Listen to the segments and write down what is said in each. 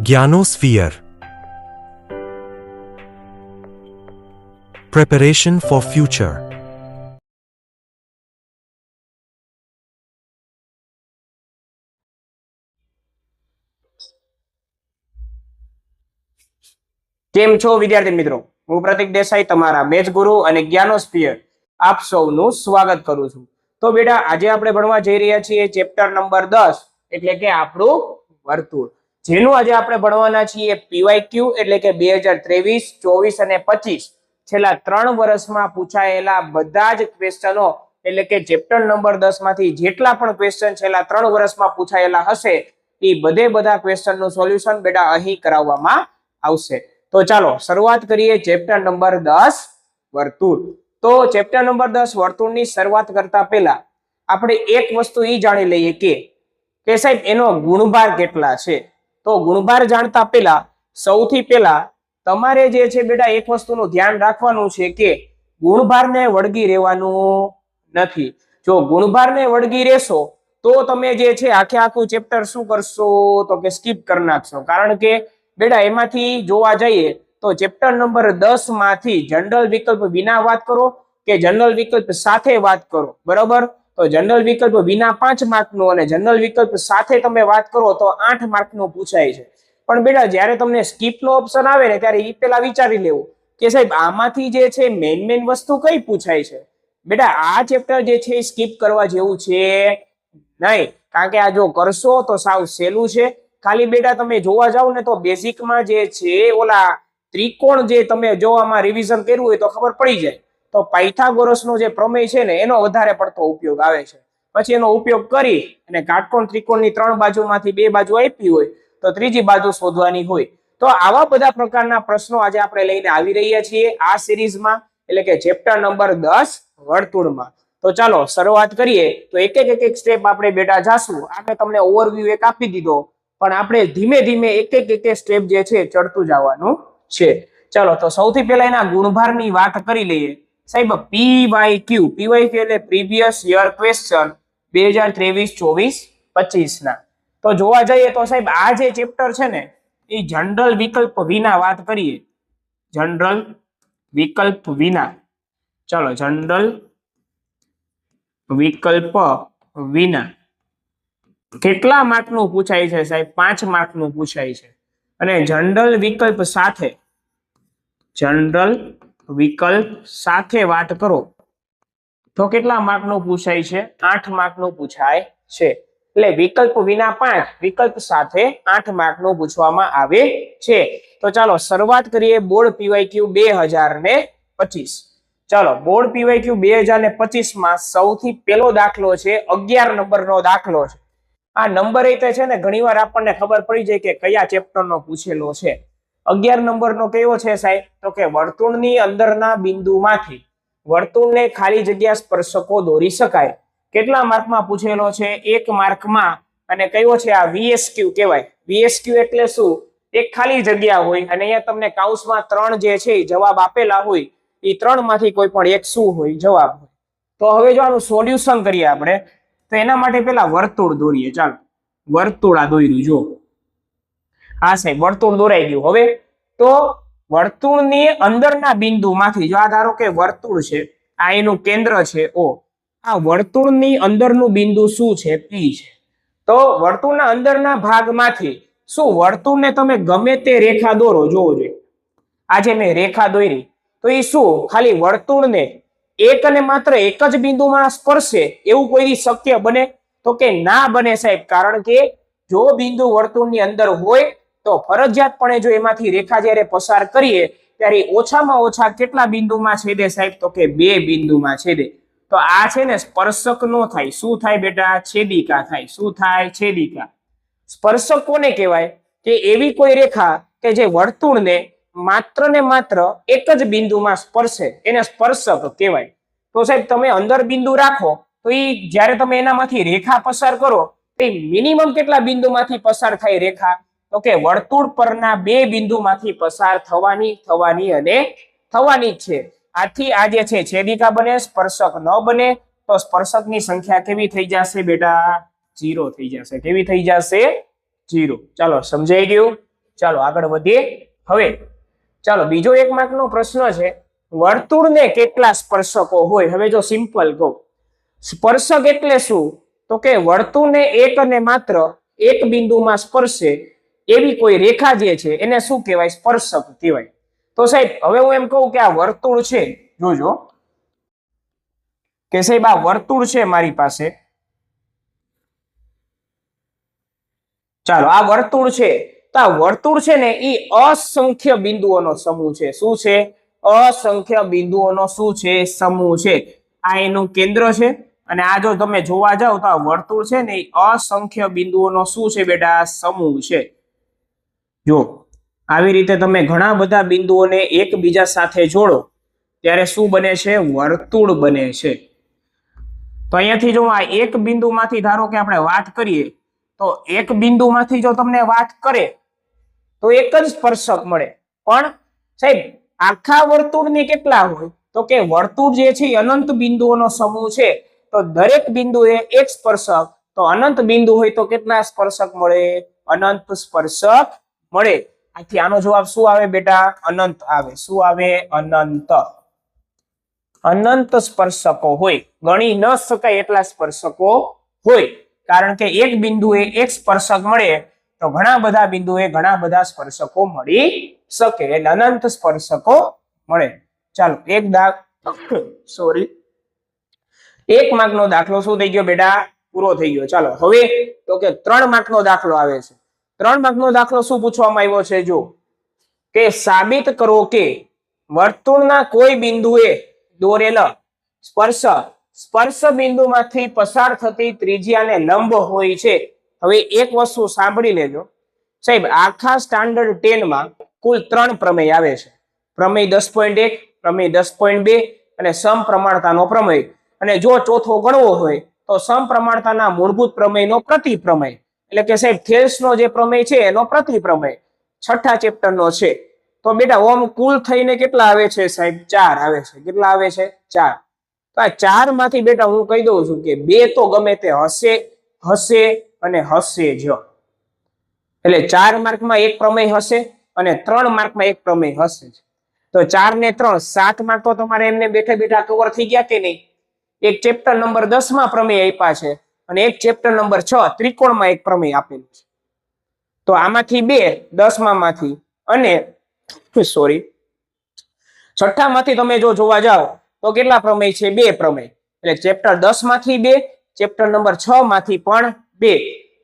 Gyanosphere. Preparation for future. કેમ છો વિદ્યાર્થી મિત્રો? હું પ્રતિક દેસાઈ, તમારા મેથ ગુરુ અને જ્ઞાનોસ્ફિયર આપ સૌનું સ્વાગત કરું છું. તો બેટા, આજે આપણે ભણવા જઈ રહ્યા છીએ ચેપ્ટર નંબર 10, એટલે કે આપણું વર્તુળ, જેનું આજે આપણે ભણવાના છીએ પીવાયક્યુ, એટલે કે 2023, 24 અને 25 છેલ્લા 3 વર્ષમાં પૂછાયેલા બધા જ ક્વેશ્ચનો, એટલે કે ચેપ્ટર નંબર 10 માંથી જેટલા પણ ક્વેશ્ચન છેલ્લા 3 વર્ષમાં પૂછાયેલા હશે એ બધા ક્વેશ્ચનનું સોલ્યુશન બેટા અહીં કરાવવામાં આવશે. તો ચાલો શરૂઆત કરીએ ચેપ્ટર નંબર 10 વર્તુળ. તો ચેપ્ટર નંબર 10 વર્તુળની શરૂઆત કરતા પહેલા આપણે એક વસ્તુ એ જાણી લઈએ કે સાહેબ એનો ગુણભાર કેટલા છે. તો ગુણભાર જાણતા પહેલા સૌથી પહેલા તમારે જે છે બેટા એક વસ્તુનું ધ્યાન રાખવાનું છે કે ગુણભારને વળગી રહેવાનું નથી. જો ગુણભારને વળગી રહેશો તો તમે જે છે આખું ચેપ્ટર શું કરશો તો કે સ્કીપ કરી નાખશો. કારણ કે બેટા એમાંથી જોવા જઈએ તો ચેપ્ટર નંબર 10 માંથી જનરલ વિકલ્પ વિના વાત કરો કે જનરલ વિકલ્પ સાથે વાત કરો, બરાબર? તો જનરલ વિકલ્પ વિના 5 માર્કનું અને જનરલ વિકલ્પ સાથે તમે વાત કરો તો 8 માર્કનું પૂછાય છે. પણ બેટા જ્યારે તમને સ્કીપનો ઓપ્શન આવે ને ત્યારે એ પેલા વિચારી લેવું કે સાહેબ આમાંથી જે છે મેઇન વસ્તુ કઈ પૂછાય છે. બેટા આ ચેપ્ટર જે છે એ સ્કીપ કરવા જેવું છે નહીં, કારણ કે આ જો કરશો તો સાવ સહેલું છે. ખાલી બેટા તમે જોવા જાવ ને તો બેઝિકમાં જે છે ઓલા ત્રિકોણ જે તમે જો આમાં રિવિઝન કર્યું હોય તો ખબર પડી જાય. તો પાયથાગોરસનો જે પ્રમેય છે ને એનો વધારે પડતો ઉપયોગ આવે છે. પછી એનો ઉપયોગ કરી અને કાટકોણ ત્રિકોણની 3 બાજુમાંથી 2 બાજુ આપી હોય તો ત્રીજી બાજુ શોધવાની હોય. તો આવા બધા પ્રકારના પ્રશ્નો આજે આપણે લઈને આવી રહ્યા છીએ આ સિરીઝમાં, એટલે કે ચેપ્ટર નંબર 10 વર્તુળમાં. તો ચાલો શરૂઆત કરીએ. તો એક સ્ટેપ આપણે બેટા જાશું. આપણે તમને ઓવરવ્યુ એક આપી દીધો, પણ આપણે ધીમે ધીમે એક સ્ટેપ જે છે ચડતું જવાનું છે. ચાલો તો સૌથી પહેલા એના ગુણભારની વાત કરી લઈએ. સાહેબ પીવાયક્યુ એટલે પ્રીવિયસ યર ક્વેશ્ચન 2023, 24, 25 ના. તો જોવા જઈએ તો સાહેબ આ જે ચેપ્ટર છે ને એ જનરલ વિકલ્પ વિના વાત કરીએ. જનરલ વિકલ્પ વિના. ચાલો જનરલ વિકલ્પ વિના કેટલા માર્કનું પૂછાય છે સાહેબ? 5 માર્કનું પૂછાય છે. અને જનરલ વિકલ્પ સાથે વાત કરો તો કેટલા માર્કનું પૂછાય છે? 8 માર્કનું પૂછાય છે. એટલે વિકલ્પ વિના 5, વિકલ્પ સાથે 8 માર્કનું પૂછવામાં આવે છે. તો ચાલો શરૂઆત કરીએ બોર્ડ પીવાયક્યુ 2025. ચાલો બોર્ડ પીવાયક્યુ 2025 માં સૌથી પહેલો દાખલો છે 11 નંબરનો દાખલો છે. આ નંબર એ છે ને ઘણીવાર આપણને ખબર પડી જાય કે કયા ચેપ્ટરનો પૂછેલો છે. 11 નંબરનો કયો છે સાહેબ? તો કે વર્તુળની અંદરના બિંદુમાંથી વર્તુળને ખાલી જગ્યા સ્પર્શકો દોરી શકાય. કેટલા માર્કમાં પૂછેલો છે? 1 માર્કમાં. અને કયો છે આ? VSQ કહેવાય. VSQ એટલે શું? એક ખાલી જગ્યા હોય અને અહીંયા તમને કૌંસમાં 3 જે છે જવાબ આપેલા હોય, એ 3 માંથી કોઈ પણ એક શું હોય? જવાબ હોય. તો હવે જો આનું સોલ્યુશન કરીએ આપણે તો એના માટે પેલા વર્તુળ દોરીએ. ચાલો વર્તુળ આ દોર્યું. જો હા સાહેબ વર્તુળ દોરાઈ ગયું. હવે તો વર્તુળની અંદરના બિંદુમાંથી જો આ ધારો કે વર્તુળ છે, આ એનું કેન્દ્ર છે O. આ વર્તુળની અંદરનું બિંદુ શું છે? P છે. તો વર્તુળના અંદરના ભાગમાંથી શું વર્તુળને તમે ગમે તે રેખા દોરો. જોવો જોઈએ આજે મેં રેખા દોરી તો એ શું ખાલી વર્તુળને એક અને માત્ર એક જ બિંદુમાં સ્પર્શે એવું કોઈ શક્ય બને? તો કે ના બને સાહેબ. કારણ કે જો બિંદુ વર્તુળની અંદર હોય તો ફરજિયાતપણે જો એમાંથી રેખા જ્યારે પસાર કરીએ ત્યારે ઓછામાં ઓછા કેટલા બિંદુમાં છેદે સાહેબ? તો કે 2 બિંદુમાં છેદે. તો આ છે ને સ્પર્શક નો થાય. શું થાય બેટા? છેદિકા થાય. શું થાય? છેદિકા. સ્પર્શક કોને કહેવાય? કે એવી કોઈ રેખા કે જે વર્તુળને માત્ર ને માત્ર એક જ બિંદુમાં સ્પર્શે એને સ્પર્શક કહેવાય. તો સાહેબ તમે અંદર બિંદુ રાખો તો એ જ્યારે તમે એનામાંથી રેખા પસાર કરો તો મિનિમમ કેટલા બિંદુમાંથી પસાર થાય રેખા? તો કે વર્તુળ પરના 2 બિંદુમાંથી પસાર થવાની અને થવાની જ છે. આથી આ જે છે છેદિકા બને, સ્પર્શક ન બને તો સ્પર્શકની સંખ્યા કેવી થઈ જશે બેટા? 0 થઈ જશે. કેવી થઈ જશે? 0. ચાલો સમજાઈ ગયું. ચાલો આગળ વધીએ. હવે ચાલો બીજો 1 માર્કનો પ્રશ્ન છે, વર્તુળને કેટલા સ્પર્શકો હોય? હવે જો સિમ્પલ કહું, સ્પર્શક એટલે શું? તો કે વર્તુળને એક અને માત્ર એક બિંદુમાં સ્પર્શે એવી કોઈ રેખા જે છે એને શું કહેવાય? સ્પર્શક કહેવાય. તો સાહેબ હવે હું એમ કહું કે આ વર્તુળ છે, જોજો કે સાહેબ આ વર્તુળ છે મારી પાસે, ચાલો આ વર્તુળ છે, તો આ વર્તુળ છે ને એ અસંખ્ય બિંદુઓનો સમૂહ છે. શું છે? અસંખ્ય બિંદુઓનો શું છે? સમૂહ છે. આ એનું કેન્દ્ર છે અને આ જો તમે જોવા જાવ તો આ વર્તુળ છે ને એ અસંખ્ય બિંદુઓનો શું છે બેટા? સમૂહ છે. જો આવી રીતે તમે ઘણા બધા બિંદુઓને એકબીજા સાથે જોડો ત્યારે શું બને છે? વર્તુળ બને છે. તો અહીંયાથી જો આ એક બિંદુમાંથી ધારો કે આપણે વાત કરીએ તો એક બિંદુમાંથી જો તમને વાત કરે તો એક જ સ્પર્શક મળે, પણ સાહેબ આખા વર્તુળને કેટલા હોય? તો કે વર્તુળ જે છે અનંત બિંદુઓનો સમૂહ છે, તો દરેક બિંદુએ એક સ્પર્શક, તો અનંત બિંદુ હોય તો કેટલા સ્પર્શક મળે? અનંત સ્પર્શક મળે. આથી આનો જવાબ શું આવે બેટા? અનંત આવે. શું આવે? અનંત. અનંત સ્પર્શકો હોય, ગણી ન શકાય એટલા સ્પર્શકો હોય, કારણ કે એક બિંદુએ એક સ્પર્શક મળે તો ઘણા બધા બિંદુએ ઘણા બધા સ્પર્શકો મળી શકે, એટલે અનંત સ્પર્શકો મળે. ચાલો એક સોરી 1 માર્કનો દાખલો શું થઈ ગયો બેટા? પૂરો થઈ ગયો. ચાલો હવે તો કે 3 માર્કનો દાખલો આવે છે. 3 માર્કનો દાખલો શું પૂછવામાં આવ્યો છે? જો કે સાબિત કરો કે વર્તુળના કોઈ બિંદુએ દોરેલ સ્પર્શ બિંદુમાંથી પસાર થતી ત્રિજ્યાને લંબ હોય છે. હવે એક વસ્તુ સાંભળી લેજો સાહેબ, આખા સ્ટાન્ડર્ડ 10 માં કુલ 3 પ્રમેય આવે છે. પ્રમેય 10.1, પ્રમેય 10.2 અને સમપ્રમાણતાનો પ્રમેય. અને જો ચોથો ગણવો હોય તો સમપ્રમાણતાના મૂળભૂત પ્રમેયનો પ્રતિપ્રમેય, એટલે કે સાહેબ થેલ્સનો જે પ્રમેય છે એનો પ્રતિપ્રમેય 6થા ચેપ્ટરનો છે. તો બેટા ઓમ કુલ થઈને કેટલા આવે છે સાહેબ? 4 આવે છે. કેટલા આવે છે? 4. તો આ 4 માંથી બેટા હું કહી દઉં છું કે 2 તો ગમે તે હશે, હશે અને હશે જ. એટલે 4 માર્કમાં એક પ્રમેય હશે અને 3 માર્કમાં એક પ્રમેય હશે. તો 4 ને 3 7 માર્ક તો તમારે એમને બેઠા બેઠા કવર થઈ ગયા કે નહીં? એક ચેપ્ટર નંબર 10 માં પ્રમેય આપ્યા છે અને એક ચેપ્ટર નંબર 6 ત્રિકોણમાં એક પ્રમેય આપેલું છે. તો આમાંથી 2 10 માંથી અને સોરી 6થા માંથી તમે જો જોવા જાઓ તો કેટલા પ્રમેય છે? 2 પ્રમેય. એટલે ચેપ્ટર 10 માંથી 2, ચેપ્ટર નંબર 6 માંથી પણ 2.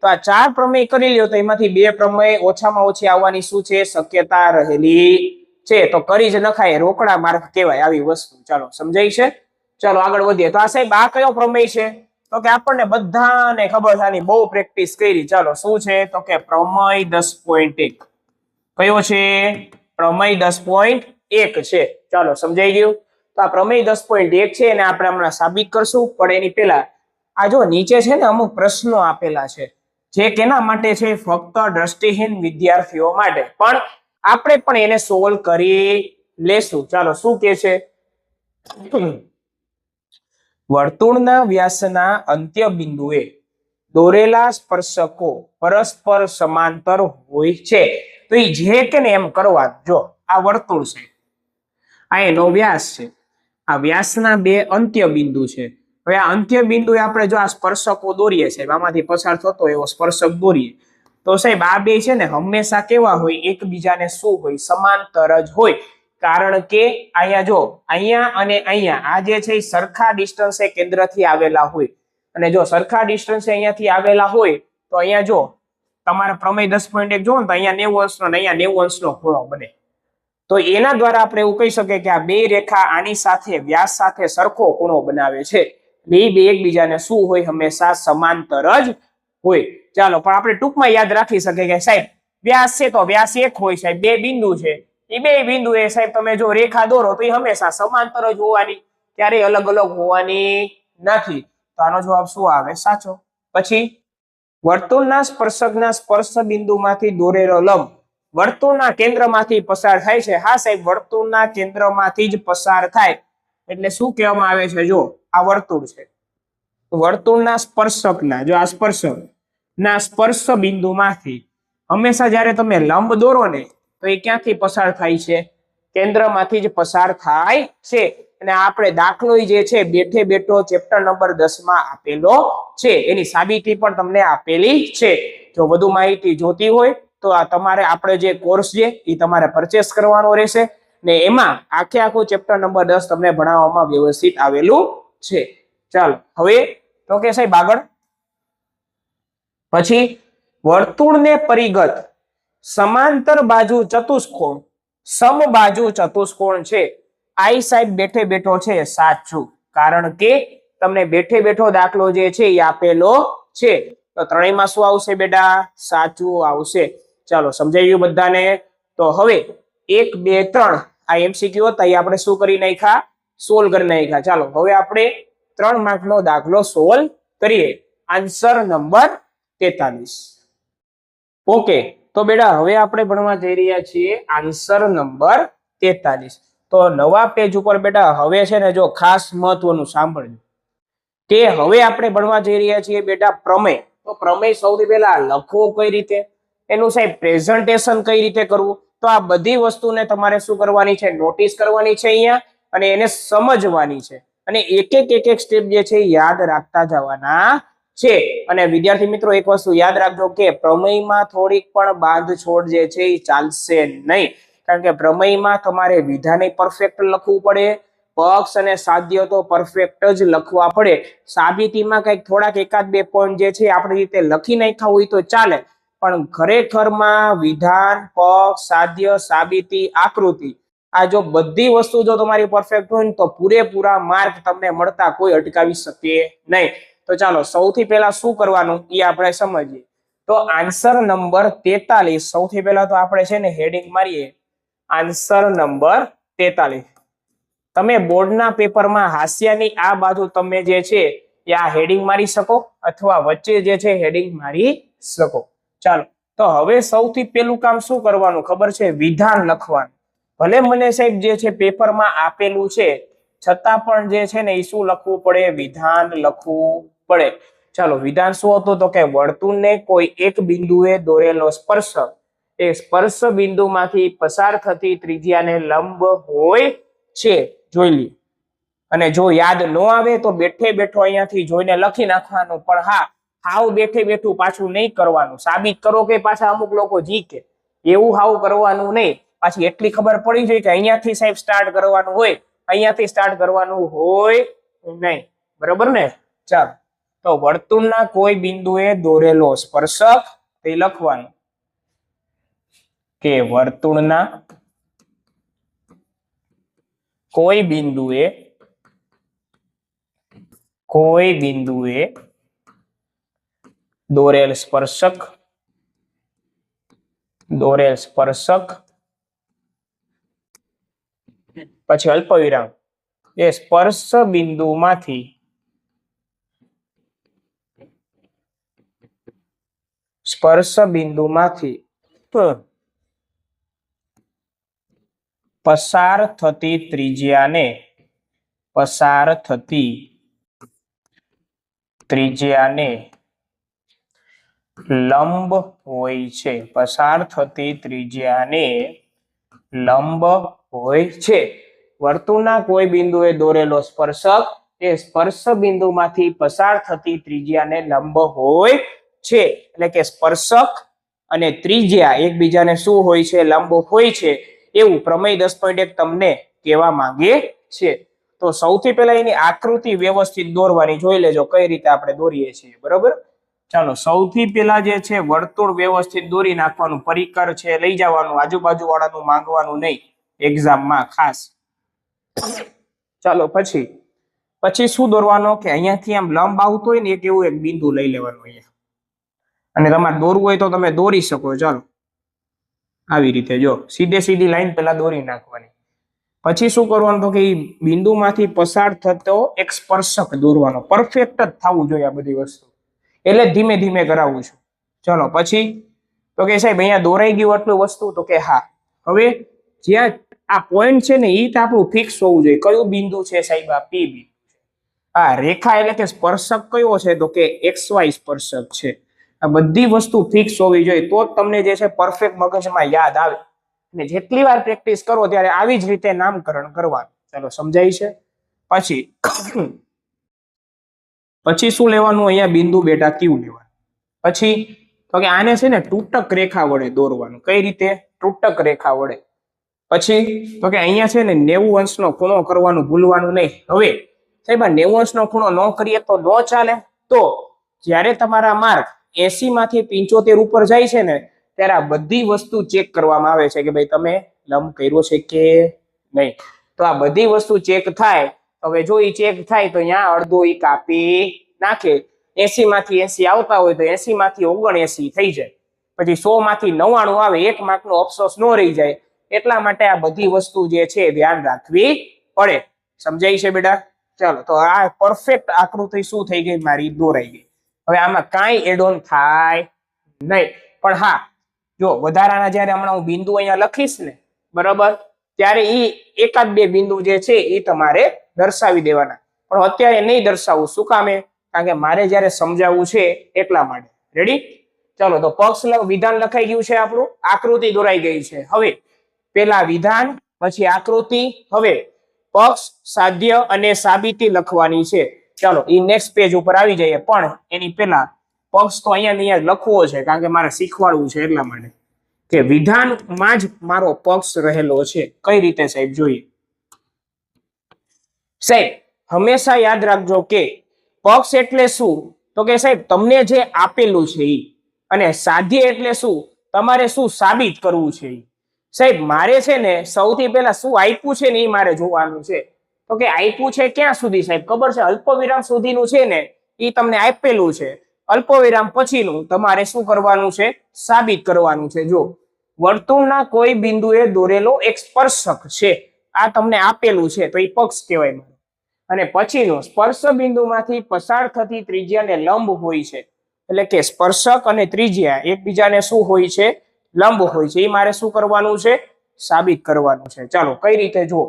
તો આ 4 પ્રમેય કરી લ્યો તો એમાંથી 2 પ્રમેય ઓછામાં ઓછી આવવાની શું છે? શક્યતા રહેલી છે. તો કરી જ નખાય, રોકડા માર્ક કહેવાય આવી વસ્તુ. ચાલો સમજાય છે? ચાલો આગળ વધીએ. તો આ સાહેબ આ કયો પ્રમેય છે? તો કે આપણને બધાને ખબર છે, આની બહુ પ્રેક્ટિસ કરી. ચાલો શું છે? તો કે પ્રમેય 10.1. કયો છે? પ્રમેય 10.1 છે. ચાલો સમજાઈ ગયું? તો આ પ્રમેય 10.1 છે અને આપણે હમણાં સાબિત કરશું, પણ એની પહેલા આ જો નીચે છે ને અમુક પ્રશ્નો આપેલા છે, જે કેના માટે છે? ફક્ત દ્રષ્ટિહીન વિદ્યાર્થીઓ માટે, પણ આપણે પણ એને સોલ્વ કરી લેશું. ચાલો શું કે છે? વર્તુળના વ્યાસના અંત્ય બિંદુએ દોરેલા સ્પર્શકો પરસ્પર સમાંતર હોય છે. તો એ જે કે ને એમ કરવા. જો આ વર્તુળ છે, આ એનો વ્યાસ છે, આ વ્યાસના 2 અંત્ય બિંદુ છે. હવે આ અંત્ય બિંદુએ આપણે જો આ સ્પર્શકો દોરીએ છે, આમાંથી પસાર થતો એવો સ્પર્શક દોરીએ તો સાહેબ આ 2 છે ને હંમેશા કેવા હોય? એકબીજાને શું હોય? સમાંતર જ હોય. કારણ કે અહીંયા જો અહીંયા અને અહીંયા આ જે છે સરખા ડિસ્ટન્સે કેન્દ્રથી આવેલા હોય, અને જો સરખા ડિસ્ટન્સે અહીંયાથી આવેલા હોય તો અહીંયા જો તમારે પ્રમેય 10.1 જો ને તો અહીંયા 90 અંશનો અને અહીંયા 90 અંશનો ખૂણો બને. તો એના દ્વારા આપણે એવું કહી શકીએ કે આ 2 રેખા આની સાથે વ્યાસ સાથે સરખો ખૂણો બનાવે છે. બે એકબીજાને શું હોય? હંમેશા સમાંતર જ હોય. ચાલો પણ આપણે ટૂંકમાં યાદ રાખી શકીએ કે સાહેબ વ્યાસ છે તો વ્યાસ એક હોય સાહેબ, 2 બિંદુ છે, એ 2 બિંદુ એ સાહેબ તમે જો રેખા દોરો તો એ હંમેશા સમાંતર જ હોવાની, ક્યારેય અલગ અલગ હોવાની નથી. તો આનો જવાબ શું આવે? સાચો. પછી વર્તુળના સ્પર્શકના સ્પર્શ બિંદુમાંથી દોરેલો લંબ વર્તુળના કેન્દ્રમાંથી પસાર થાય છે. હા સાહેબ, વર્તુળના કેન્દ્રમાંથી જ પસાર થાય એટલે શું કહેવામાં આવે છે? જો આ વર્તુળ છે, વર્તુળના સ્પર્શકના જો આ સ્પર્શક ના સ્પર્શ બિંદુમાંથી હંમેશા જ્યારે તમે લંબ દોરો ને તો એ ક્યાંથી પસાર થાય છે? કેન્દ્રમાંથી જ પસાર થાય છે. અને આપણે દાખલો જે છે બેઠે બેઠો ચેપ્ટર નંબર 10 માં આપેલો છે. એની સાબિતી પણ તમને આપેલી છે. જો વધુ માહિતી જોતી હોય તો આ તમારે આપણે જે કોર્સ છે એ તમારે પરચેસ કરવાનો રહેશે ને એમાં આખે આખું ચેપ્ટર નંબર 10 તમને ભણાવવામાં વ્યવસ્થિત આવેલું છે. ચાલો હવે તો કે સાહેબ આગળ પછી વર્તુળને પરિગત સમાંતર બાજુ ચતુષ્કોણ સમબાજુ ચતુષ્કોણ છે. આઈ સાહેબ બેઠે બેઠો છે સાચું, કારણ કે તમને બેઠે બેઠો દાખલો જે છે એ આપેલો છે. તો ત્રણેયમાં શું આવશે બેટા? સાચું આવશે. ચાલો સમજાઈ ગયું બધાને? તો હવે 1 2 3 આ એમસીક્યુ હતા એ આપણે શું કરી નાખ્યા? સોલ્વ કરી નાખ્યા. ચાલો હવે આપણે 3 માર્કનો દાખલો સોલ્વ કરીએ. Answer number 43. ઓકે, તો બેટા હવે આપણે ભણવા જઈ રહ્યા છીએ આન્સર નંબર 43. તો નવા પેજ ઉપર બેટા હવે છે ને જો ખાસ મહત્વનું સાંભળજો કે હવે આપણે ભણવા જઈ રહ્યા છીએ બેટા પ્રમેય. તો પ્રમેય સૌથી પહેલા લખવો કઈ રીતે, એનું સાહેબ પ્રેઝન્ટેશન કઈ રીતે કરવું, તો આ બધી વસ્તુને તમારે શું કરવાની છે? નોટિસ કરવાની છે અહીંયા અને એને સમજવાની છે અને એક એક સ્ટેપ જે છે યાદ રાખતા જવાના છે. અને વિદ્યાર્થી મિત્રો એક વસ્તુ યાદ રાખજો કે પ્રમેયમાં થોડીક પણ બાંધછોડ જે છે એ ચાલશે નહીં, કારણ કે પ્રમેયમાં તમારે વિધાને પરફેક્ટ લખવું પડે, પક્ષ અને સાધ્ય તો પરફેક્ટ જ લખવા પડે. સાબિતીમાં કંઈક થોડાક એકાદ બે પોઈન્ટ જે છે આપણી રીતે લખી નાખ્યા હોય તો ચાલે, પણ ખરેખરમાં વિધાન, પક્ષ, સાધ્ય, સાબિતી, આકૃતિ આ જો બધી વસ્તુ જો તમારી પરફેક્ટ હોય ને તો પૂરેપૂરા માર્ક તમને મળતા કોઈ અટકાવી શકે નહીં. તો ચાલો સૌથી પહેલા શું કરવાનું એ આપણે સમજીએ. તો આન્સર નંબર 43 સૌથી પહેલા તો આપણે છે ને હેડિંગ મારીએ આન્સર નંબર 43. તમે બોર્ડના પેપરમાં હાસ્યાની આ બાજુ તમે જે છે એ આ હેડિંગ મારી શકો અથવા વચ્ચે જે છે હેડિંગ મારી શકો. ચાલો તો હવે સૌથી પહેલું કામ શું કરવાનું ખબર છે? વિધાન લખવાનું. ભલે મને સાહેબ જે છે પેપરમાં આપેલું છે છતાં પણ જે છે ને એ શું લખવું પડે? વિધાન લખવું પડે. ચાલો વિધાન શું હતું? તો કે વર્તુળને કોઈ એક બિંદુએ દોરેલો સ્પર્શક એ સ્પર્શ બિંદુમાંથી પસાર થતી ત્રિજ્યાને લંબ હોય છે. જોઈ લ્યો. અને જો યાદ ન આવે તો બેઠે બેઠો અહીંયાથી જોઈને લખી નાખવાનું, પણ હા હાવ બેઠે બેઠું પાછું નહીં કરવાનું. સાબિત કરો કે પાછા અમુક લોકો જી કે એવું હાવ કરવાનું નહીં. પાછી એટલી ખબર પડી જોઈએ કે અહીંયાથી સાહેબ સ્ટાર્ટ કરવાનું હોય, અહીંયાથી સ્ટાર્ટ કરવાનું હોય નહીં. બરોબર ને? ચાલો તો વર્તુળના કોઈ બિંદુએ દોરેલો સ્પર્શક તે લખવાનું કે વર્તુળના કોઈ બિંદુએ દોરેલ સ્પર્શક પછી અલ્પ વિરામ એ સ્પર્શ બિંદુમાંથી પસાર થતી ત્રિજ્યાને લંબ હોય છે. પસાર થતી ત્રિજ્યાને લંબ હોય છે. વર્તુળના કોઈ બિંદુએ દોરેલો સ્પર્શક એ સ્પર્શ બિંદુમાંથી પસાર થતી ત્રિજ્યાને લંબ હોય છે. એટલે કે સ્પર્શક અને ત્રિજ્યા એકબીજાને શું હોય છે? લંબ હોય છે. એવું પ્રમેય 10.1 તમને કહેવા માંગે છે. તો સૌથી પહેલા એની આકૃતિ વ્યવસ્થિત દોરવાની. જોઈ લેજો કઈ રીતે આપણે દોરીએ છીએ. બરોબર? ચાલો સૌથી પહેલા જે છે વર્તુળ વ્યવસ્થિત દોરી નાખવાનું. પરિકર છે લઈ જવાનું, આજુબાજુ વાળાનું માંગવાનું નહીં એક્ઝામમાં ખાસ. ચાલો પછી શું દોરવાનો કે અહીંયાથી આમ લંબ આવતો હોય ને એક એવું એક બિંદુ લઈ લેવાનું અહીંયા, અને તમારે દોરવું હોય તો તમે દોરી શકો. ચાલો આવી રીતે જો સીધી લાઈન પહેલા દોરી નાખવાની. પછી શું કરવાનું તો કે એ બિંદુમાંથી પસાર થતો એક સ્પર્શક દોરવાનો. પરફેક્ટ જ થવું જોઈએ આ બધી વસ્તુ, એટલે ધીમે ધીમે કરાવું છું. ચલો પછી તો કે સાહેબ અહીંયા દોરાઈ ગયું આટલું વસ્તુ, તો કે હા હવે જ્યાં આ પોઈન્ટ છે ને એ તો આપણું ફિક્સ હોવું જોઈએ. કયું બિંદુ છે સાહેબ? આ પી બિંદુ. આ રેખા એટલે કે સ્પર્શક કયો છે? તો કે XY સ્પર્શક છે. આ બધી વસ્તુ ફિક્સ હોવી જોઈએ, તો જ તમને જે છે પરફેક્ટ મગજમાં યાદ આવે. અને જેટલી વાર પ્રેક્ટિસ કરો ત્યારે આવી જ રીતે નામકરણ કરવાનું. ચાલો સમજાય છે. પછી શું લેવાનું? અહીંયા બિંદુ બેટા ક્યુ લેવાનું. પછી તો કે આને છે ને તૂટક રેખા વડે દોરવાનું. કઈ રીતે? તૂટક રેખા વડે. પછી તો કે અહીંયા છે ને 90 અંશનો ખૂણો કરવાનું ભૂલવાનું નહીં. હવે સાહેબ 90 અંશનો ખૂણો ન કરીએ તો ન ચાલે. તો જ્યારે તમારા માર્ક 80 માંથી 75 ઉપર જાય છે ને ત્યારે આ બધી વસ્તુ ચેક કરવામાં આવે છે કે ભાઈ તમે લંબ કર્યો છે કે નહીં. તો આ બધી વસ્તુ ચેક થાય. હવે જો ઈ ચેક થાય તો અહીંયા અડધો ઈ કાપી નાખે. 80 માંથી 80 આવતા હોય તો 80 માંથી 79 થઈ જાય. પછી 100 માંથી 99 આવે, એક માર્કનો અફસોસ ન રહી જાય. એટલા માટે આ બધી વસ્તુ જે છે ધ્યાન રાખવી પડે. સમજાય છે બેટા? ચાલો, તો આ પરફેક્ટ આકૃતિ શું થઈ ગઈ? મારી દોરાઈ ગઈ. હવે આમાં કાંઈ એડ ઓન થાય નહીં. પણ હા, જો વધારાના જ્યારે હમણાં હું બિંદુ અહીંયા લખીશ ને, બરાબર, ત્યારે ઈ એકાદ બે બિંદુ જે છે એ તમારે દર્શાવી દેવાના. પણ અત્યારે નહીં દર્શાવું. શું કામે? કારણ કે મારે જ્યારે સમજાવવું છે એટલા માટે. રેડી? ચાલો, તો પક્ષ વિધાન લખાઈ ગયું છે આપણું, આકૃતિ દોરાઈ ગઈ છે. હવે પેલા વિધાન, પછી આકૃતિ. હવે પક્ષ, સાધ્ય અને સાબિતી લખવાની છે. ચાલો, એ નેક્સ્ટ પેજ ઉપર આવી જઈએ. પણ એની પહેલા પક્ષ તો અહીંયા લખવો છે, કારણ કે મારે શીખવાડવું છે એટલા માટે કે વિધાનમાં જ મારો પક્ષ રહેલો છે. કઈ રીતે સાહેબ? જોઈએ સાહેબ, હંમેશા યાદ રાખજો કે પક્ષ એટલે શું? તો કે સાહેબ તમને જે આપેલું છે ઈ. અને સાધ્ય એટલે શું? તમારે શું સાબિત કરવું છે ઈ. સાહેબ મારે છે ને સૌથી પહેલા શું આપ્યું છે ને એ મારે જોવાનું છે. તો કે આપ્યું છે ક્યાં સુધી સાહેબ? ખબર છે? અલ્પવિરામ સુધીનું છે ને એ તમને આપેલું છે. અલ્પવિરામ પછીનું તમારે શું કરવાનું છે? સાબિત કરવાનું છે. જો વર્તુળના કોઈ બિંદુએ દોરેલો એક સ્પર્શક છે, આ તમને આપેલું છે, તો એ પક્ષ કહેવાય. અને પછીનો સ્પર્શ બિંદુમાંથી પસાર થતી ત્રિજ્યાને લંબ હોય છે. એટલે કે સ્પર્શક અને ત્રિજ્યા એકબીજાને શું હોય છે? લંબ હોય છે. એ મારે શું કરવાનું છે? સાબિત કરવાનું છે. ચાલો, કઈ રીતે? જો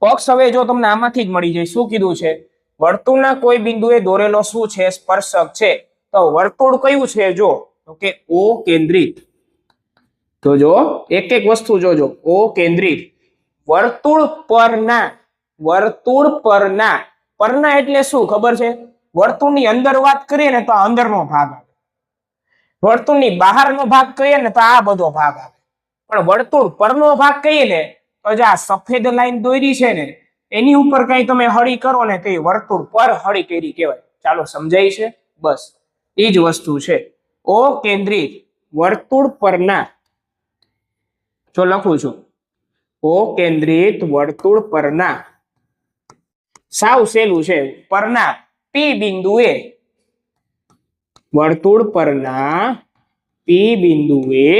પક્ષ હવે જો તમને આમાંથી જ મળી જાય. શું કીધું છે? વર્તુળના કોઈ બિંદુએ દોરેલો શું છે? સ્પર્શક છે. તો વર્તુળ કયું છે? જો તો કે ઓ કેન્દ્રિત. તો જો એક એક વસ્તુ જોજો. ઓ કેન્દ્રિત. વર્તુળ પરના એટલે શું ખબર છે? વર્તુળની અંદર વાત કરીએ ને તો આ અંદરનો ભાગ આવે. વર્તુળની બહારનો ભાગ કહીએ ને તો આ બધો ભાગ આવે. પણ વર્તુળ પરનો ભાગ કહીએ ને તો જે આ સફેદ લાઈન દોરી છે ને એની ઉપર કઈ તમે હળી કરો ને તે વર્તુળ પર હળી કરી કહેવાય. ચાલો, સમજાય છે? બસ એ જ વસ્તુ છે. ઓ કેન્દ્રિત વર્તુળ પરના. જો લખું છું, ઓ કેન્દ્રિત વર્તુળ પરના. સાવ સહેલું છે. પરના પી બિંદુએ, વર્તુળ પરના પી બિંદુએ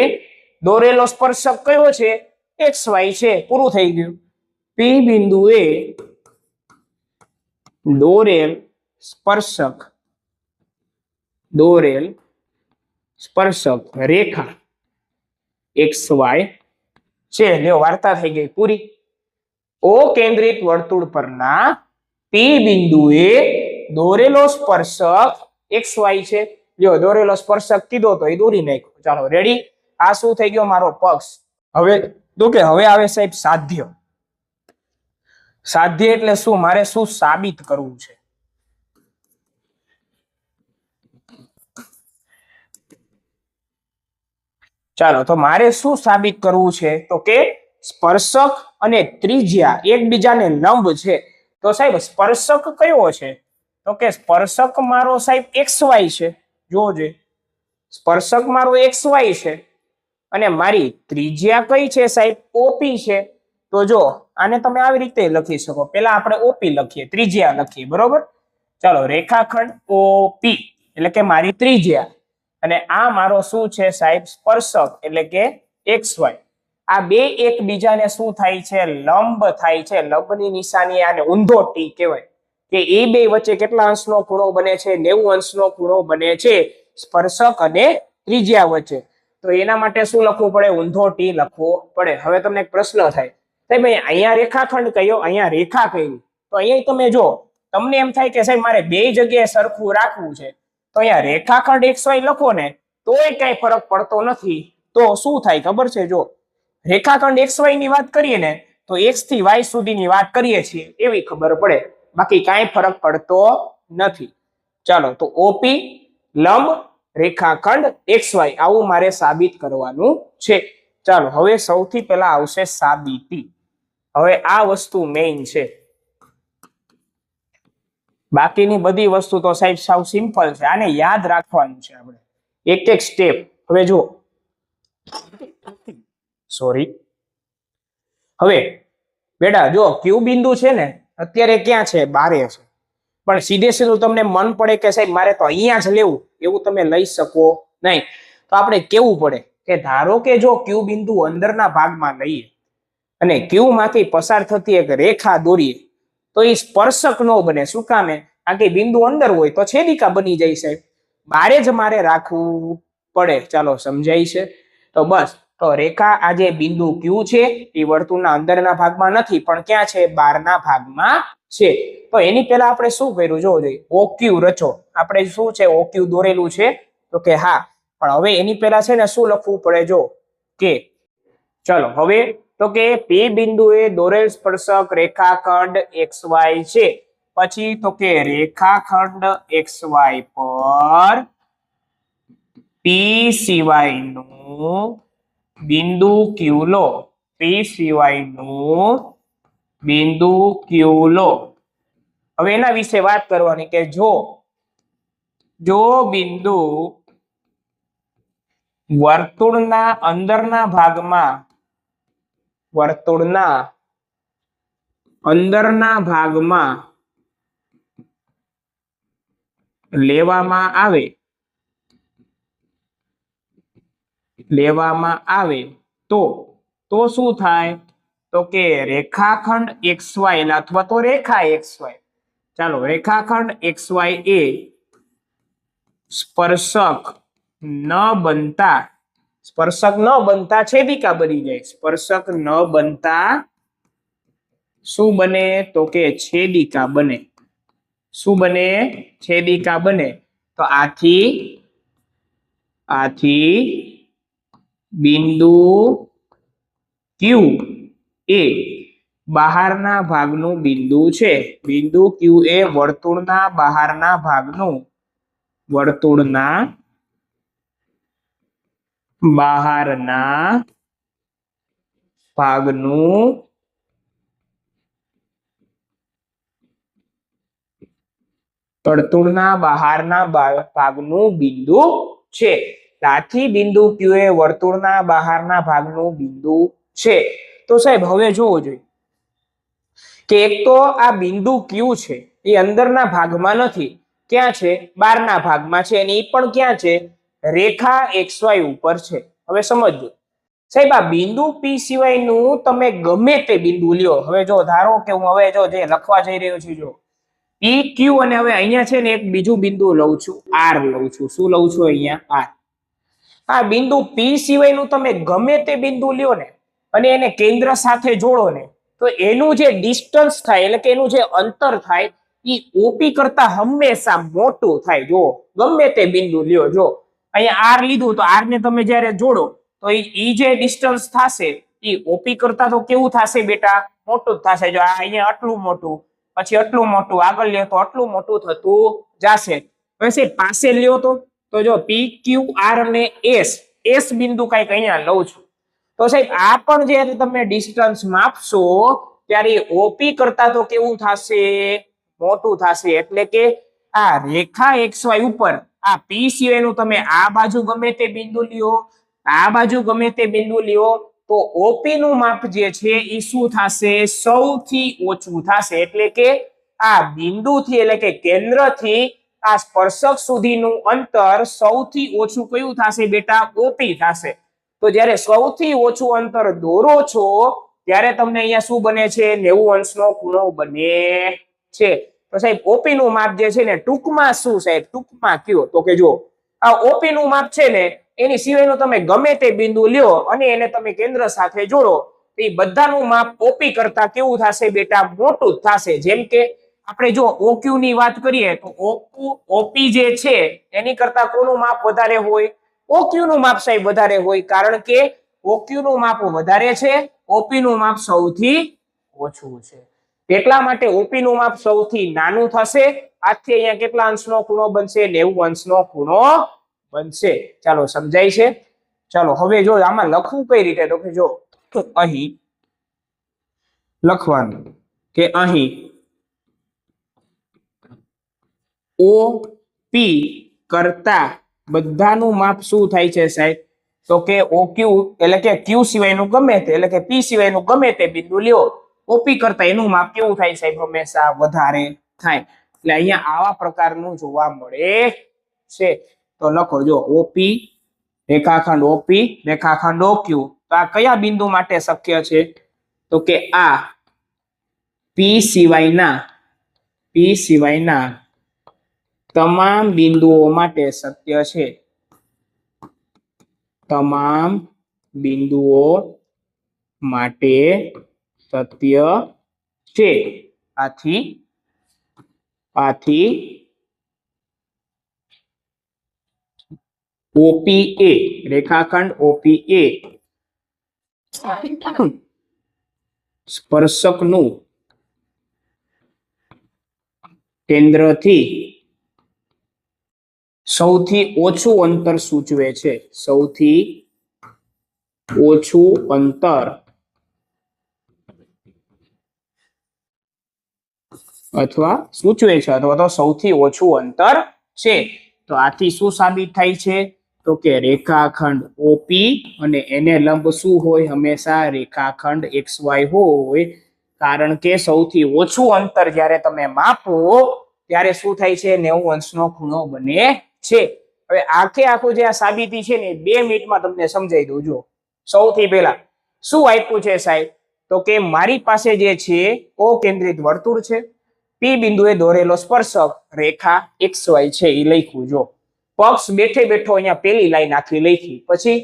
દોરેલો સ્પર્શક કયો છે? XY છે. પૂરું થઈ ગયું. પી બિંદુએ દોરેલ સ્પર્શક રેખા XY છે. લ્યો, વાર્તા થઈ ગઈ પૂરી. ઓ કેન્દ્રિત વર્તુળ પરના પી બિંદુએ દોરેલો સ્પર્શક XY છે. લ્યો, દોરેલો સ્પર્શક કીધો તો એ દોરી નાખ્યો. ચાલો, રેડી? આ શું થઈ ગયો? મારો પક્ષ. હવે તો કે હવે આવે સાહેબ સાધ્ય. સાધ્ય એટલે શું? મારે શું સાબિત કરવું છે? ચાલો, તો મારે શું સાબિત કરવું છે? તો કે સ્પર્શક અને ત્રિજ્યા એકબીજાને લંબ છે. તો સાહેબ સ્પર્શક કયો છે? તો કે સ્પર્શક મારો સાહેબ XY છે. જોજે, સ્પર્શક મારો XY છે અને મારી ત્રિજ્યા કઈ છે સાહેબ? OP છે. તો જો આને તમે આવી રીતે લખી શકો. પેલા આપણે OP લખીએ, ત્રિજ્યા લખીએ, બરોબર? ચાલો, રેખાખંડ OP એટલે કે મારી ત્રિજ્યા અને આ મારો શું છે સાહેબ? સ્પર્શક એટલે કે XY. આ બે એકબીજાને શું થાય છે? લંબ થાય છે. લંબની નિશાની આને ઊંધો ટી કહેવાય. કે એ બે વચ્ચે કેટલા અંશનો ખૂણો બને છે? 90 અંશનો ખૂણો બને છે સ્પર્શક અને ત્રિજ્યા વચ્ચે. તો એના માટે શું લખવું પડે? ઊંધો ટી લખવો પડે. હવે તમને એક પ્રશ્ન થાય, સાહેબ અહીંયા રેખાખંડ કયો, અહીંયા રેખા કઈ? તો અહીંયા તમે જો, તમને એમ થાય કે સાહેબ મારે બે જગ્યાએ સરખું રાખવું છે, તો અહીંયા રેખાખંડ XY લખો ને તોય કઈ ફરક પડતો નથી. તો શું થાય ખબર છે? જો રેખાખંડ XY ની વાત કરીએ ને તો X થી Y સુધીની વાત કરીએ છીએ એવી ખબર પડે, બાકી કાંઈ ફરક પડતો નથી. ચાલો, તો OP લંબ રેખાખંડ XY આવું મારે સાબિત કરવાનું છે. ચાલો, હવે સૌથી પહેલા આવશે સાબિતી. હવે આ વસ્તુ મેઇન છે, બાકીની બધી વસ્તુ તો સાહેબ સાવ સિમ્પલ છે. આને યાદ રાખવાનું છે આપણે એક એક સ્ટેપ. હવે જો સોરી, હવે બેટા જો Q બિંદુ છે ને અત્યારે ક્યાં છે? બારે છે. પણ સીધે સીધું તમને મન પડે કે સાહેબ મારે તો અહીંયા જ લેવું, એવું તમે લઈ શકો નહીં. તો આપણે કેવું પડે કે ધારો કે જો Q બિંદુ અંદરના ભાગમાં લઈએ અને Q માંથી પસાર થતી એક રેખા દોરીએ તો એ સ્પર્શક ન બને. શું કામે? કારણ કે બિંદુ અંદર હોય તો છેદિકા બની જાય સાહેબ. બારે જ મારે રાખવું પડે. ચાલો, સમજાય છે? તો બસ, તો રેખા આ જે બિંદુ Q છે એ વર્તુળના અંદરના ભાગમાં નથી, પણ ક્યાં છે? બહારના ભાગમાં છે. તો એની પહેલા આપણે શું કર્યું? જોવો જોઈએ, OQ રચો. આપણે શું છે? OQ દોરેલું છે. તો કે હા, પણ હવે એની પહેલા છે ને શું લખવું પડે? જો કે ચલો હવે તો કે P બિંદુએ દોરેલ સ્પર્શક રેખાખંડ XY છે. પછી તો કે રેખાખંડ XY પર P સિવાયનું બિંદુ Q લો. P સિવાયનું બિંદુ Q લો. હવે એના વિશે વાત કરવાની કે જો બિંદુ વર્તુળના અંદરના ભાગમાં લેવામાં આવે તો શું થાય? તો કે રેખાખંડ XY અથવા તો રેખા XY, ચાલો રેખાખંડ XY એ સ્પર્શક ન બનતા છેદિકા બની જાય. સ્પર્શક ન બનતા શું બને? તો કે છેદિકા બને. શું બને? છેદિકા બને. તો આથી બિંદુ Q એ બહારના ભાગનું બિંદુ છે. બિંદુ Q એ વર્તુળના બહારના ભાગનું બિંદુ છે. આથી બિંદુ Q એ વર્તુળના બહારના ભાગનું બિંદુ છે. તો સાહેબ હવે જોવો જોઈએ કે એક તો આ બિંદુ Q છે એ અંદરના ભાગમાં નથી, ક્યાં છે? બહારના ભાગમાં છે. અને એ પણ ક્યાં છે? રેખા XY ઉપર છે. હવે સમજો સાહેબ, આ બિંદુ P સિવાયનું તમે ગમે તે બિંદુ લ્યો. હવે જો ધારો કે હું હવે જો જે લખવા જઈ રહ્યો છું, જો PQ, અને હવે અહીંયા છે ને એક બીજું બિંદુ લઉં છું, R લઉં છું. શું લઉં છું? અહીંયા R. આ બિંદુ P સિવાયનું તમે ગમે તે બિંદુ લ્યો ને અને એને કેન્દ્ર સાથે જોડો ને તો એનું જે ડિસ્ટન્સ થાય, એટલે કે એનું જે અંતર થાય એ OP કરતા હંમેશા મોટું થાય. જો ગમે તે બિંદુ લ્યો, જો અહીંયા R લીધું તો R ને તમે જ્યારે જોડો તો એ જે ડિસ્ટન્સ થશે એ OP કરતા તો કેવું થશે બેટા? મોટું જ થશે. જો આ અહીંયા આટલું મોટું, પછી આટલું મોટું, આગળ લ્યો તો આટલું મોટું થતું જશે. પછી પાસે લ્યો તો જો PQR અને S બિંદુ કઈક અહીંયા લઉં છું. તો સાહેબ આ પણ જ્યારે તમે ડિસ્ટન્સ માપશો ત્યારે OP કરતા તો કેવું થશે? મોટું થશે. એટલે કે આ રેખા XY ઉપર આ P સિવાયનું તમે આ બાજુ ગમે તે બિંદુ લ્યો, આ બાજુ ગમે તે બિંદુ લ્યો, તો OP નું માપ જે છે એ શું થશે? સૌથી ઓછું થશે. એટલે કે આ બિંદુથી, એટલે કે કેન્દ્રથી આ સ્પર્શક સુધીનું અંતર સૌથી ઓછું કયું થશે બેટા? OP થશે. તો જ્યારે સૌથી ઓછું અંતર દોરો છો ત્યારે તમને અહીંયા શું બને છે? 90 અંશનો ખૂણો બને છે. તો સાહેબ OP નું માપ જે છે ને ટૂંકમાં શું સાહેબ? ટૂંકમાં કયો તો કે જો આ OP નું માપ છે ને એની સિવાયનું તમે ગમે તે બિંદુ લ્યો અને એને તમે કેન્દ્ર સાથે જોડો તો એ બધાનું માપ OP કરતા કેવું થશે બેટા? મોટું જ થશે. જેમ કે આપણે જો OQ ની વાત કરીએ તો OP જે છે એની કરતા કોનું માપ વધારે હોય? OQ નું માપ સાહેબ વધારે હોય, કારણ કે OQ નું માપ વધારે છે, OP નું માપ સૌથી ઓછું છે. એટલા માટે OP નું માપ સૌથી નાનું થશે. આથી અહીંયા કેટલા અંશનો ખૂણો બનશે? 90 અંશનો ખૂણો બનશે. ચાલો સમજાય છે? ચાલો હવે જો આમાં લખવું કઈ રીતે, તો કે જો અહીં લખવાનું કે અહીં OP કરતા બધાનું માપ શું થાય છે સાહેબ? તો કે OQ એટલે કે Q સિવાયનું ગમે તે, એટલે કે P સિવાયનું ગમે તે બિંદુ લ્યો, OP કરતા એનું માપ કેવું થાય સાહેબ? હંમેશા વધારે થાય. એટલે અહીંયા આવા પ્રકારનું જોવા મળે છે. તો લખો જો OP રેખાખંડ OP રેખાખંડ OQ. તો આ કયા બિંદુ માટે શક્ય છે? તો કે આ P સિવાયના તમામ બિંદુઓ માટે સત્ય છે. તમામ બિંદુઓ માટે સત્ય છે. આથી OPA રેખાખંડ OPA સ્પર્શકનું કેન્દ્રથી સૌથી ઓછું અંતર સૂચવે છે. સૌથી ઓછું અંતર અથવા સૂચવે છે, અથવા તો સૌથી ઓછું અંતર છે. તો આથી શું સાબિત થાય છે? તો કે રેખાખંડ OP અને એને લંબ શું હોય? હંમેશા રેખાખંડ XY હોય, કારણ કે સૌથી ઓછું અંતર જ્યારે તમે માપો ત્યારે શું થાય છે? 90 અંશનો ખૂણો બને છે. હવે આખું જે આ સાબિતી છે ને 2 મિનિટમાં તમને સમજાવી દઉં. જો સૌથી પહેલા શું આપ્યું છે સાહેબ? તો કે મારી પાસે જે છે O કેન્દ્રિત વર્તુળ છે, P બિંદુએ દોરેલો સ્પર્શક રેખા XY છે એ લખ્યું. જો પક્ષ બેઠો અહીંયા પેલી લાઈન આખી લખી. પછી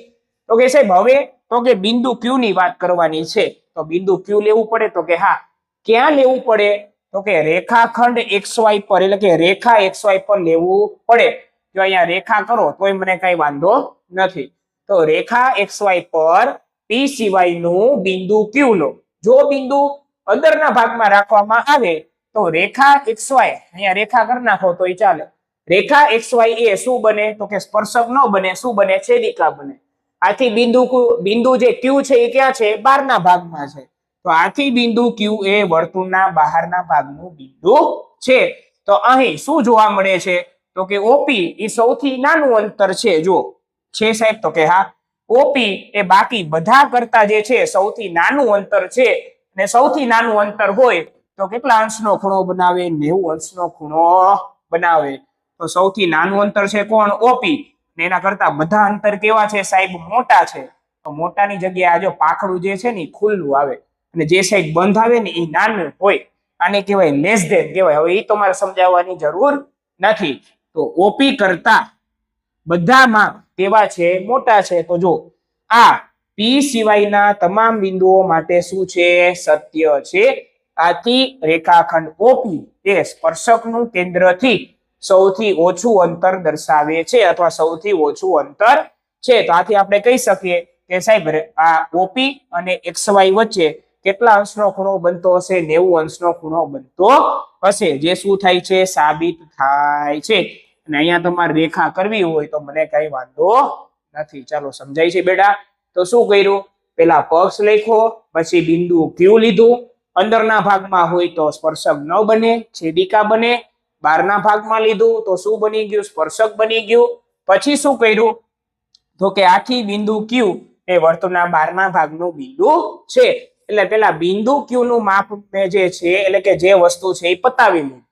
તો કે સાહેબ હવે તો કે બિંદુ Q ની વાત કરવાની છે. તો બિંદુ Q લેવું પડે? તો કે હા. ક્યાં લેવું પડે? તો કે રેખાખંડ XY પર, એટલે કે રેખા XY પર લેવું પડે. જો અહીંયા રેખા કરો તોય મને કઈ વાંધો નથી. તો રેખા XY પર P સિવાયનું બિંદુ Q લો. જો બિંદુ અંદરના ભાગમાં રાખવામાં આવે તો રેખા XY અહીંયા રેખા કરી નાખો તોય ચાલે. રેખા XY એ શું બને? તો કે સ્પર્શક ન બને. શું બને? છેદિકા બને. આથી બિંદુ જે Q છે એ ક્યાં છે? બહારના ભાગમાં છે. તો આથી બિંદુ Q એ વર્તુળના બહારના ભાગનું બિંદુ છે. તો અહીં શું જોવા મળે છે? તો કે OP એ સૌથી નાનું અંતર છે. જો છે સાહેબ? તો કે હા. OP એ બાકી બધા કરતા જે છે સૌથી નાનું અંતર છે. અને સૌથી નાનું અંતર હોય તો કેટલા અંશનો ખૂણો બનાવે? 90 અંશનો ખૂણો બનાવે. તો સૌથી નાનું અંતર છે કોણ? OP. ને એના કરતા બધા અંતર કેવા છે સાહેબ? મોટા છે. તો મોટાની જગ્યાએ આ જો પાખડું જે છે ને ખુલ્લું આવે, અને જે સાઈડ બંધ આવે ને એ નાનું હોય. આને કહેવાય લેસ ધેન કહેવાય. હવે એ તમારે સમજાવવાની જરૂર નથી. તો OP કરતા બધામાં કેવા છે? મોટા છે. તો જો આ P સિવાયના તમામ બિંદુઓ માટે શું છે? સત્ય છે. આથી રેખાખંડ OP એ સ્પર્શકનું કેન્દ્રથી સૌથી ઓછું અંતર દર્શાવે છે, અથવા સૌથી ઓછું અંતર છે. તો આથી આપણે કહી શકીએ કે સાહેબ આ OP અને XY વચ્ચે કેટલા અંશનો ખૂણો બનતો હશે? 90 અંશનો ખૂણો બનતો હશે. જે શું થાય છે? સાબિત થાય છે. અને અહીંયા તમારે રેખા કરવી હોય તો મને કઈ વાંધો નથી. ચાલો સમજાય છે બેટા? તો શું કર્યું? પેલા પક્ષ લખ્યો, પછી બિંદુ Q લીધું. અંદરના ભાગમાં હોય તો સ્પર્શક ન બને, છેદિકા બને. બહારના ભાગમાં લીધું તો શું બની ગયું? સ્પર્શક બની ગયું. પછી શું કર્યું? તો કે આથી બિંદુ Q એ વર્તુળના બહારના ભાગનું બિંદુ છે. એટલે પેલા બિંદુ Q નું માપ જે છે, એટલે કે જે વસ્તુ છે એ પતાવી લીધું.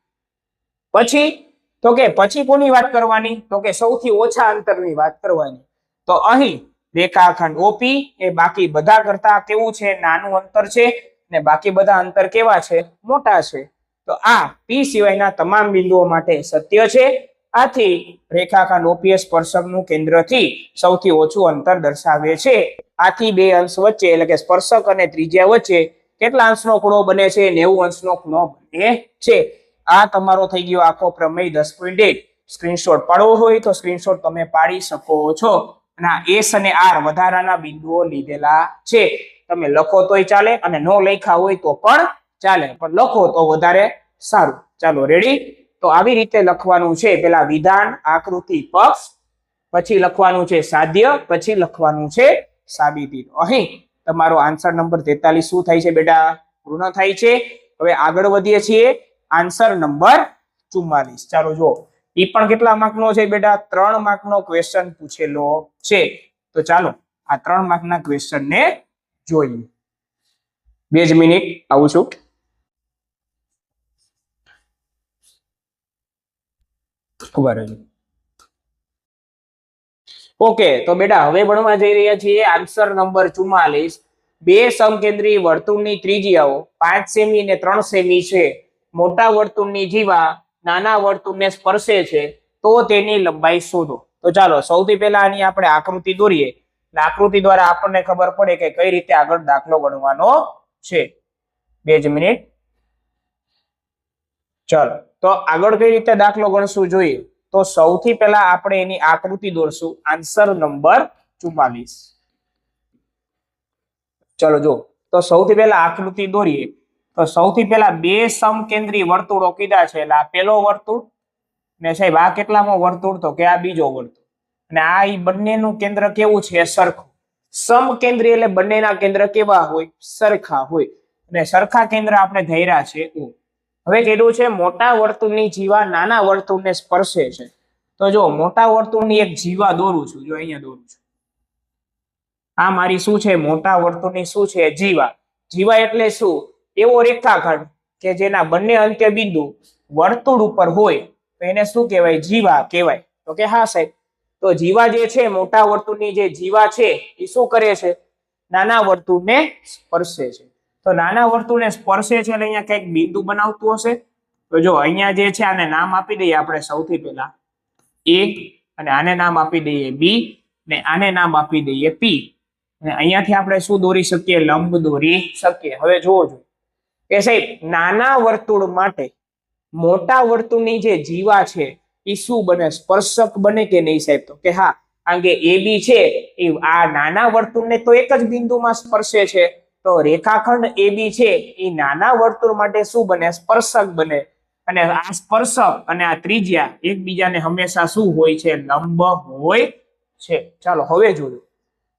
પછી કોની વાત કરવાની? તો કે સૌથી ઓછા અંતરની વાત કરવાની. તો અહીં રેખાખંડ OP એ બાકી બધા કરતા કેવું છે? નાનું અંતર છે. ને બાકી બધા અંતર કેવા છે? મોટા છે. તો આ P સિવાયના તમામ બિંદુઓ માટે સત્ય છે. આથી રેખાખંડ OP સ્પર્શકનું કેન્દ્રથી સૌથી ઓછું અંતર દર્શાવે છે. આથી બે અંશ વચ્ચે, એટલે કે સ્પર્શક અને ત્રિજ્યા વચ્ચે કેટલા અંશનો ખૂણો બને છે? 90 અંશનો ખૂણો બને છે. આ તમારો થઈ ગયો આખો પ્રમેય 10.8. સ્ક્રીનશોટ પાડવો હોય તો સ્ક્રીનશોટ તમે પાડી શકો છો. અને આ એસ અને આર વધારાના બિંદુઓ લીધેલા છે. તમે લખો તોય ચાલે અને નો લખ્યા હોય તો પણ ચાલે, પણ લખો તો વધારે સારું. ચાલો રેડી. તો આવી રીતે લખવાનું છે. પેલા વિધાન, આકૃતિ, પક્ષ, પછી લખવાનું છે સાધ્ય, પછી લખવાનું છે સાબિતી. અહીં તમારો આન્સર નંબર 43 શું થાય છે બેટા? પૂર્ણ થાય છે. હવે આગળ વધીએ છીએ. Answer number 44. ચાલો જો, એ પણ કેટલા માર્કનો છે બેટા? 3 માર્કનો ક્વેશ્ચન પૂછેલો છે. તો ચાલો આ 3 માર્કના ક્વેશ્ચન ને જોઈએ. 2 જ મિનિટ, આવું છું. ઉભા રહેજો. ઓકે, તો બેટા હવે ભણવા જઈ રહ્યા છીએ આન્સર નંબર 44. બે સમકેન્દ્રી વર્તુળની ત્રિજ્યાઓ 5 સેમી અને 3 સેમી છે. મોટા વર્તુળની જીવા નાના વર્તુળને સ્પર્શે છે, તો તેની લંબાઈ શોધો. તો ચાલો સૌથી પહેલા આની આપણે આકૃતિ દોરીએ. આકૃતિ દ્વારા આપણને ખબર પડે કે કઈ રીતે આગળ દાખલો ગણવાનો છે. 2 જ મિનિટ. ચાલો તો આગળ કઈ રીતે દાખલો ગણશું જોઈએ. તો સૌથી પહેલા આપણે એની આકૃતિ દોરશું. Answer number 44. ચલો જો, તો સૌથી પહેલા આકૃતિ દોરીએ. તો સૌથી પહેલા બે સમકેન્દ્રી વર્તુળો કીધા છે. એટલે આ પહેલો વર્તુળ ને સાહેબ આ કેટલામો વર્તુળ? તો કે આ બીજો વર્તુળ. અને આ ઈ બંનેનું કેન્દ્ર કેવું છે? સરખું. સમકેન્દ્રી એટલે બંનેના કેન્દ્ર કેવા હોય? સરખા હોય. અને સરખા કેન્દ્ર આપણે ધર્યા છે. હવે કીધું છે મોટા વર્તુળની જીવા નાના વર્તુળને સ્પર્શે છે. તો જો મોટા વર્તુળની એક જીવા દોરું છું. જો અહીંયા દોરું છું. આ મારી શું છે? મોટા વર્તુળની શું છે? જીવા. જીવા એટલે શું? એવો રેખાખંડ કે જેના બંને અંત્ય બિંદુ વર્તુળ ઉપર હોય તો એને શું કહેવાય? જીવા કહેવાય. તો કે હા સાહેબ. તો જીવા જે છે, મોટા વર્તુળની જે જીવા છે એ શું કરે છે? નાના વર્તુળને સ્પર્શે છે. તો નાના વર્તુળને સ્પર્શે છે એટલે અહીંયા કંઈક બિંદુ બનાવતું હશે. તો જો અહીંયા જે છે આને નામ આપી દઈએ આપણે સૌથી પહેલા એ, અને આને નામ આપી દઈએ બી, ને આને નામ આપી દઈએ પી. અને અહીંયાથી આપણે શું દોરી શકીએ? લંબ દોરી શકીએ. હવે જોવો જોઈએ કે સાહેબ નાના વર્તુળ માટે મોટા વર્તુળની જે જીવા છે એ શું બને? સ્પર્શક બને કે નહીં સાહેબ? તો કે હા. કારણ કે એ બી છે એ આ નાના વર્તુળને તો એક જ બિંદુમાં સ્પર્શે છે. તો રેખાખંડ એ બી છે એ નાના વર્તુળ માટે શું બને? સ્પર્શક બને. અને આ સ્પર્શક અને આ ત્રિજ્યા એકબીજાને હંમેશા શું હોય છે? લંબ હોય છે. ચાલો હવે જોયું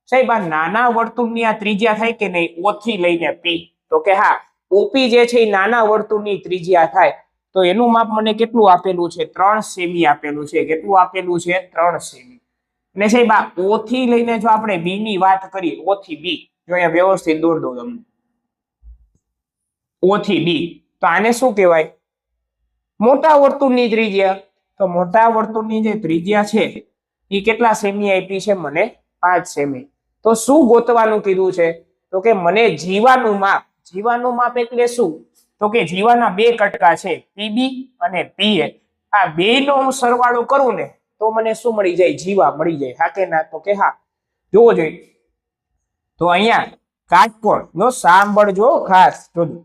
સાહેબ આ નાના વર્તુળની આ ત્રિજ્યા થાય કે નહીં? ઓ થી લઈને પી. તો કે હા, ઓપી જે છે એ નાના વર્તુળની ત્રિજ્યા થાય. તો એનું માપ મને કેટલું આપેલું છે? 3 સેમી આપેલું છે. કેટલું આપેલું છે? 3 સેમી. અને સાહેબ આ ઓ થી લઈને જો આપણે બી ની વાત કરીએ, ઓ થી બી, જો અહીંયા વ્યવસ્થિત દોર દઉં તમને. ઓ થી બી, તો આને શું કહેવાય? મોટા વર્તુળની ત્રિજ્યા. તો મોટા વર્તુળની જે ત્રિજ્યા છે એ કેટલા સેમી આપી છે મને? 5 સેમી. તો શું ગોતવાનું કીધું છે? તો કે મને જીવાનું માપ. જીવાનું માપ એટલે શું? તો કે જીવાના બે કટકા છે, પીબી અને પીએ. આ બેનો હું સરવાળો કરું ને તો મને શું મળી જાય? જીવા મળી જાય. હા કે ના? તો કે હા. જોવો જોઈએ. તો અહીંયા કાટકોણ નો સાંભળજો ખાસ. જોજો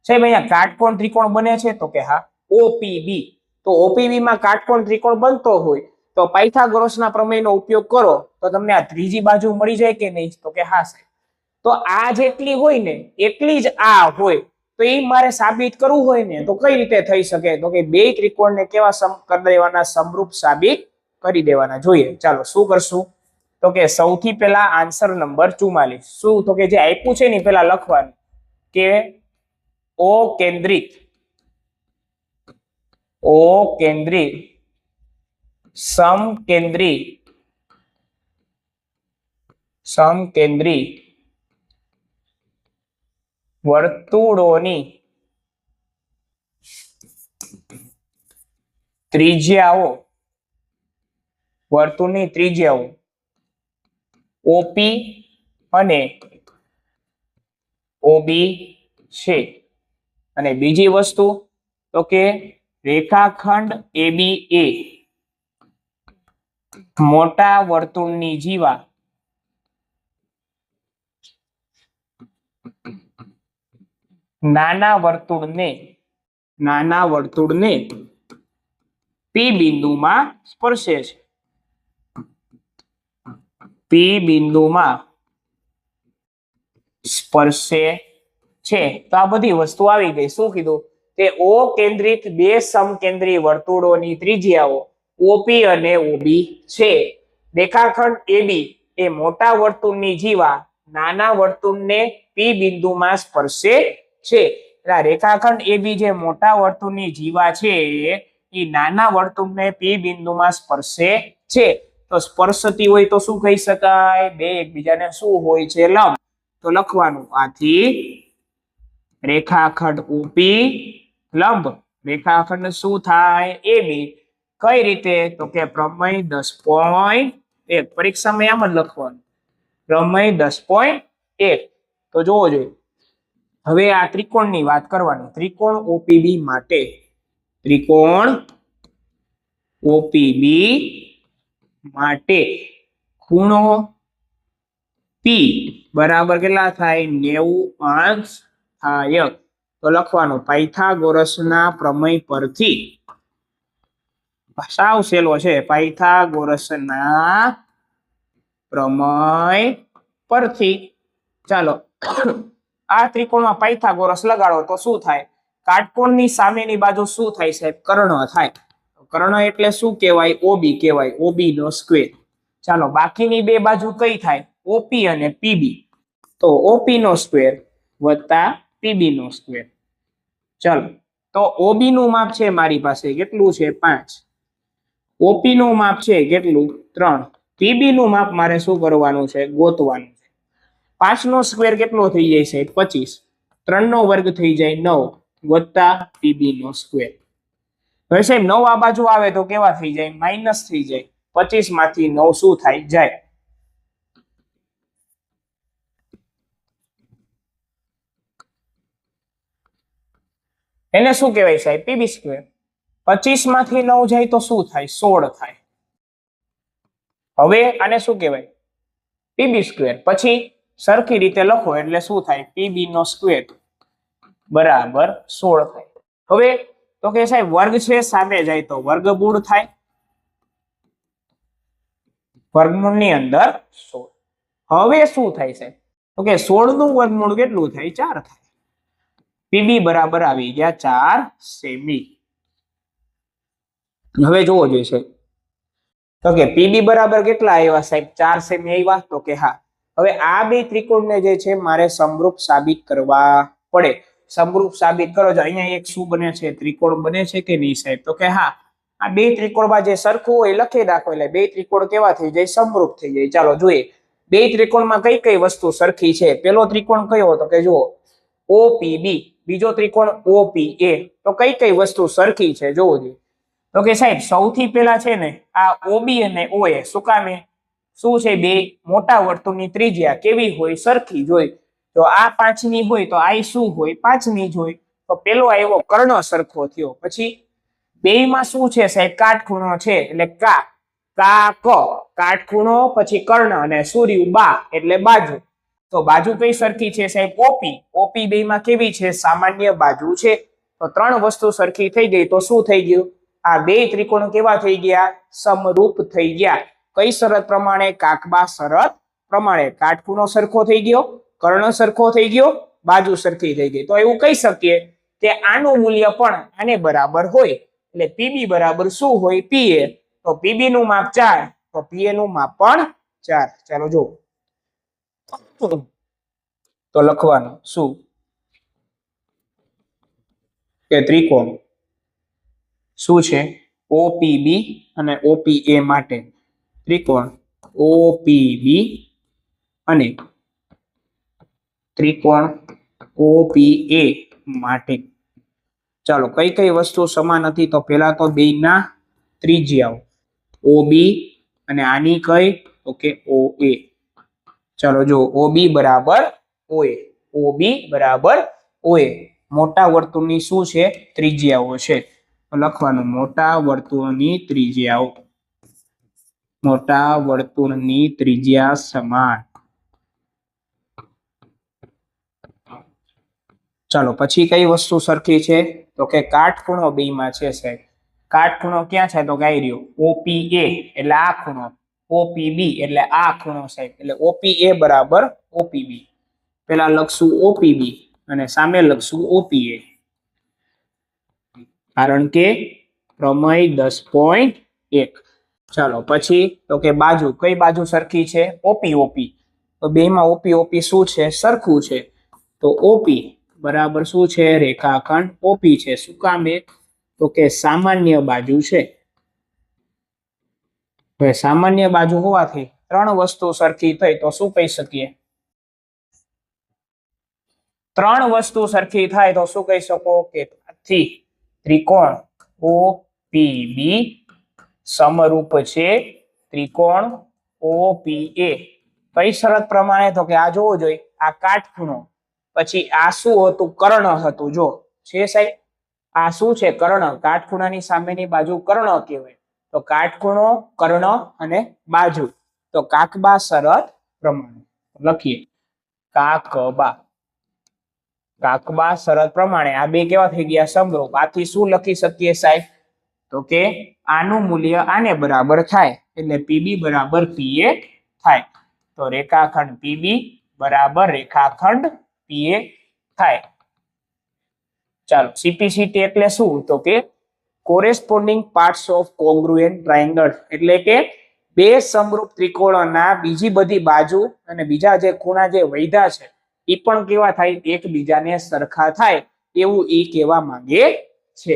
સાહેબ અહીંયા કાટકોણ ત્રિકોણ બને છે. તો કે હા, ઓપીબી. તો ઓપીબી માં કાટકોણ ત્રિકોણ બનતો હોય તો પાયથાગોરસના પ્રમેયનો ઉપયોગ કરો તો તમને આ ત્રીજી બાજુ મળી જાય કે નહીં? તો કે હા સાહેબ. તો આ જેટલી હોય ને એટલી જ આ હોય. તો એ મારે સાબિત કરવું હોય ને તો કઈ રીતે થઈ શકે? તો કે બે ત્રિકોણને કેવા કરી દેવાના? સમરૂપ સાબિત કરી દેવાના. જોઈએ ચાલો શું કરશું. તો કે સૌથી પહેલા આન્સર નંબર 44. શું? તો કે જે આપ્યું છે ને પેલા લખવાનું કે ઓ કેન્દ્રિત સમકેન્દ્રી વર્તુળોની ત્રિજ્યાઓ ઓપી અને ઓબી છે. અને બીજી વસ્તુ તો કે રેખાખંડ એબી એ મોટા વર્તુળની જીવા નાના વર્તુળને નાના વર્તુળને પી બિંદુમાં સ્પર્શે છે. પી બિંદુમાં સ્પર્શે છે. તો આ બધી વસ્તુ આવી ગઈ. શું કીધું? તે ઓ કેન્દ્રિત બે સમકેન્દ્રી વર્તુળોની ત્રિજ્યાઓ ઓપી અને ઓબી છે. રેખાખંડ એબી એ મોટા વર્તુળની જીવા નાના વર્તુળને પી બિંદુમાં સ્પર્શે છે. રેખાખંડ એબી જે મોટા વર્તુળની જીવા છે એ નાના વર્તુળને પી બિંદુમાં સ્પર્શે છે. તો સ્પર્શતી હોય તો શું કહી શકાય? બે એકબીજાને શું હોય છે? લંબ. તો લખવાનું આથી રેખાખંડ ઓપી લંબ રેખાખંડ શું થાય? એબી. કઈ રીતે? તો કે પ્રમેય 10.1. પરીક્ષામાં આમ જ લખવાનું પ્રમેય 10.1. તો જોવો જોઈએ. હવે આ ત્રિકોણની વાત કરવાની. ત્રિકોણ ઓપીબી માટે ત્રિકોણ ઓપીબી માટે ખૂણો પી બરાબર કેટલા થાય? 90° થાય. તો લખવાનું પાયથાગોરસના પ્રમેય પરથી, સાવ સહેલો છે, પાયથાગોરસના પ્રમેય પરથી. ચાલો આ ત્રિકોણમાં પાયથાગોરસ લગાડો તો શું થાય? કાટકોણની સામેની બાજુ શું થાય સાહેબ? કર્ણ થાય. કર્ણ એટલે શું કહેવાય? ઓબી કહેવાય. ઓબી નો સ્ક્વેર. ચાલો બાકીની બે બાજુ કઈ થાય? ઓપી અને પીબી. તો ઓપી નો સ્ક્વેર વત્તા પીબી નો સ્ક્વેર. ચાલો તો ઓબી નું માપ છે મારી પાસે કેટલું છે? 5. ઓપી નું માપ છે કેટલું? 3. પીબી નું માપ મારે શું કરવાનું છે? ગોતવાનું છે. 5 નો સ્ક્વેર કેટલો થઈ જાય છે? 25. 3 નો વર્ગ થઈ જાય 9 વત્તા પીબી નો સ્ક્વેર. હવે સાહેબ 9 આ બાજુ આવે તો કેવા થઈ જાય? માઇનસ થઈ જાય. 25 માંથી 9 શું થાય? જાય. એને શું કહેવાય સાહેબ? PB square. 25 માંથી 9 જાય તો શું થાય? 16 થાય. હવે આને શું કહેવાય? PB square. પછી સરખી રીતે લખો એટલે શું થાય? પીબી નો સ્ક્વેર બરાબર 16 થાય. હવે તો કે સાહેબ વર્ગ છે સામે જાય તો વર્ગમૂળ થાય. વર્ગમૂળની અંદર 16. હવે શું થાય છે? તો કે 16 નું વર્ગમૂળ કેટલું થાય? 4 થાય. પીબી બરાબર આવી ગયા 4 સેમી. હવે જોવો જોઈએ તો કે પીબી બરાબર કેટલા આવ્યા સાહેબ? 4 સેમી આવ્યા. તો કે હા. હવે આ બે ત્રિકોણને જે છે મારે સમરૂપ સાબિત કરવા પડે. સમરૂપ સાબિત કરો. અહીંયા એક શું બને છે? ત્રિકોણ બને છે કે નહીં સાહેબ? તો કે હા. આ બે ત્રિકોણમાં જે સરખું હોય લખી નાખો એટલે બે ત્રિકોણ કેવા થઈ જાય? સમરૂપ થઈ જાય. ચાલો જોઈએ બે ત્રિકોણમાં કઈ કઈ વસ્તુ સરખી છે. પેલો ત્રિકોણ કયો? તો કે જુઓ ઓપીબી. બીજો ત્રિકોણ ઓપીએ. તો કઈ કઈ વસ્તુ સરખી છે જોવો જોઈએ. તો કે સાહેબ સૌથી પહેલા છે ને આ ઓબી અને ઓએ. શું કામે? શું છે? બે મોટા વર્તુળની ત્રિજ્યા કેવી હોય? સરખી જ હોય. તો આ 5 ની હોય તો આ શું હોય? 5 ની જ હોય. તો પેલો આવ્યો કર્ણ સરખો થયો. પછી બેયમાં શું છે સાહેબ? કાટખૂણો છે એટલે કા કા ક કાટખૂણો પછી કર્ણ અને સૂર્ય બા એટલે બાજુ. તો બાજુ કઈ સરખી છે સાહેબ? ઓપી. ઓપી બેયમાં કેવી છે? સામાન્ય બાજુ છે. તો 3 વસ્તુ સરખી થઈ ગઈ. તો શું થઈ ગયું? આ બે ત્રિકોણ કેવા થઈ ગયા? સમરૂપ થઈ ગયા. કઈ શરત પ્રમાણે? કાકબા શરત પ્રમાણે. કાટખૂણો સરખો થઈ ગયો, કર્ણ સરખો થઈ ગયો, બાજુ સરખી થઈ ગઈ. તો એવું કહી શકીએ કે આનું મૂલ્ય પણ આને બરાબર હોય. એટલે પીબી બરાબર શું હોય? પીએ. તો પીબી નું માપ 4 તો પીએ નું માપ પણ 4. ચાલો જો તો લખવાનું શું કે ત્રિકોણ શું છે? ઓપીબી અને ઓપીએ માટે ત્રિકોણ ઓપીબી અને ત્રિકોણ ઓપીએ માટે ચાલો કઈ કઈ વસ્તુ સમાન હતી? તો પેલા તો બેયના ત્રિજ્યાઓ ઓબી અને આની કઈ? તો કે ઓએ. ચાલો જો ઓબી બરાબર ઓએ. ઓબી બરાબર ઓએ. મોટા વર્તુળની શું છે? ત્રિજ્યાઓ છે. લખવાનું મોટા વર્તુળની ત્રિજ્યાઓ. મોટા વર્તુળની ત્રિજ્યા સમાન. ચાલો પછી કઈ વસ્તુ સરખી છે તો કે કાટખૂણો બેયમાં છે સાહેબ. કાટખૂણો ક્યાં છે તો ગાઈ રહ્યો OPA એટલે આ ખૂણો, OPB એટલે આ ખૂણો સાહેબ. એટલે OPA બરાબર OPB. પેલા લખશું OPB અને સામે લખશું OPA, કારણ કે પ્રમેય 10.1. ચાલો પછી તો કે બાજુ, કઈ બાજુ સરખી છે OP OP. તો બેયમાં OP OP શું છે સરખું છે. તો OP બરાબર શું છે રેખાખંડ OP છે. શું કામ એ તો કે સામાન્ય બાજુ છે. હવે સામાન્ય બાજુ હોવાથી ત્રણ વસ્તુ સરખી થઈ તો શું કહી શકીએ? ત્રણ વસ્તુ સરખી થાય તો શું કહી શકો કે ત્રિકોણ OPB સમરૂપ છે ત્રિકોણ OPA. કઈ શરત પ્રમાણે તો કે આ જોવો જોઈએ આ કાટખૂણો, પછી આ શું હતું કર્ણ હતું. જો છે સાહેબ આ શું છે કર્ણ. કાટખૂણાની સામેની બાજુ કર્ણ કહેવાય. તો કાટખૂણો કર્ણ અને બાજુ. તો કાકબા શરત પ્રમાણે લખીએ કાકબા શરત પ્રમાણે આ બે કેવા થઈ ગયા સમરૂપ. આથી શું લખી શકીએ સાહેબ તો કે આનું મૂલ્ય આને બરાબર થાય એટલે PB બરાબર PA થાય. તો રેખાખંડ PB બરાબર રેખાખંડ PA થાય. ચાલો CPCT એટલે શું તો કે કોરેસ્પોન્ડિંગ પાર્ટ્સ ઓફ કોંગ્રુએન્ટ ટ્રાયેંગલ. એટલે કે બે સમરૂપ ત્રિકોણોના બીજી બધી બાજુ અને બીજા જે ખૂણા જે વૈધા છે એ પણ કેવા થાય એકબીજાને સરખા થાય એવું એ કહેવા માંગે છે.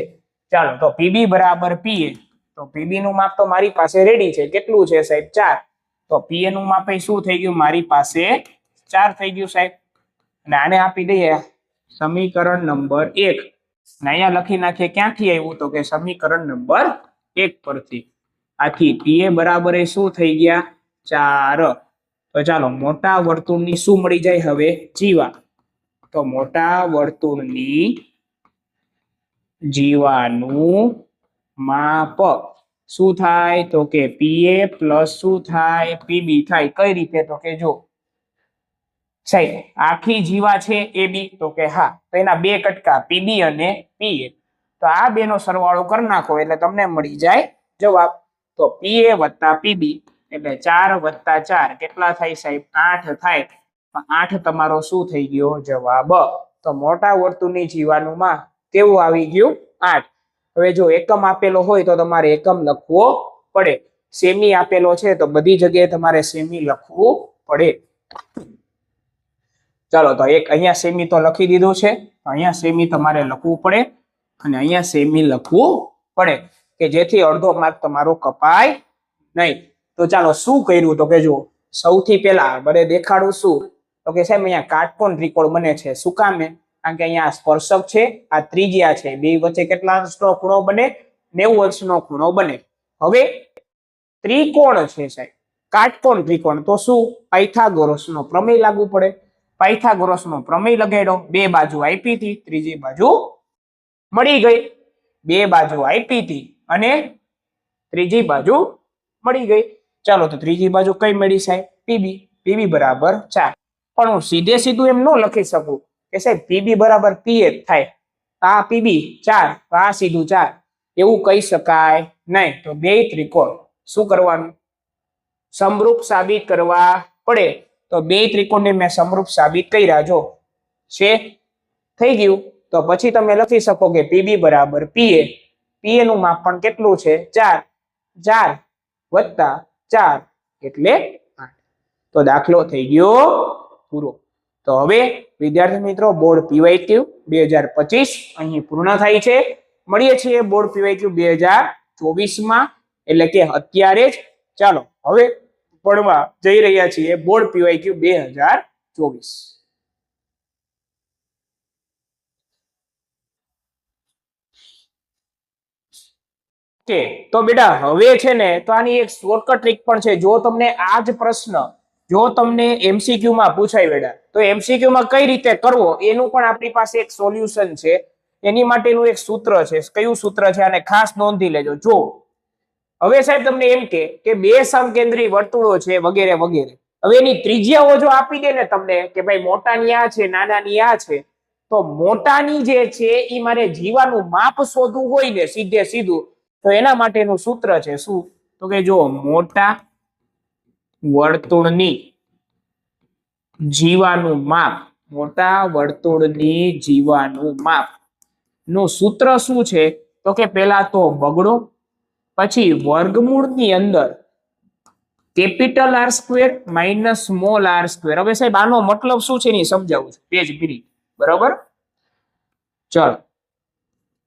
ચાલો તો PB બરાબર PA. તો PB નું માપ તો મારી પાસે રેડી છે. કેટલું છે સાહેબ 4. તો PA નું માપ શું થઈ ગયું મારી પાસે 4 થઈ ગયું સાહેબ. અને આને આપી દઈએ સમીકરણ નંબર 1. અહીંયા લખી નાખીએ ક્યાંથી આવ્યું તો કે સમીકરણ નંબર 1 પરથી. આથી PA બરાબર એ શું થઈ ગયા 4. તો ચાલો મોટા વર્તુળની શું મળી જાય હવે જીવા. તો મોટા વર્તુળની જીવાનું માપ શું થાય તો કે PA પ્લસ શું થાય PB થાય. કઈ રીતે તો કે જો સાહેબ આખી જીવા છે AB તો કે હા. તો એના બે કટકા PB અને PA. તો આ બે નો સરવાળો કરી નાખો એટલે તમને મળી જાય જવાબ. તો PA વત્તા PB એટલે 4 વત્તા 4 કેટલા થાય સાહેબ 8 થાય. 8 તમારો શું થઈ ગયો જવાબ. તો મોટા વર્તુળની જીવાનું માપ કેવું આવી ગયું 8. હવે જો એકમ આપેલો હોય તો તમારે એકમ લખવો પડે. સેમી આપેલો છે તો બધી જગ્યાએ તમારે સેમી લખવું પડે. ચાલો તો એક અહીંયા સેમી તો લખી દીધું છે. અહીંયા સેમી તમારે લખવું પડે અને અહીંયા સેમી લખવું પડે કે જેથી અડધો માર્ક તમારો કપાય નહીં. તો ચાલો શું કર્યું તો કે જો સૌથી પહેલા બરે દેખાડું શું તો કે સાહેબ અહીંયા કાટકોણ ત્રિકોણ બને છે. શું કામે કારણ કે અહીંયા સ્પર્શક છે આ ત્રિજ્યા છે બે વચ્ચે કેટલા અંશનો ખૂણો બને 90 અંશનો ખૂણો બને. હવે ત્રિકોણ છે સાહેબ કાટકોણ ત્રિકોણ તો શું પાયથાગોરસનો પ્રમેય લાગુ પડે. પાયથાગોરસનો પ્રમેય લગાડ્યો. બે બાજુ આપી હતી ત્રીજી બાજુ મળી ગઈ. બે બાજુ આપી હતી અને ત્રીજી બાજુ મળી ગઈ. ચાલો તો ત્રીજી બાજુ કઈ મળી સાહેબ PB. PB બરાબર 4. પણ હું સીધું એમ ન લખી શકું કે સાહેબ PB બરાબર PA થાય. આ PB 4 આ સીધું 4 એવું કહી શકાય નહીં. તો બે ત્રિકોણ શું કરવાનું સમરૂપ સાબિત કરવા પડે. તો બે ત્રિકોણને મેં સમરૂપ સાબિત કર્યા જો છે થઈ ગયું. તો પછી તમે લખી શકો કે PB બરાબર PA. PA નું માપ પણ કેટલું છે 4. 4 વત્તા 4 એટલે 8. તો દાખલો થઈ ગયો પૂરો. તો હવે વિદ્યાર્થી મિત્રો બોર્ડ PYQ 2025 અહીં પૂર્ણ થાય છે. મળીએ છીએ બોર્ડ PYQ 2024 માં એટલે કે અત્યારે જ. ચાલો હવે પડવા જઈ રહ્યા છીએ બોર્ડ PYQ 2024. ઓકે તો બેટા હવે છે ને તો આની એક શોર્ટકટ ટ્રીક પણ છે. જો તમને આ જ પ્રશ્ન જો તમને MCQ માં પૂછાય બેટા તો MCQ માં કઈ રીતે કરવો એનું પણ આપણી પાસે એક સોલ્યુશન છે. એની માટેનું એક સૂત્ર છે. કયું સૂત્ર છે આને ખાસ નોંધી લેજો. જો હવે સાહેબ તમને એમ કે બે સમકેન્દ્રી વર્તુળો છે વગેરે વગેરે. હવે એની ત્રિજ્યાઓ જો આપી દે ને તમને કે ભાઈ મોટાની આ છે નાનાની આ છે તો મોટાની જે છે એ મારે જીવાનું માપ શોધવું હોય ને સીધે સીધું, તો એના માટેનું સૂત્ર છે શું? તો કે જો મોટા વર્તુળની જીવાનું માપ, મોટા વર્તુળની જીવાનું માપ નું સૂત્ર શું છે? તો કે પેલા તો બગડો, પછી વર્ગમૂળની અંદર capital R square minus small R square. હવે સાહેબ આનો મતલબ શું છે એ સમજાવું છું, પેજ મિનિટ. બરાબર, ચલો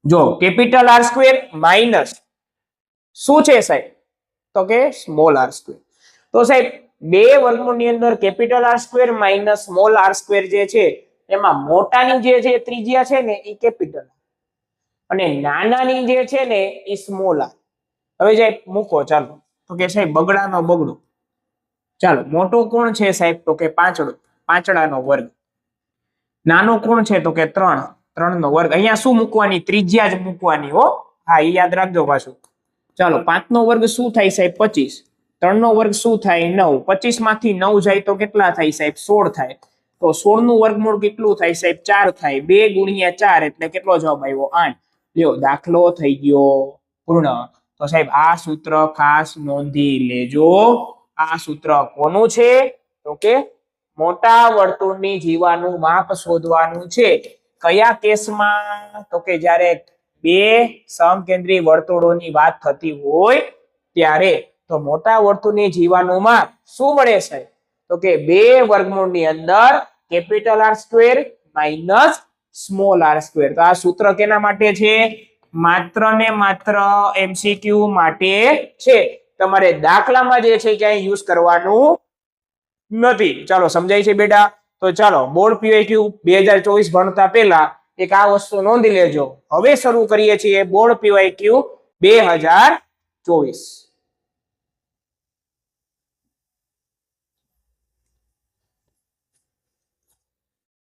જો કેપિટલ આર સ્ક્વેર માઇનસ શું છે સાહેબ? તો કે સ્મોલ આર સ્ક્વેર. તો સાહેબ બે વર્ગમૂળની અંદર capital R square minus small R square જે છે એમાં મોટાની જે છે ત્રિજ્યા છે ને એ કેપિટલ અને નાનાની જે છે ને એ સ્મોલ આર. હવે સાહેબ મૂકો ચાલો. તો કે સાહેબ બગડાનો બગડો, ચાલો મોટો કોણ છે સાહેબ? તો કે પાંચડો, પાંચડાનો વર્ગ. નાનો કોણ છે? તો કે 3, 3 નો વર્ગ. અહીંયા શું મૂકવાની? ત્રિજ્યા જ મૂકવાની હો. હા એ યાદ રાખજો પાછું. ચાલો 5 નો વર્ગ શું થાય સાહેબ? 25. 3 નો વર્ગ શું થાય? 9. 25 માંથી 9 જાય તો કેટલા થાય સાહેબ? 16 થાય. તો 16 નું વર્ગમૂળ કેટલું થાય સાહેબ? 4 થાય. 2 ગુણ્યા 4 એટલે કેટલો જવાબ આવ્યો? 8. લ્યો દાખલો થઈ ગયો પૂર્ણ. તો સાહેબ આ સૂત્ર ખાસ નોંધી લેજો. આ સૂત્ર કોનું છે? તો કે મોટા વર્તુળની જીવાનું માપ શોધવાનું છે. કયા કેસમાં? તો કે જ્યારે બે સમકેન્દ્રી વર્તુળોની વાત થતી હોય ત્યારે. તો મોટા વર્તુળની જીવાનું માપ શું મળે છે? તો કે બે વર્ગમૂળની અંદર capital R square minus small R square. તો આ સૂત્ર કેના માટે છે? માત્ર ને માત્ર એમસીક્યુ માટે છે. તમારે દાખલામાં જે છે ક્યાંય યુઝ કરવાનું નથી. ચાલો સમજાય છે બેટા? તો ચાલો બોર્ડ પીવાયક્યુ 2024 ભણતા પહેલા એક આ વસ્તુ નોંધી લેજો. હવે શરૂ કરીએ છીએ બોર્ડ પીવાયક્યુ 2024.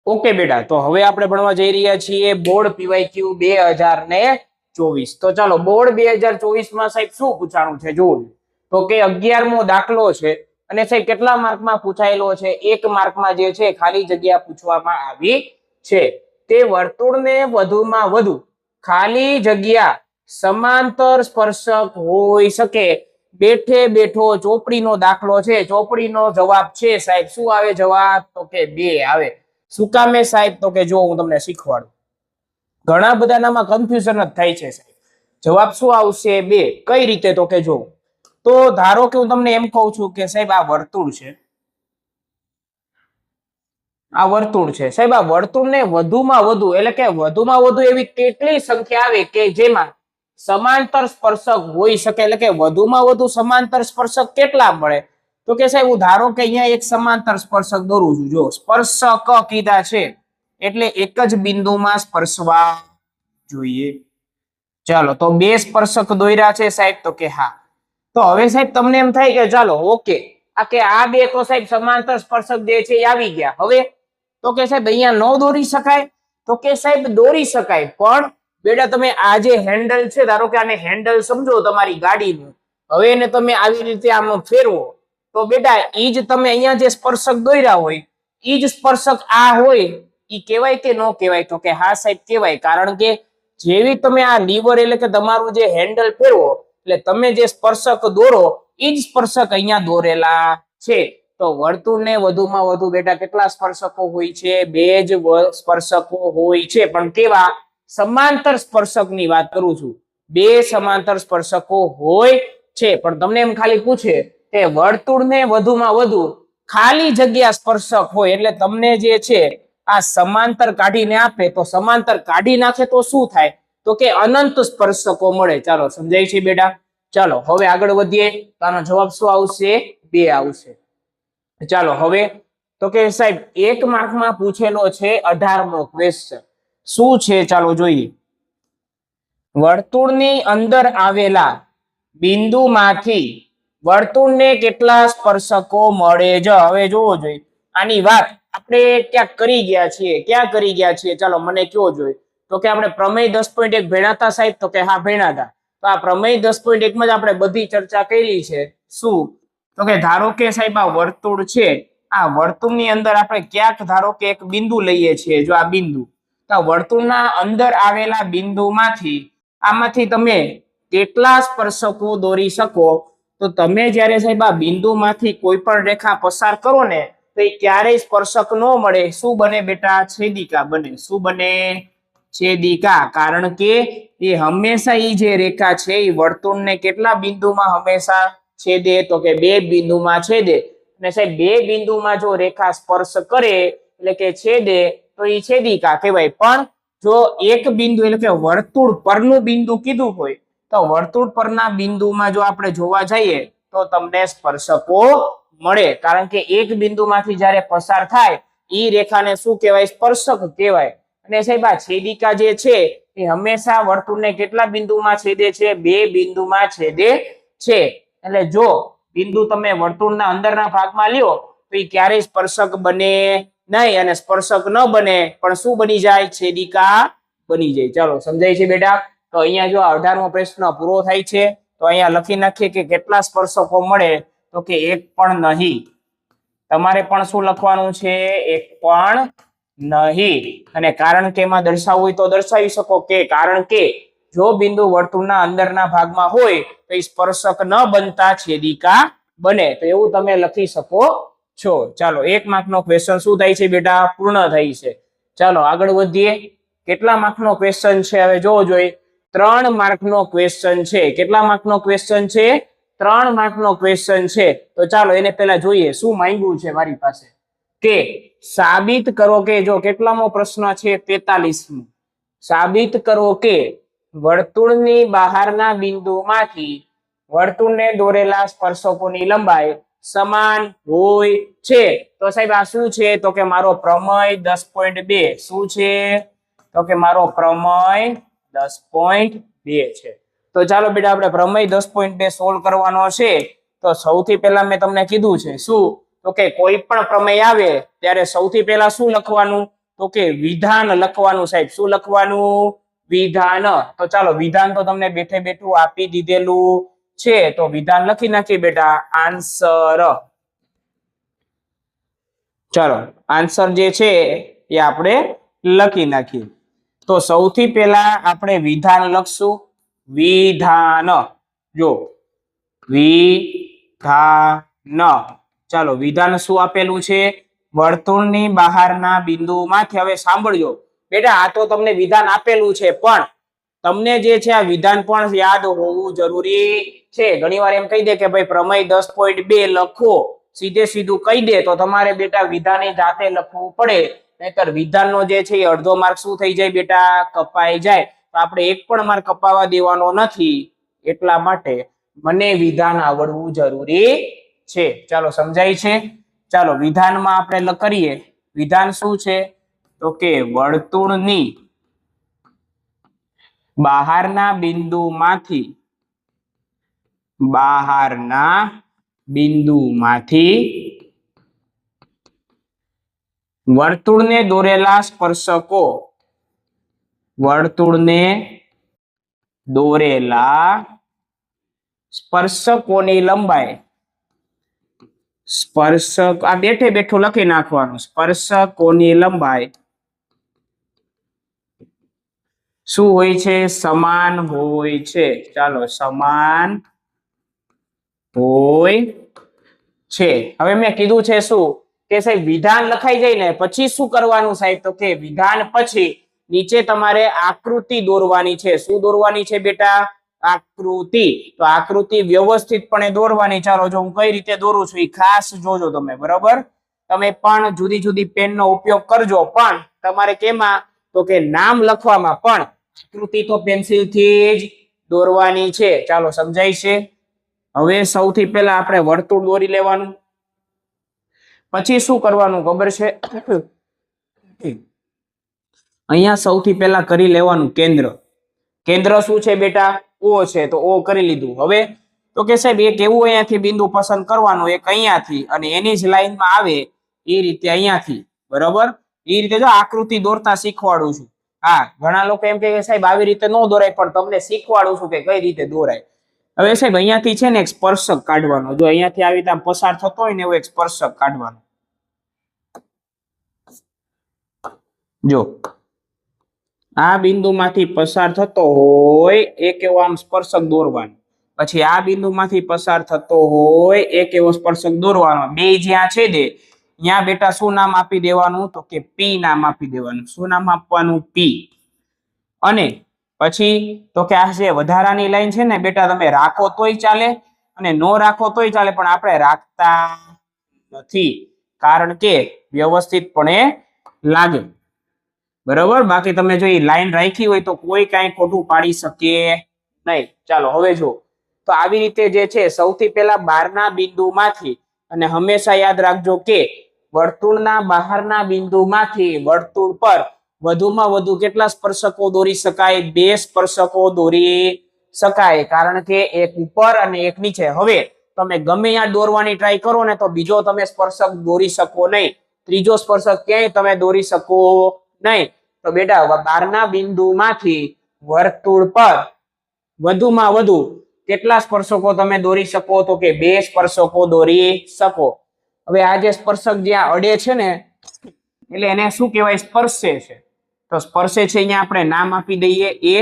ઓકે બેટા, તો હવે આપણે ભણવા જઈ રહ્યા છીએ બોર્ડ પીવાયક્યુ 2024. તો ચાલો બોર્ડ 2024 માં સાહેબ શું પૂછાણું છે જોવું. તો કે 11મો દાખલો છે અને સાહેબ કેટલા માર્કમાં પૂછાયેલો છે? 1 માર્કમાં જે છે ખાલી જગ્યા પૂછવામાં આવી છે. તે વર્તુળને વધુમાં વધુ ખાલી જગ્યા સમાંતર સ્પર્શક હોઈ શકે. બેઠે બેઠો ચોપડીનો દાખલો છે. ચોપડીનો જવાબ છે સાહેબ શું આવે જવાબ? તો કે 2 આવે. શું કામે સાહેબ? તો કે જો હું તમને શીખવાડું. ઘણા બધાનામાં કન્ફ્યુઝન જ થાય છે સાહેબ. જવાબ શું આવશે? 2. કઈ રીતે? તો કે જો, તો ધારો કે હું તમને એમ કહું છું કે સાહેબ આ વર્તુળ છે, આ વર્તુળ છે સાહેબ. આ વર્તુળને વધુમાં વધુ એટલે કે વધુમાં વધુ એવી કેટલી સંખ્યા આવે કે જેમાં સમાંતર સ્પર્શક હોઈ શકે? એટલે કે વધુમાં વધુ સમાંતર સ્પર્શક કેટલા મળે? તો કે સાહેબ હું ધારો કે અહીંયા એક સમાંતર સ્પર્શક દોરું છું. જો સ્પર્શક કીધા છે એટલે એક જ બિંદુમાં સ્પર્શવા જોઈએ. ચાલો તો 2 સ્પર્શક દોર્યા છે સાહેબ. તો કે હા. તો હવે સાહેબ તમને એમ થાય કે ચાલો ઓકે આ 2 તો સાહેબ સમાંતર સ્પર્શક જે છે એ આવી ગયા. હવે તો કે સાહેબ અહીંયા ન દોરી શકાય? તો કે સાહેબ દોરી શકાય, પણ બેટા તમે આ જે હેન્ડલ છે, ધારો કે આને હેન્ડલ સમજો તમારી ગાડીનું. હવે એને તમે આવી રીતે આમ ફેરવો તો બેટા ઈ જ તમે અહીંયા જે સ્પર્શક દોર્યા હોય ઈ જ સ્પર્શક આ હોય ઈ કહેવાય કે ન કહેવાય? તો કે હા સાહેબ કહેવાય. કારણ કે જેવી તમે આ લીવર એટલે કે તમારું જે હેન્ડલ ફેરવો એટલે તમે જે સ્પર્શક દોરો ઈ જ સ્પર્શક અહીંયા દોરેલા છે. તો વર્તુળને વધુમાં વધુ બેટા કેટલા સ્પર્શકો હોય છે? 2 જ સ્પર્શકો હોય છે. પણ કેવા? સમાંતર સ્પર્શકની વાત કરું છું. 2 સમાંતર સ્પર્શકો હોય છે. પણ તમને એમ ખાલી પૂછે કે વર્તુળને વધુમાં વધુ ખાલી જગ્યા સ્પર્શક હોય એટલે તમને જે છે આ સમાંતર કાઢીને આપે તો સમાંતર કાઢી નાખે તો શું થાય? તો કે અનંત સ્પર્શકો મળે. ચાલો સમજાય છે બેટા? ચાલો હવે આગળ વધીએ. તો આનો જવાબ શું આવશે? 2 આવશે. ચાલો હવે તો કે સાહેબ 1 માર્કમાં પૂછેલો છે 18મો ક્વેશ્ચન. શું છે ચાલો જોઈએ. વર્તુળની અંદર આવેલા બિંદુમાંથી વર્તુળને કેટલા સ્પર્શકો મળે જ? હવે જોવો જોઈએ. આની વાત આપણે ક્યાંક કરી ગયા છીએ. ક્યાં કરી ગયા છીએ? ચાલો મને કયો જોઈએ. તો કે આપણે પ્રમેય 10.1 ભણ્યાતા સાહેબ? તો કે હા ભણ્યાતા. તો આ પ્રમેય 10.1 માં જ આપણે બધી ચર્ચા કરી છે. શું? તો કે ધારો કે સાહેબ આ વર્તુળ છે. આ વર્તુળની અંદર આપણે ક્યાંક ધારો કે એક બિંદુ લઈએ છીએ. જો આ બિંદુ, તો વર્તુળના અંદર આવેલા બિંદુમાંથી આમાંથી તમે કેટલા સ્પર્શકો દોરી શકો? તો તમે જ્યારે સાહેબ આ બિંદુમાંથી કોઈ પણ રેખા પસાર કરો ને તો એ ક્યારેય સ્પર્શક ન મળે. શું બને બેટા? છેદિકા બને. શું બને? છેદિકા. કારણ કે એ હંમેશા એ જે રેખા છે એ વર્તુળને કેટલા બિંદુમાં હંમેશા છેદે? તો કે બે બિંદુમાં છેદે. અને સાહેબ બે બિંદુમાં જો રેખા સ્પર્શ કરે એટલે કે છેદે તો એ છેદિકા કહેવાય. પણ જો એક બિંદુ એટલે કે વર્તુળ પરનું બિંદુ કીધું હોય તો વર્તુળ પરના બિંદુમાં જો આપણે જોવા જઈએ તો તમને સ્પર્શકો મળે. કારણ કે એક બિંદુમાંથી જ્યારે પસાર થાય એ રેખાને શું કહેવાય? સ્પર્શક કહેવાય. અને સાહેબ આ છેદિકા જે છે એ હંમેશા વર્તુળને કેટલા બિંદુમાં છેદે છે? બે બિંદુમાં છેદે છે. એટલે જો બિંદુ તમે વર્તુળના અંદરના ભાગમાં લ્યો તો એ ક્યારેય સ્પર્શક બને નહીં, અને સ્પર્શક ન બને પણ શું બની જાય? છેદિકા બની જાય. ચાલો સમજાય છે બેટા? તો અહીંયા જો 18મો પ્રશ્ન પૂરો થાય છે. તો અહીંયા લખી નાખીએ કે કેટલા સ્પર્શકો મળે? તો કે એક પણ નહીં. તમારે પણ શું લખવાનું છે? એક પણ નહીં. અને કારણ કે એમાં દર્શાવવું હોય તો દર્શાવી શકો કે કારણ કે જો બિંદુ વર્તુળના અંદરના ભાગમાં હોય તો એ સ્પર્શક ન બનતા છેદિકા બને. તો એવું તમે લખી શકો છો. ચાલો 1 માર્કનો ક્વેશ્ચન શું થાય છે બેટા? પૂર્ણ થાય છે. ચાલો આગળ વધીએ. કેટલા માર્કનો ક્વેશ્ચન છે હવે જોવો જોઈએ? 3 માર્કનો ક્વેશ્ચન છે. કેટલા માર્કનો ક્વેશ્ચન છે? 3 માર્કનો ક્વેશ્ચન છે. તો ચાલો એને પહેલા જોઈએ શું માંગ્યું છે મારી પાસે. કે સાબિત કરો કે, જો કેટલામો પ્રશ્ન છે? 43મો. સાબિત કરો કે વર્તુળની બહારના બિંદુમાંથી વર્તુળને દોરેલા સ્પર્શકોની લંબાઈ સમાન હોય છે. તો સાહેબ આ શું છે? તો કે મારો પ્રમેય 10.2. શું છે? તો કે મારો પ્રમેય 10.2 છે. તો ચાલો બેટા આપણે પ્રમેય 10.2 સોલ્વ કરવાનો છે. તો સૌથી પહેલા મેં તમને કીધું છે શું? તો કે કોઈ પણ પ્રમેય આવે ત્યારે સૌથી પહેલા શું લખવાનું? તો કે વિધાન લખવાનું. સાહેબ શું લખવાનું? વિધાન. તો ચાલો વિધાન તો તમને બેઠે બેઠું આપી દીધેલું છે. તો વિધાન લખી નાખીએ બેટા. આન્સર. ચાલો આન્સર જે છે એ આપણે લખી નાખીએ. તો સૌથી પહેલા આપણે વિધાન લખશું. વિધાન. જો વિધાન. ચાલો વિધાન શું આપેલું છે? વર્તુળની બહારના બિંદુમાંથી. હવે સાંભળજો બેટા, આ તો તમને વિધાન આપેલું છે પણ તમને જે છે આ વિધાન પણ યાદ હોવું જરૂરી છે. ઘણીવાર એમ કહી દે કે ભાઈ પ્રમેય 10.2 લખો, સીધે સીધું કહી દે તો તમારે બેટા વિધાનની જાતે લખવું પડે. નહીતર વિધાનનો જે છે એ અડધો માર્ક શું થઈ જાય બેટા? કપાઈ જાય. તો આપણે એક પણ માર્ક કપાવા દેવાનો નથી. એટલા માટે મને વિધાન આવડવું જરૂરી છે. ચાલો સમજાય છે? ચાલો વિધાનમાં આપણે કરીએ. વિધાન શું છે? તો કે વર્તુળની બહારના બિંદુમાંથી વર્તુળને દોરેલા સ્પર્શકો, વર્તુળને દોરેલા સ્પર્શકોની લંબાઈ, સ્પર્શક આ બેઠે બેઠું લખી નાખવાનું. સ્પર્શકોની લંબાઈ શું હોય છે? સમાન હોય છે. ચાલો સમાન હોય છે. હવે મેં કીધું છે શું કે સાહેબ વિધાન લખાઈ જાય ને પછી શું કરવાનું સાહેબ? તો કે વિધાન પછી નીચે તમારે આકૃતિ દોરવાની છે. શું દોરવાની છે બેટા? આકૃતિ. તો આકૃતિ વ્યવસ્થિતપણે દોરવાની. ચાલો જો હું કઈ રીતે દોરું છું એ ખાસ જોજો તમે. બરાબર? તમે પણ જુદી જુદી પેનનો ઉપયોગ કરજો, પણ તમારે કેમાં? તો કે નામ લખવામાં. પણ આકૃતિ તો પેન્સિલથી જ દોરવાની છે. ચાલો સમજાય છે? હવે સૌથી પહેલા આપણે વર્તુળ દોરી લેવાનું. પછી શું કરવાનું ખબર છે? અહીંયા સૌથી પહેલા કરી લેવાનું કેન્દ્ર. કેન્દ્ર શું છે બેટા? O છે. તો O કરી લીધું. હવે તો કે સાહેબ એક એવું અહીંયાથી બિંદુ પસંદ કરવાનું, એક અહીંયાથી, અને એની જ લાઈનમાં આવે એ રીતે અહીંયાથી. બરાબર? એ રીતે જો આકૃતિ દોરતા શીખવાડું છું. હા, ઘણા લોકો એમ કહે કે સાહેબ આવી રીતે ન દોરાય, પણ તમને શીખવાડું છું કે કઈ રીતે દોરાય. હવે સાહેબ અહીંયાથી છે ને એક સ્પર્શક કાઢવાનો. જો અહીંયાથી આવી રીતે પસાર થતો હોય ને એવો એક સ્પર્શક કાઢવાનો. જો આ બિંદુમાંથી પસાર થતો હોય એક એવો આમ સ્પર્શક દોરવાનો, પછી આ બિંદુમાંથી પસાર થતો હોય એક એવો સ્પર્શક દોરવાનો, બે જ્યાં છેદે ત્યાં બેટા શું નામ આપી દેવાનું? તો કે પી નામ આપી દેવાનું. શું નામ આપવાનું? પી. અને પછી તો કે આ જે વધારાની લાઈન છે ને બેટા તમે રાખો તોય ચાલે અને નો રાખો તોય ચાલે, પણ આપણે રાખતા નથી કારણ કે વ્યવસ્થિતપણે લાગે. બરાબર, બાકી તમે જો લાઈન રાખી હોય તો કોઈ કાંઈ ખોટું પાડી શકે નહીં. ચાલો હવે જો, તો આવી રીતે જે છે સૌથી પહેલા બહારના બિંદુમાંથી, અને હંમેશા યાદ રાખજો કે વર્તુળના બહારના બિંદુમાંથી વર્તુળ પર વધુમાં વધુ કેટલા સ્પર્શકો દોરી શકાય? 2 સ્પર્શકો દોરી શકાય, કારણ કે એક ઉપર અને એક નીચે. હવે તમે ગમે ત્યાં દોરવાની ટ્રાય કરો ને તો બીજો તમે સ્પર્શક દોરી શકો નહીં, ત્રીજો સ્પર્શક ક્યાંય તમે દોરી શકો નહીં. તો બેટા બહારના બિંદુમાંથી વર્તુળ પર વધુમાં વધુ કેટલા સ્પર્શકો તમે દોરી શકો? તો કે 2 સ્પર્શકો દોરી શકો. હવે આ જે સ્પર્શક જ્યાં અડે છે ને એટલે એને શું કહેવાય? સ્પર્શે છે. તો સ્પર્શે છે અહીંયા આપણે નામ આપી દઈએ એ,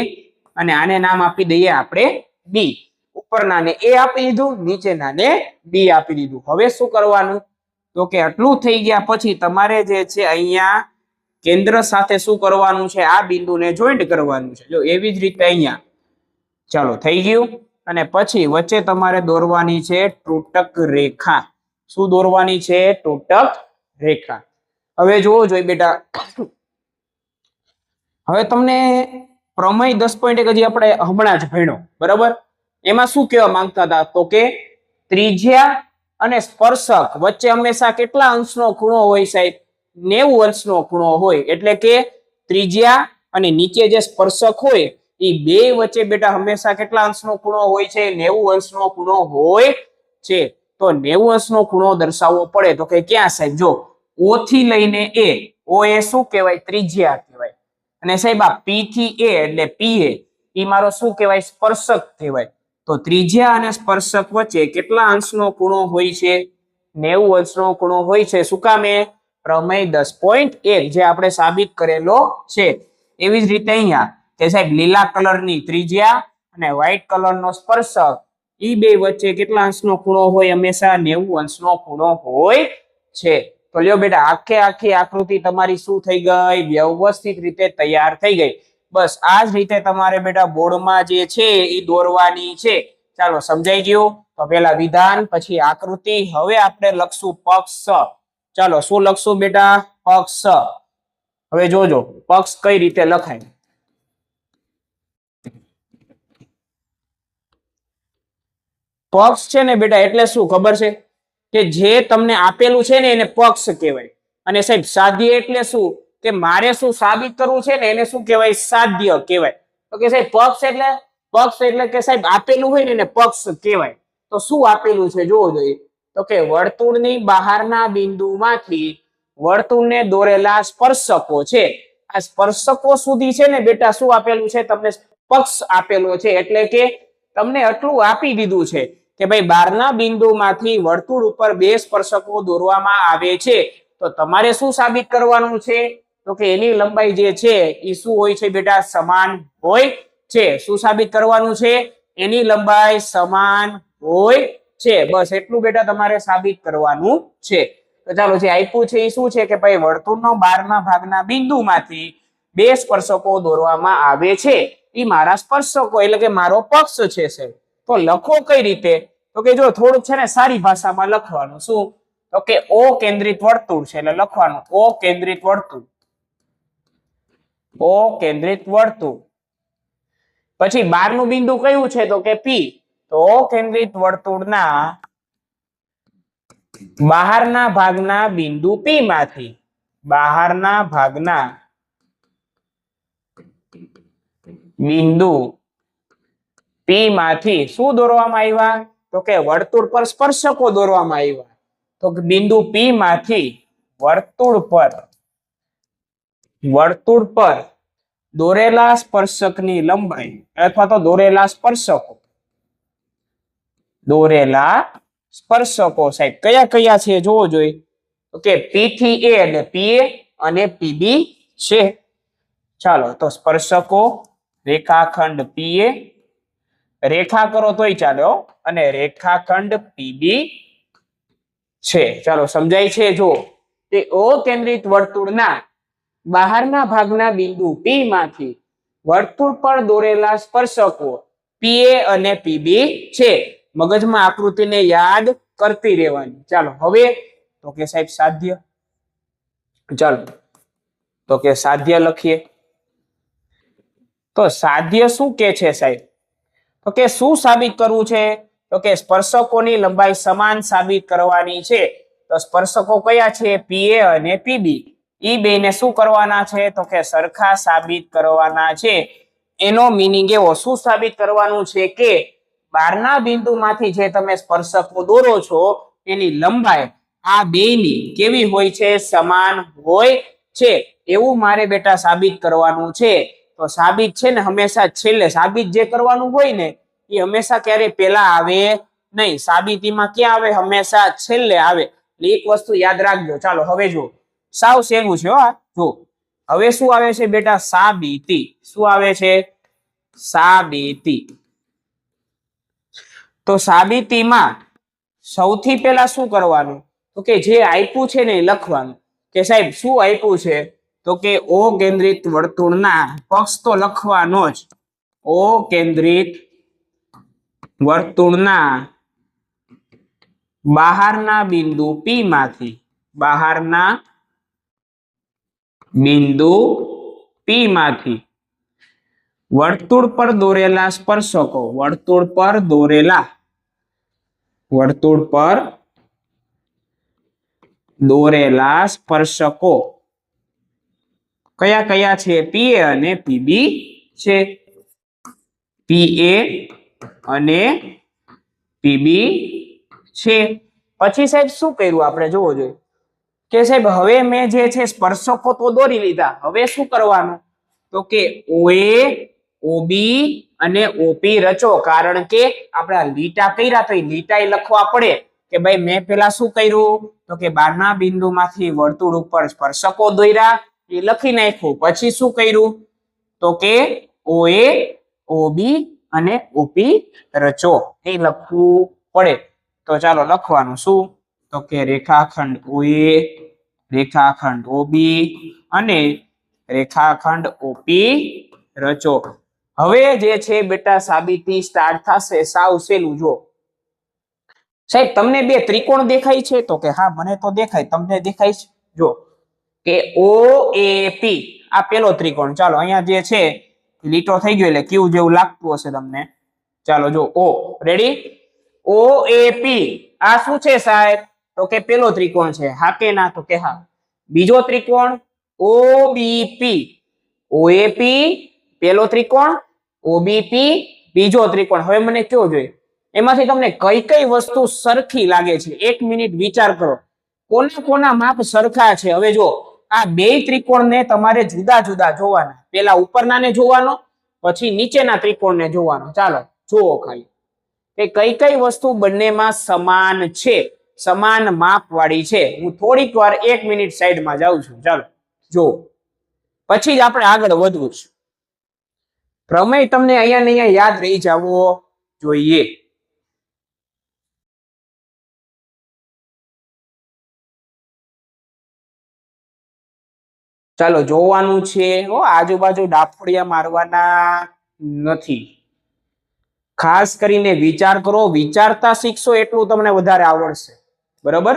અને આને નામ આપી દઈએ આપણે બી. ઉપરનાને એ આપી દીધું, નીચેનાને બી આપી દીધું. હવે શું કરવાનું? તો કે આટલું થઈ ગયા પછી તમારે જે છે અહીંયા કેન્દ્ર સાથે શું કરવાનું છે? આ બિંદુને જોઈન્ટ કરવાનું છે. જો એવી જ રીતે અહીંયા, ચાલો થઈ ગયું. અને પછી વચ્ચે તમારે દોરવાની છે ત્રુટક રેખા. શું દોરવાની છે? ત્રુટક રેખા. હવે જોવો જોઈએ બેટા, હવે તમને પ્રમેય 10.1 હજી આપણે હમણાં જ ભણ્યો, બરાબર? એમાં શું કહેવા માંગતા હતા? તો કે ત્રિજ્યા અને સ્પર્શક વચ્ચે હંમેશા કેટલા અંશનો ખૂણો હોય સાહેબ? 90 અંશનો ખૂણો હોય. એટલે કે ત્રિજ્યા અને નીચે જે સ્પર્શક હોય એ બે વચ્ચે બેટા હંમેશા કેટલા અંશનો ખૂણો હોય છે? 90 અંશનો ખૂણો હોય છે. તો 90 અંશનો ખૂણો દર્શાવવો પડે તો કે ક્યાં સાહેબ? જો O થી લઈને A, O એ શું કહેવાય? ત્રિજ્યા કહેવાય. અને સાહેબ આ P થી A એટલે PA એ મારો શું કહેવાય? સ્પર્શક કહેવાય. તો ત્રિજ્યા અને સ્પર્શક વચ્ચે કેટલા અંશનો ખૂણો હોય છે? 90 અંશનો ખૂણો હોય છે. શું કામે? પ્રમેય 10.1 જે આપણે સાબિત કરેલો છે. એવી જ રીતે અહીંયા કે સાહેબ લીલા કલરની ત્રિજ્યા અને વ્હાઈટ કલરનો સ્પર્શક એ બે વચ્ચે કેટલા અંશનો ખૂણો હોય? હંમેશા 90 અંશનો ખૂણો હોય છે. તો લ્યો બેટા, આખી આકૃતિ તમારી શું થઈ ગઈ? વ્યવસ્થિત રીતે તૈયાર થઈ ગઈ. બસ આ જ રીતે તમારે બેટા બોર્ડમાં જે છે એ દોરવાની છે. ચાલો સમજાઈ ગયું? તો પેલા વિધાન, પછી આકૃતિ. હવે આપણે લખશું પક્ષ. ચાલો શું લખશું બેટા? પક્ષ. હવે જોજો પક્ષ કઈ રીતે લખાય. પક્ષ છે ને બેટા એટલે શું ખબર છે? કે જે તમને આપેલું છે ને એને પક્ષ કહેવાય. અને સાહેબ સાધ્ય એટલે શું? કે મારે શું સાબિત કરવું છે ને એને શું કહેવાય? સાધ્ય કહેવાય. તો કે સાહેબ પક્ષ એટલે કે સાહેબ આપેલું હોય ને એને પક્ષ કહેવાય. તો શું આપેલું છે જોવો જોઈએ. તો કે વર્તુળની બહારના બિંદુમાંથી વર્તુળને દોરેલા સ્પર્શકો છે. આ સ્પર્શકો સુધી છે ને બેટા શું આપેલું છે? તમને પક્ષ આપેલો છે. એટલે કે તમને આટલું આપી દીધું છે કે ભાઈ બહારના બિંદુમાંથી વર્તુળ ઉપર 2 સ્પર્શકો દોરવામાં આવે છે. તો તમારે શું સાબિત કરવાનું છે? તો કે એની લંબાઈ જે છે એ શું હોય છે બેટા? સમાન હોય છે. શું સાબિત કરવાનું છે? એની લંબાઈ સમાન હોય છે. બસ એટલું બેટા તમારે સાબિત કરવાનું છે. તો ચાલો જે આપ્યું છે એ શું છે કે ભાઈ વર્તુળનો બહારના ભાગના બિંદુમાંથી 2 સ્પર્શકો દોરવામાં આવે છે. એ મારા સ્પર્શકો એટલે કે મારો પક્ષ છે સાહેબ. તો લખો કઈ રીતે? તો કે જો થોડુંક છે ને સારી ભાષામાં લખવાનું. શું? તો કે O કેન્દ્રિત વર્તુળ છે એટલે લખવાનું O કેન્દ્રિત વર્તુળ. O કેન્દ્રિત વર્તુળ. પછી બહારનું બિંદુ કયું છે? તો કે P. તો O કેન્દ્રિત વર્તુળના બહારના ભાગના બિંદુ P માંથી બિંદુ P માંથી શું દોરવામાં આવ્યા? તો કે વર્તુળ પર સ્પર્શકો દોરવામાં આવ્યા. તો બિંદુ P માંથી વર્તુળ પર દોરેલા સ્પર્શકની લંબાઈ અથવા તો દોરેલા સ્પર્શકો સાહેબ કયા છે જોવો જોઈએ. તો કે P થી A એટલે PA અને PB છે. ચાલો તો સ્પર્શકો રેખાખંડ PA, રેખા કરો તોય ચાલે હો, અને રેખાખંડ PB છે. ચાલો સમજાય છે. જો તે O કેન્દ્રિત વર્તુળના બહારના ભાગના બિંદુ P માંથી વર્તુળ પર દોરેલા સ્પર્શકો PA અને PB છે. મગજમાં આકૃતિને યાદ કરતી રહેવાની. ચાલો હવે તો કે સાહેબ સાધ્ય. ચાલો તો કે સાધ્ય લખીએ. તો સાધ્ય શું કે છે સાહેબ? તો કે શું સાબિત કરવું છે? તો કે સ્પર્શકોની લંબાઈ સમાન સાબિત કરવાની છે. તો સ્પર્શકો કયા છે? PA અને PB. ઈ બેને શું કરવાના છે? તો કે સરખા સાબિત કરવાના છે. એનો મીનિંગ એવો, શું સાબિત કરવાનું છે કે બહારના બિંદુમાંથી જે તમે સ્પર્શકો દોરો છો એની લંબાઈ આ બેયની કેવી હોય છે? સમાન હોય છે. એવું મારે બેટા સાબિત કરવાનું છે. તો સાબિત છે ને હંમેશા છેલ્લે, સાબિત જે કરવાનું હોય ને એ હંમેશા ક્યારે પેલા આવે નહીં. સાબિતીમાં ક્યાં આવે? હંમેશા છેલ્લે આવે. એટલે એક વસ્તુ યાદ રાખજો. ચાલો હવે જો સાવ સહેલું છે. જો હવે શું આવે છે બેટા? સાબિતી. શું આવે છે? સાબિતી. તો સાબિતીમાં સૌથી પહેલા શું કરવાનું? તો કે જે આપ્યું છે ને એ લખવાનું. કે સાહેબ શું આપ્યું છે? તો કે O કેન્દ્રિત વર્તુળના, પક્ષ તો લખવાનો જ, O કેન્દ્રિત વર્તુળના બહારના બિંદુ P માંથી, બહારના બિંદુ P માંથી વર્તુળ પર દોરેલા સ્પર્શકો, વર્તુળ પર દોરેલા સ્પર્શકો કયા કયા છે? PA અને PB છે. PA અને PB છે. પછી સાહેબ શું કર્યું આપણે? જોવો જોઈએ કે સાહેબ હવે મેં જે છે સ્પર્શકો તો દોરી લીધા. હવે શું કરવાનું? તો કે OA, OB અને OP રચો. કારણ કે આપણે લીટા કર્યા તો એ લીટા લખવા પડે કે ભાઈ મેં પેલા શું કર્યું? તો કે બહારના બિંદુમાંથી વર્તુળ ઉપર સ્પર્શકો દોર્યા, એ લખી નાખ્યું. પછી શું કર્યું? તો કે OA, OB અને OP રચો, એ લખવું પડે. તો ચાલો લખવાનું શું? તો કે રેખાખંડ OA, રેખાખંડ OB અને રેખાખંડ OP રચો. હવે જે છે બેટા સાબિતી સ્ટાર્ટ થશે. સાવ સહેલું. જો સાહેબ તમને બે ત્રિકોણ દેખાય છે? તો કે હા મને તો દેખાય. તમને દેખાય છે? જો કે OAP આ પેલો ત્રિકોણ. ચાલો અહીંયા જે છે લીટો થઈ ગયો એટલે ક્યુ જેવું લાગતું હશે તમને. ચાલો જો O રેડી, OAP આ શું છે સાહેબ? તો કે પેલો ત્રિકોણ છે. હા કે ના? તો કે હા. બીજો ત્રિકોણ OBP, OAP પેલો ત્રિકોણ, OBP બીજો ત્રિકોણ. હવે મને કયો જોઈએ એમાંથી તમને કઈ કઈ વસ્તુ સરખી લાગે છે? 1 મિનિટ વિચાર કરો. કોના કોના માપ સરખા છે? હવે જો આ બે ત્રિકોણને તમારે જુદા જુદા જોવાના. પેલા ઉપરનાને જોવાનો, પછી નીચેના ત્રિકોણને જોવાનો. ચાલો જુઓ ખાલી કે કઈ કઈ વસ્તુ બંનેમાં સમાન છે, સમાન માપ વાળી છે. હું થોડીક વાર 1 મિનિટ સાઈડમાં જાઉં છું. ચાલો જો પછી જ આપણે આગળ વધવું છે. પ્રમેય તમને અહીંયા ને અહીંયા યાદ રહી જવો જોઈએ. ચાલો જોવાનું છે. આજુબાજુ ડાફડિયા મારવાના નથી. ખાસ કરીને વિચાર કરો. વિચારતા શીખશો એટલું તમને વધારે આવડશે. બરાબર?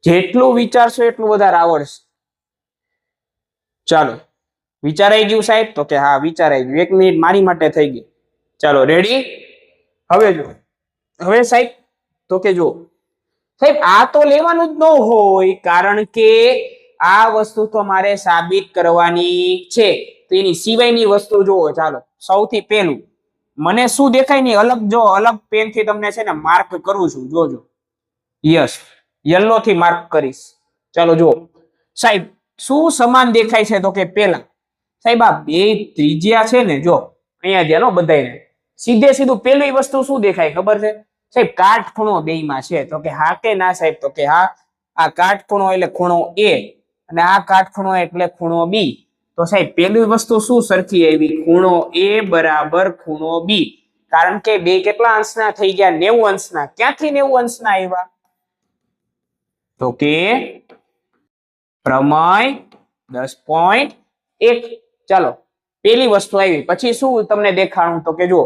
જેટલું વિચારશો એટલું વધારે આવડશે. ચાલો વિચારાઈ ગયું સાહેબ? તો કે હા વિચારાઈ ગયું. 1 મિનિટ મારી માટે થઈ ગઈ. ચાલો રેડી? હવે જો હવે સાહેબ તો કે જો સાહેબ આ તો લેવાનું જ ન હોય, કારણ કે આ વસ્તુ તો મારે સાબિત કરવાની છે. તો એની સિવાયની વસ્તુ જોવો. ચાલો સૌથી પહેલું મને શું દેખાય ને અલગ, જો અલગ પેન થી તમને છે ને માર્ક કરું છું. જોજો. યસ, યલો થી માર્ક કરીશ. ચાલો જો સાહેબ શું સમાન દેખાય છે? તો કે પેલા સાહેબ આ બે ત્રિજ્યા છે ને, જો અહીંયા ધ્યાનો બધાને સીધે સીધું પેલી વસ્તુ શું દેખાય ખબર છે સાહેબ? કાટખૂણો બેયમાં છે. તો કે હા કે ના સાહેબ? તો કે હા. આ કાટખૂણો એટલે ખૂણો A અને આ કાટખૂણો એટલે ખૂણો B. તો સાહેબ પેલી વસ્તુ શું સરખી આવી? ખૂણો એ બરાબર ખૂણો બી. કારણ કે બે કેટલા અંશના થઈ ગયા? 90 અંશના. ક્યાંથી 90 અંશના આવ્યા? તો કે પ્રમેય 10.1. ચાલો પેલી વસ્તુ આવી. પછી શું તમને દેખાણું? તો કે જો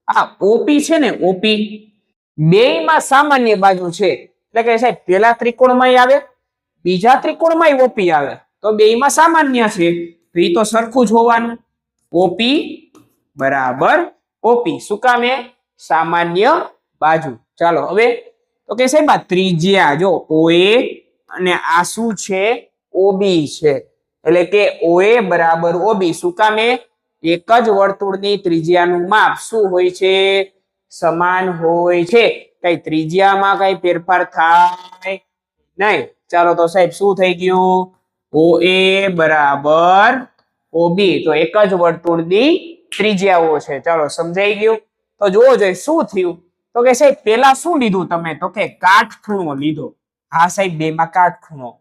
આ ઓપી છે ને, ઓપી બેયમાં સામાન્ય બાજુ છે. એટલે કે સાહેબ પેલા ત્રિકોણમાં આવે, બીજા ત્રિકોણમાં ઓપી આવે, તો બેયમાં સામાન્ય છે, તો એ તો સરખું જ હોવાનું. ઓપી બરાબર ઓપી. શું કામે? સામાન્ય બાજુ. ચાલો હવે તો કે સાહેબ આ ત્રિજ્યા જો ઓએ અને આ શું છે? ઓબી છે. એટલે કે ઓએ બરાબર ઓબી. શું કામે? એક જ વર્તુળની ત્રિજ્યાનું માપ શું હોય છે? સમાન હોય છે. કઈ ત્રિજ્યામાં કઈ ફેરફાર થાય નહીં. ચાલો તો સાહેબ શું થઈ ગયું? ઓએ બરાબર ઓબી. તો એક જ વર્તુળની ત્રિજ્યાઓ છે. ચાલો સમજાઈ ગયું. તો જોવો જોઈએ શું થયું. તો કે સાહેબ પેલા શું લીધું તમે? તો કે કાટખૂણો લીધો. હા સાહેબ બેમાં કાટખૂણો.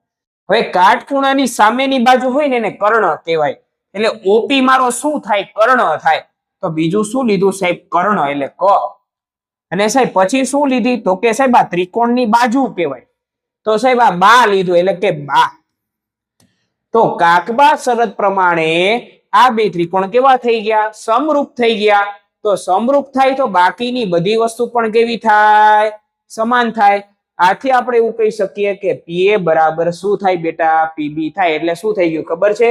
હવે કાટખૂણાની સામેની બાજુ હોય ને એને કર્ણ કહેવાય. એટલે ઓપી મારો શું થાય? કર્ણ થાય. તો બીજું શું લીધું સાહેબ? કર્ણ એટલે ક. અને સાહેબ પછી શું લીધી? તો કે સાહેબ આ ત્રિકોણની બાજુ કહેવાય. તો સાહેબ આ બા લીધું એટલે કે બા. તો કાકબા શરત પ્રમાણે આ બે ત્રિકોણ કેવા થઈ ગયા? સમરૂપ થઈ ગયા. તો સમરૂપ થાય તો બાકીની બધી વસ્તુ પણ કેવી થાય? સમાન થાય. આથી આપણે એવું કહી શકીએ કે પીએ બરાબર શું થાય બેટા? પીબી થાય. એટલે શું થઈ ગયું ખબર છે?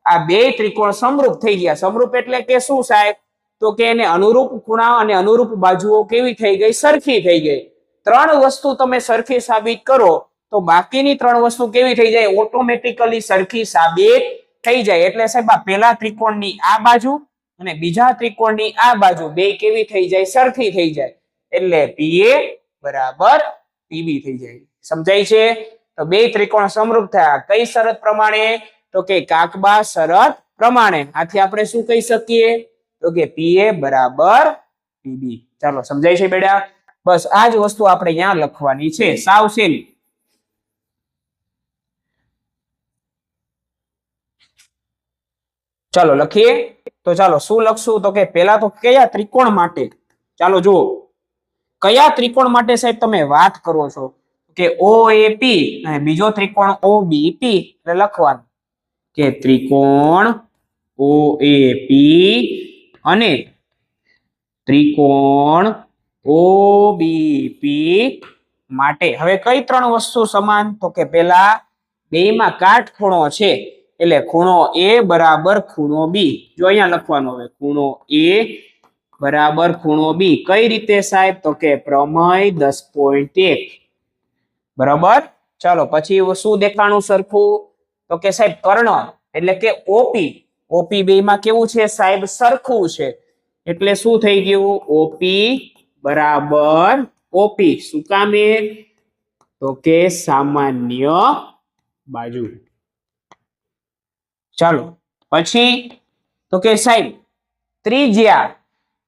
આ બે ત્રિકોણ સમરૂપ થઈ ગયા. સમરૂપ એટલે કે શું સાહેબ? તો કે એને અનુરૂપ ખૂણા અને અનુરૂપ બાજુઓ કેવી થઈ ગઈ? સરખી થઈ ગઈ. ત્રણ વસ્તુ તમે સરખી સાબિત કરો તો બાકીની ત્રણ વસ્તુ કેવી થઈ જાય? ઓટોમેટિકલી સરખી સાબિત થઈ જાય. એટલે સાહેબ આ પેલા ત્રિકોણની આ બાજુ અને બીજા ત્રિકોણની આ બાજુ બે કેવી થઈ જાય? સરખી થઈ જાય. એટલે પીએ બરાબર પીબી થઈ જાય. સમજાય છે? તો બે ત્રિકોણ સમરૂપ થયા. કઈ શરત પ્રમાણે? તો કે કાકબા શરત પ્રમાણે. આથી આપણે શું કહી શકીએ? તો કે પીએ બરાબર પીબી. ચાલો સમજાય છે બેટા? બસ આ જ વસ્તુ આપણે અહીંયા લખવાની છે. સાવ સહેલી. ચાલો લખીએ. તો ચાલો શું લખશું? તો કે પેલા તો કયા ત્રિકોણ માટે? ચાલો જુઓ કયા ત્રિકોણ માટે સાહેબ તમે વાત કરો છો? કે ઓએપી અને બીજો ત્રિકોણ ઓબીપી. એટલે લખવાનું કે ત્રિકોણ ઓએપી અને ત્રિકોણ ઓબીપી માટે હવે કઈ ત્રણ વસ્તુ સમાન? તો કે પેલા બેયમાં કાટખૂણો છે. એટલે ખૂણો એ બરાબર ખૂણો બી. જો અહીંયા લખવાનું હવે ખૂણો એ બરાબર ખૂણો બી. કઈ રીતે સાહેબ? તો કે પ્રમેય 10.1. બરાબર. ચાલો પછી શું દેખાણું સરખું? તો કે સાહેબ કર્ણ એટલે કે ઓપી. ઓપી બેયમાં કેવું છે સાહેબ? સરખું છે. એટલે શું થઈ ગયું? ઓપી બરાબર ઓપી. શું કામે? તો કે સામાન્ય બાજુ. ચાલો પછી તો કે સાહેબ ત્રિજ્યા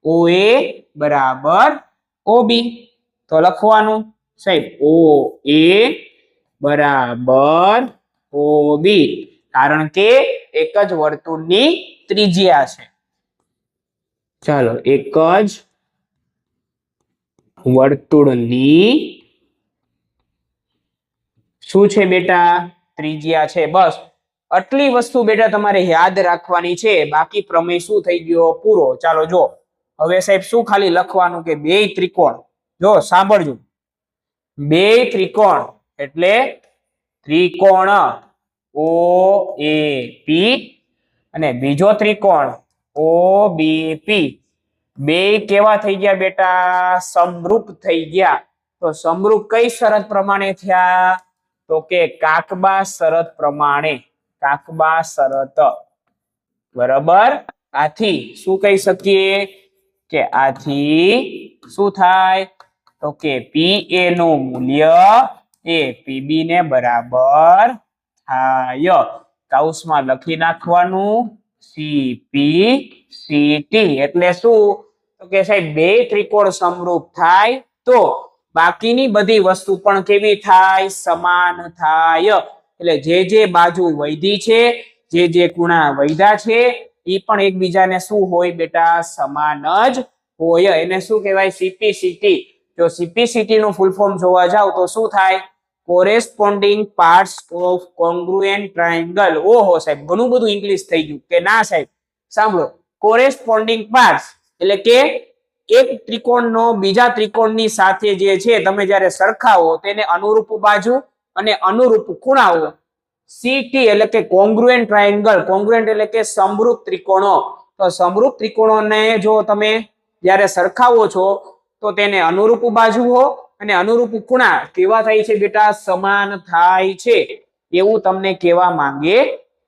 ઓએ બરાબર ઓબી. તો લખવાનું સાહેબ ઓએ બરાબર ઓબી. કારણ કે એક જ વર્તુળની ત્રિજ્યા છે. ચાલો એક જ વર્તુળની શું છે બેટા? ત્રિજ્યા છે. બસ આટલી વસ્તુ બેટા તમારે યાદ રાખવાની છે. બાકી પ્રમેય શું થઈ ગયો? પૂરો. ચાલો જો હવે સાહેબ શું ખાલી લખવાનું કે બે ત્રિકોણ. જો સાંભળજો, બે ત્રિકોણ એટલે ત્રિકોણ ઓએપી અને બીજો ત્રિકોણ ઓબીપી. બે કેવા થઈ ગયા બેટા? સમરૂપ થઈ ગયા. તો સમરૂપ કઈ શરત પ્રમાણે થયા? તો કે કાકબા શરત પ્રમાણે. કાકબા શરત બરાબર. આથી શું કહી શકીએ? કે આથી શું થાય? તો કે પીએ નું મૂલ્ય એ પીબી ને બરાબર થાય. કૌંસમાં લખી નાખવાનું સીપી સીટી. એટલે શું? તો કે સાહેબ બે ત્રિકોણ સમરૂપ થાય તો બાકીની બધી વસ્તુ પણ કેવી થાય? સમાન થાય. એટલે જે બાજુ વૈધી છે, જે ખૂણા વૈધા છે એ પણ એકબીજાને શું હોય બેટા સમાન જ હોય. એને શું કહેવાય CPCT. જો CPCT નું ફૂલ ફોર્મ જોવા જાવ તો શું થાય કોરેસ્પોન્ડિંગ પાર્ટ્સ ઓફ કોંગ્રુએન્ટ ટ્રાયેંગલ. ઓહો સાહેબ ઘણું બધું ઇંગ્લિશ થઈ ગયું કે ના સાહેબ સાંભળો કોરેસ્પોન્ડિંગ પાર્ટ્સ એટલે કે એક ત્રિકોણનો બીજા ત્રિકોણની સાથે જે છે તમે જ્યારે સરખાવો તેને અનુરૂપ બાજુ અને અનુરૂપ ખૂણાઓ CT એટલે કે કોંગ્રુએન્ટ ટ્રાયેંગલ. કોંગ્રુએન્ટ એટલે કે સમરૂપ ત્રિકોણો. તો સમરૂપ ત્રિકોણોને જો તમે જ્યારે સરખાવો છો તો તેને અનુરૂપ બાજુઓ અને અનુરૂપ ખૂણા કેવા થાય છે બેટા સમાન થાય છે એવું તમને કહેવા માંગે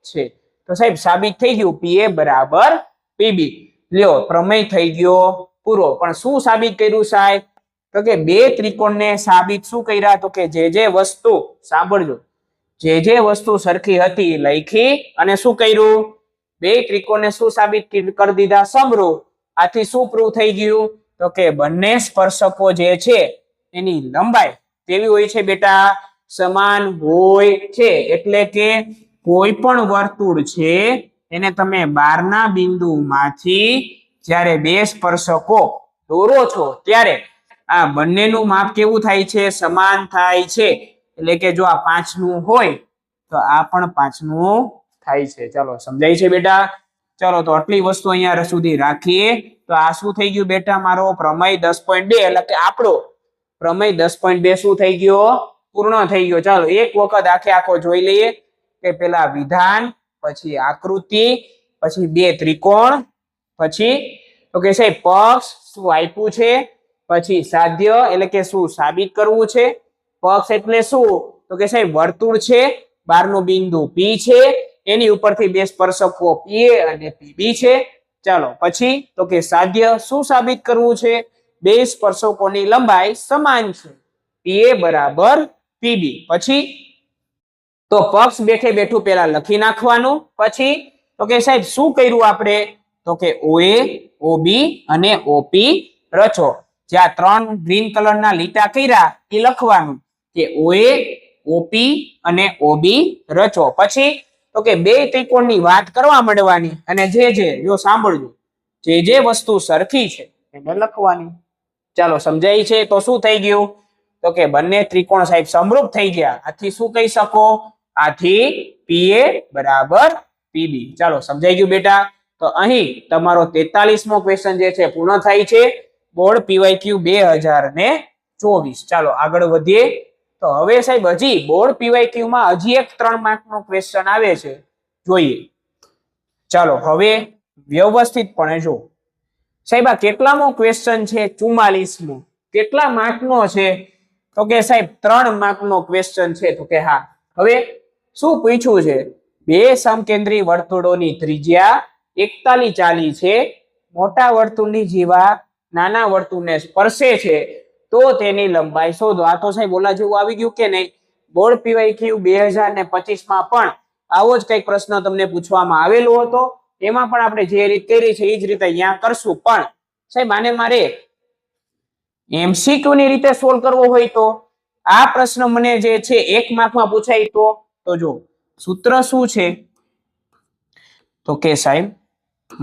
છે. તો સાહેબ સાબિત થઈ ગયું PA બરાબર PB. લ્યો પ્રમેય થઈ ગયો પૂરો. પણ શું સાબિત કર્યું સાહેબ તો કે બે ત્રિકોણને સાબિત શું કર્યા તો કે જે વસ્તુ સાંભળજો જે વસ્તુ સરખી હતી લખી અને શું કર્યું બે ત્રિકોણને શું સાબિત કરી દીધા સમરૂપ. આથી શું પ્રૂવ થઈ ગયું તો કે બંને સ્પર્શકો જે છે એની લંબાઈ કેવી હોય છે બેટા સમાન હોય છે. એટલે કે કોઈ પણ વર્તુળ છે એને તમે 12 ના બિંદુમાંથી જ્યારે બે સ્પર્શકો દોરો છો ત્યારે આ બંનેનું માપ કેવું થાય છે સમાન થાય છે. એટલે કે જો આ 5 નું હોય તો આ પણ 5 નું થાય છે. ચાલો સમજાય છે બેટા. ચલો તો આટલી વસ્તુ અહીંયા સુધી રાખીએ. તો આ શું થઈ ગયું બેટા મારો પ્રમેય 10.2 એટલે કે આપણો પ્રમેય 10.2 શું થઈ ગયો પૂર્ણ થઈ ગયો. ચાલો એક વખત આખો જોઈ લઈએ કે પેલા વિધાન પછી આકૃતિ પછી બે ત્રિકોણ પછી તો કે સાહેબ પક્ષ શું આપ્યું છે પછી સાધ્ય એટલે કે શું સાબિત કરવું છે. પક્ષ એટલે શું તો કે સાહેબ વર્તુળ છે 12 નું બિંદુ P છે એની ઉપરથી બે સ્પર્શકો PA અને PB છે. ચાલો પછી તો કે સાધ્ય શું સાબિત કરવું છે બે સ્પર્શકોની લંબાઈ સમાન છે PA બરાબર PB. પછી તો પક્ષ બેઠે બેઠું પેલા લખી નાખવાનું. પછી તો કે સાહેબ શું કર્યું આપણે તો કે OA OB અને OP રચો. જ્યાં 3 ગ્રીન કલરના લીટા કર્યા એ લખવાનું કે OA OP અને OB રચો. પછી તો કે બે ત્રિકોણની વાત કરવા માંડવાની અને જે જો સાંભળજો જે વસ્તુ સરખી છે એને લખવાની. ચાલો સમજાય છે. તો શું થઈ ગયું તો કે બંને ત્રિકોણ સાહેબ સમરૂપ થઈ ગયા. આથી શું કહી શકો આથી PA બરાબર PB. ચાલો સમજાઈ ગયું બેટા. તો અહીં તમારો 43મો ક્વેશ્ચન જે છે પૂર્ણ થાય છે બોર્ડ PYQ 2024. ચાલો આગળ વધીએ. તો હવે સાહેબ હજી બોર્ડ PYQ માં હજી એક 3 માર્કનો ક્વેશ્ચન આવે છે જોઈએ. ચાલો હવે વ્યવસ્થિતપણે જો સાહેબ આ કેટલામો ક્વેશ્ચન છે 44મો. કેટલા માર્કનો છે તો કે સાહેબ 3 માર્કનો ક્વેશ્ચન છે. તો કે હા હવે શું પૂછ્યું છે બે સમકેન્દ્રી વર્તુળોની ત્રિજ્યા 41 છે. મોટા વર્તુળની જીવા નાના વર્તુળને સ્પર્શે છે તો તેની લંબાઈ શોધો. આ તો સાહેબ બોલા જેવું આવી ગયું કે નહીં. બોર્ડ PYQ 2025 માં પણ આવો જ કઈક પ્રશ્ન તમને પૂછવામાં આવેલો હતો. એમાં પણ આપણે જે રીત કરી છે એ જ રીતે અહીંયા કરશું. પણ સાહેબ આને મારે MCQ ની રીતે સોલ્વ કરવો હોય તો આ પ્રશ્ન મને જે છે 1 માર્કમાં પૂછાય તો જો સૂત્ર શું છે તો કે સાહેબ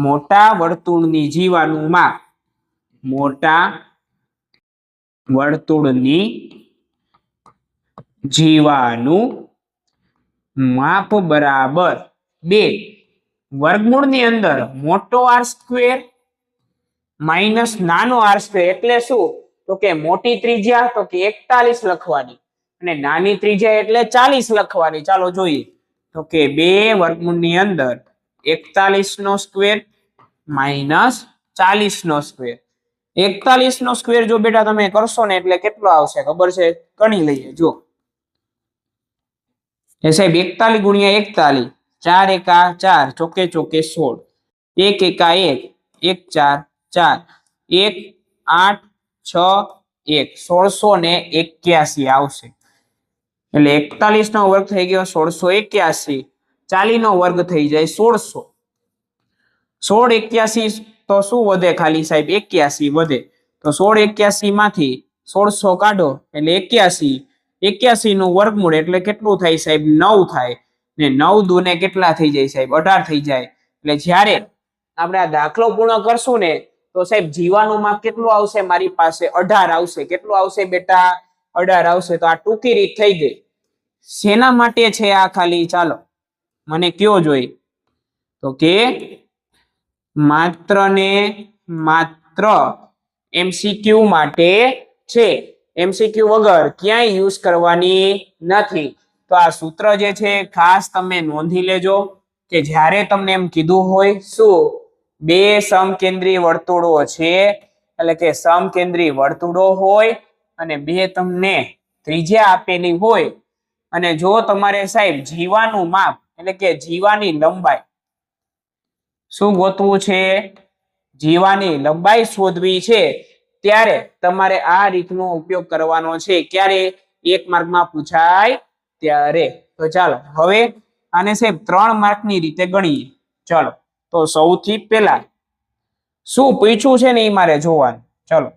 મોટા વર્તુળની જીવાનું માપ મોટા વર્તુળની જીવાનું માપ બરાબર 2 વર્ગમૂળની અંદર મોટો R સ્ક્વેર માઇનસ નાનો R સ્ક્વેર. એટલે શું તો કે મોટી ત્રિજ્યા તો કે 41 લખવાની અને નાની ત્રિજ્યા એટલે 40 લખવાની. ચાલો જોઈએ તો કે 2 વર્ગમૂળની અંદર 41 નો સ્ક્વેર માઇનસ 40 નો સ્ક્વેર. 41 નો સ્ક્વેર જો બેટા તમે કરશો ને એટલે કેટલો આવશે ખબર છે ગણી લઈએ. જો એ સાહેબ 41 ગુણ્યા 41 4 એકા 4 ચોકે ચોકે 16 1 એકા 1 1 4 4 1 8 6 1 1681 આવશે. એટલે 41 નો વર્ગ થઈ ગયો 1681. 40 નો વર્ગ થઈ જાય 1600. 1681 તો શું વધે ખાલી સાહેબ 81 વધે. તો 1681 માંથી 1600 કાઢો એટલે 81. 81 નું વર્ગમૂળ એટલે કેટલું થાય સાહેબ 9 થાય. ને 9 દૂને કેટલા થઈ જાય સાહેબ? 18 થઈ જાય. એટલે જ્યારે આપણે આ દાખલો પૂર્ણ કરશું ને તો સાહેબ જીવાનું માપ કેટલું આવશે? મારી પાસે 18 આવશે. કેટલું આવશે બેટા? 18 આવશે. તો આ ટૂંકી રીત થઈ ગઈ. શેના માટે છે આ? ખાલી ચાલો મને કયો જોઈ. તો કે માત્ર ને માત્ર MCQ માટે છે. MCQ વગર ક્યાંય યુઝ કરવાની નથી. તો આ સૂત્ર જે છે ખાસ તમે નોંધી લેજો કે જ્યારે તમને એમ કીધું હોય શું બે સમકેન્દ્રી વર્તુળો છે, એટલે કે સમકેન્દ્રી વર્તુળો હોય અને બે તમને ત્રિજ્યા આપેલી હોય અને જો તમારે સાહેબ જીવાનું માપ એટલે કે જીવાની લંબાઈ શું ગોતવું છે? જીવાની લંબાઈ શોધવી છે, ત્યારે તમારે આ રીતનો ઉપયોગ કરવાનો છે. ક્યારે? 1 માર્કમાં પૂછાય ત્યારે. તો ચાલો હવે આને સાહેબ 3 માર્કની રીતે ગણીએ. ચાલો તો સૌથી પહેલા શું પૂછ્યું છે ને એ મારે જોવાનું. ચાલો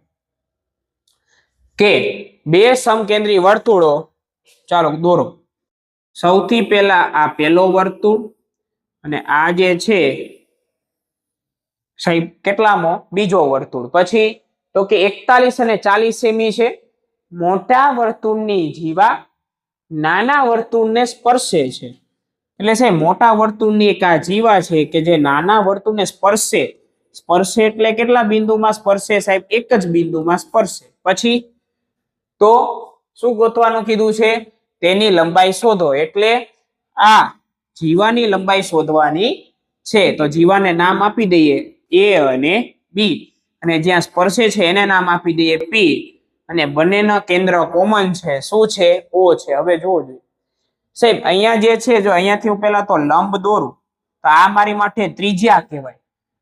કે બે સમકેન્દ્રી વર્તુળો ચાલો દોરો. સૌથી પહેલા આ પહેલો વર્તુળ અને આ જે છે સાહેબ કેટલામો? બીજો વર્તુળ. પછી તો કે 41 અને 40 સેમી છે. મોટા વર્તુળની જીવા નાના વર્તુળને સ્પર્શે છે. એટલે સાહેબ મોટા વર્તુળની એક આ જીવા છે કે જે નાના વર્તુળને સ્પર્શે. સ્પર્શે એટલે કેટલા બિંદુમાં સ્પર્શે સાહેબ? એક જ બિંદુમાં સ્પર્શે. પછી તો શું ગોતવાનું કીધું છે? તેની લંબાઈ શોધો. એટલે આ જીવાની લંબાઈ શોધવાની છે. તો જીવાને નામ આપી દઈએ A અને B, અને જ્યાં સ્પર્શે છે એને નામ આપી દઈએ P, અને બંનેના કેન્દ્ર કોમન છે. શું છે? O છે. હવે જોજો સાહેબ અહીંયા જે છે, જો અહીંયાથી હું પહેલા તો લંબ દોરું તો આ મારી માટે ત્રિજ્યા કહેવાય.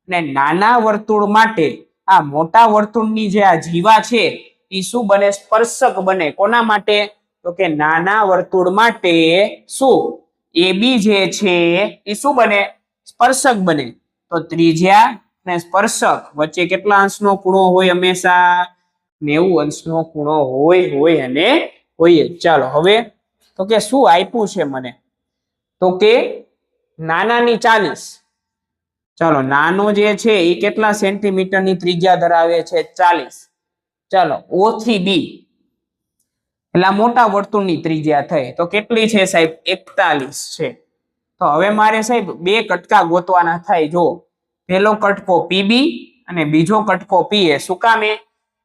ને નાના વર્તુળ માટે આ મોટા વર્તુળની જે આ જીવા છે એ શું બને? સ્પર્શક બને. કોના માટે? તો કે નાના વર્તુળ માટે શું AB જે છે એ શું બને? સ્પર્શક બને. તો ત્રિજ્યા અને સ્પર્શક વચ્ચે કેટલા અંશનો ખૂણો હોય? હંમેશા 90 અંશનો ખૂણો હોય અને હોય. ચાલો હવે તો કે શું આપ્યું છે મને? તો કે નાનાની 40. ચાલો નાનો જે છે એ કેટલા સેન્ટીમીટરની ત્રિજ્યા ધરાવે છે? 40. ચાલો O થી B એટલે મોટા વર્તુળની ત્રિજ્યા થઈ. તો કેટલી છે સાહેબ? 41 છે. તો હવે મારે સાહેબ બે કટકા ગોતવાના થાય. જો પહેલો કટકો PB અને બીજો કટકો PA. શું કામે?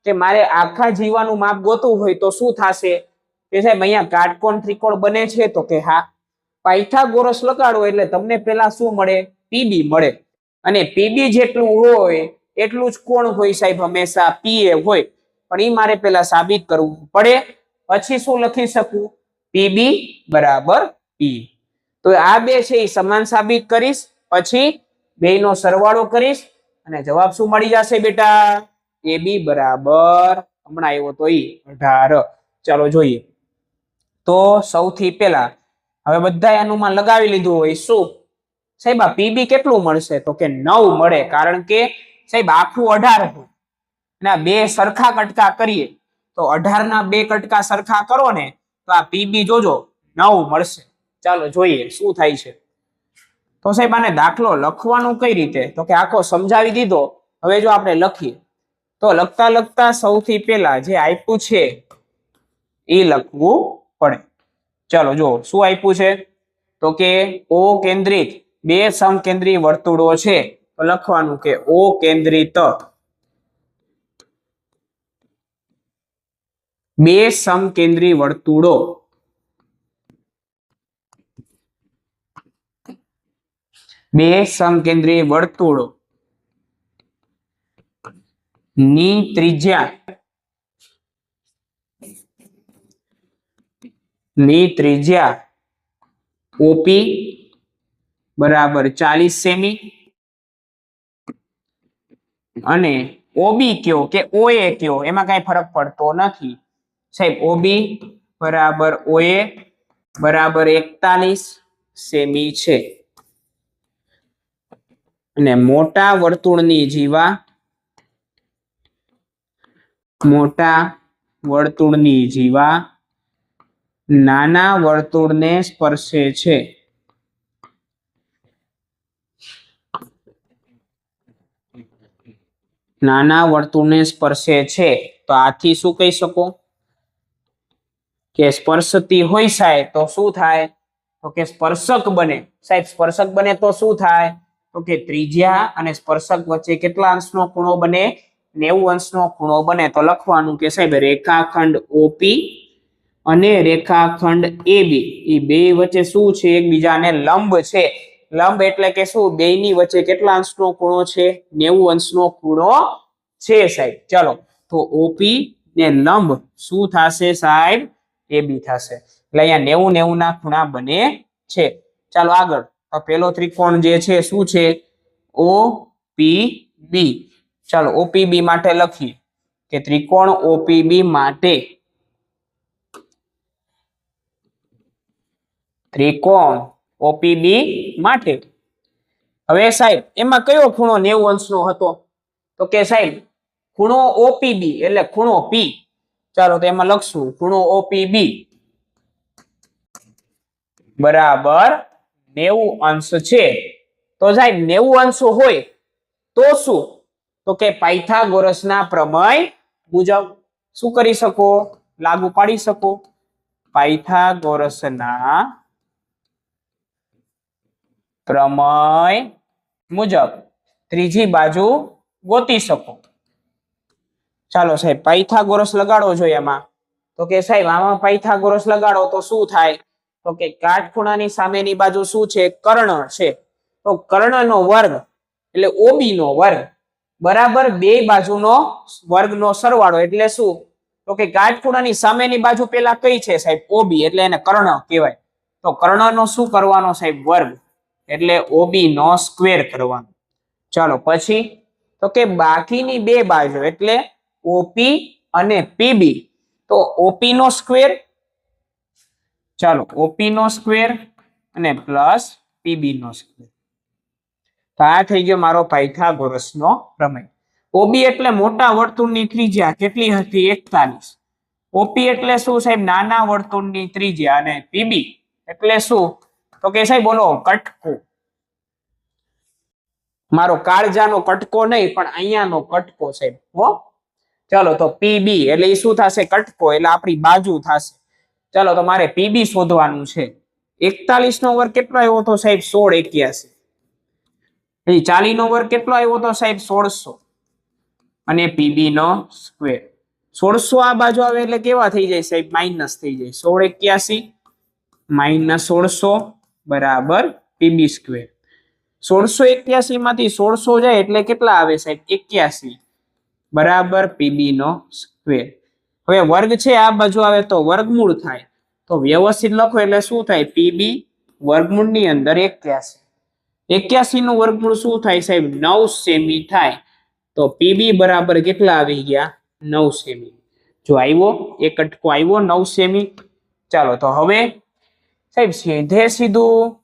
કે મારે આખા જીવાનું માપ ગોતવું હોય તો શું થશે? કે સાહેબ અહીંયા કાટકોણ ત્રિકોણ બને છે. તો કે હા, પાયથાગોરસ લગાડો એટલે તમને પેલા શું મળે? PB મળે. અને PB જેટલું હોય એટલું જ કોણ હોય સાહેબ? હંમેશા PA હોય. પણ એ મારે પેલા સાબિત કરવું પડે. પછી શું લખી શકું? PB બરાબર PA. તો આ બે છે એ સમાન સાબિત કરીશ, પછી બેયનો સરવાળો કરીશ અને જવાબ શું મળી જશે બેટા? AB બરાબર હમણાં આવ્યો તો 18. ચાલો જોઈએ. તો સૌથી પહેલા હવે બધાય અનુમાન લગાવી લીધું હોય. શું સાહેબ આ PB કેટલું મળશે? તો કે 9 મળે. કારણ કે સાહેબ આખું 18 હોય અને આ બે સરખા કટકા કરીએ તો 18 ના બે કટકા સરખા કરો ને તો આ PB જોજો 9 મળશે. ચાલો જોઈએ શું થાય છે. તો સાહેબ આને દાખલો લખવાનું કઈ રીતે? તો કે આખો સમજાવી દીધો. હવે જો આપણે લખીએ તો લખતા લખતા સૌથી પહેલા જે આપ્યું છે એ લખવું પડે. ચાલો જો શું આપ્યું છે? તો કે O કેન્દ્રિત બે સમકેન્દ્રી વર્તુળો છે. તો લખવાનું કે O કેન્દ્રિત બે સમકેન્દ્રી વર્તુળો ની ત્રિજ્યા OP બરાબર 40 સેમી અને OB કયો કે OA કયો એમાં કઈ ફરક પડતો નથી સાહેબ. OB બરાબર OA બરાબર 41 સેમી છે. અને મોટા વર્તુળની જીવા નાના વર્તુળને સ્પર્શે છે. નાના વર્તુળને સ્પર્શે છે તો આથી શું કહી શકો કે સ્પર્શતી હોય સાહેબ તો શું થાય તો કે સ્પર્શક બને સાહેબ સ્પર્શક બને તો શું થાય તો કે ત્રિજ્યા અને સ્પર્શક વચ્ચે કેટલા અંશનો ખૂણો બને 90 અંશનો ખૂણો બને તો લખવાનું કે સાહેબ રેખાખંડ ઓપી અને રેખાખંડ AB એ બે વચ્ચે શું છે એકબીજાને લંબ છે લંબ એટલે કે શું બેયની વચ્ચે કેટલા અંશનો ખૂણો છે 90 અંશનો ખૂણો છે સાહેબ ચલો તો OP ને લંબ શું થશે સાહેબ AB થશે એટલે અહીંયા 90 ના ખૂણા બને છે ચાલો આગળ તો પેલો ત્રિકોણ જે છે શું છે OPB ચાલો OPB માટે લખીએ કે ત્રિકોણ OPB માટે ત્રિકોણ OPB માટે હવે સાહેબ એમાં કયો ખૂણો 90 અંશનો હતો તો કે સાહેબ ખૂણો OPB એટલે ખૂણો P ચાલો તો એમાં લખશું ખૂણો OPB બરાબર 90 અંશ છે તો સાહેબ 90 અંશ હોય તો શું તો કે પાયથાગોરસના પ્રમેય મુજબ શું કરી શકો લાગુ પાડી શકો પાયથાગોરસના પ્રમેય મુજબ ત્રીજી બાજુ ગોતી શકો ચાલો સાહેબ પાયથાગોરસ લગાડો જોઈએ એમાં તો કે સાહેબ આમાં પાયથાગોરસ લગાડો તો શું થાય તો કે કાટખૂણાની સામેની બાજુ શું છે કર્ણ છે તો કર્ણનો વર્ગ એટલે OB નો વર્ગ બરાબર બે બાજુનો વર્ગનો સરવાળો એટલે શું તો કે કાટખૂણાની સામેની બાજુ પેલા કઈ છે સાહેબ OB એટલે એને કર્ણ કહેવાય તો કર્ણનો શું કરવાનો સાહેબ વર્ગ એટલે OB નો સ્ક્વેર કરવાનો ચાલો પછી તો કે બાકીની બે બાજુ એટલે OP અને PB તો OP નો સ્ક્વેર ચાલો OP નો સ્ક્વેર અને પ્લસ PB નો સ્ક્વેર તો આ થઈ ગયો મારો પાયથાગોરસનો પ્રમેય OB એટલે મોટા વર્તુળની ત્રિજ્યા કેટલી હતી 41 OP એટલે શું સાહેબ નાના વર્તુળની ત્રિજ્યા અને PB એટલે શું તો કે સાહેબ બોલો કટકો મારો કાળજાનો કટકો નહીં પણ અહીંયાનો કટકો સાહેબ હો ચાલો તો PB એટલે એ શું થશે કટકો એટલે આપણી બાજુ થશે ચાલો તો મારે PB શોધવાનું છે 41 નો વર્ગ કેટલો આવ્યો તો સાહેબ 1681 40 નો વર્ગ કેટલો આવ્યો તો સાહેબ 1600 અને PB નો સ્ક્વેર 1600 આ બાજુ આવે એટલે કેવા થઈ જાય સાહેબ માઇનસ થઈ જાય 1681 માઇનસ 1600 બરાબર PB સ્ક્વેર 1681 માંથી 1600 જાય એટલે કેટલા આવે સાહેબ 81 બરાબર PB નો સ્ક્વેર હવે વર્ગ છે આ બાજુ આવે તો વર્ગમૂળ થાય તો વ્યવસ્થિત લખો એટલે શું થાય PB વર્ગમૂળની અંદર 81 નું વર્ગમૂળ શું થાય સાહેબ 9 સેમી થાય તો PB બરાબર કેટલા આવી ગયા 9 સેમી જો આવ્યો એક કટકો આવ્યો 9 સેમી ચાલો તો હવે સાહેબ સીધે સીધું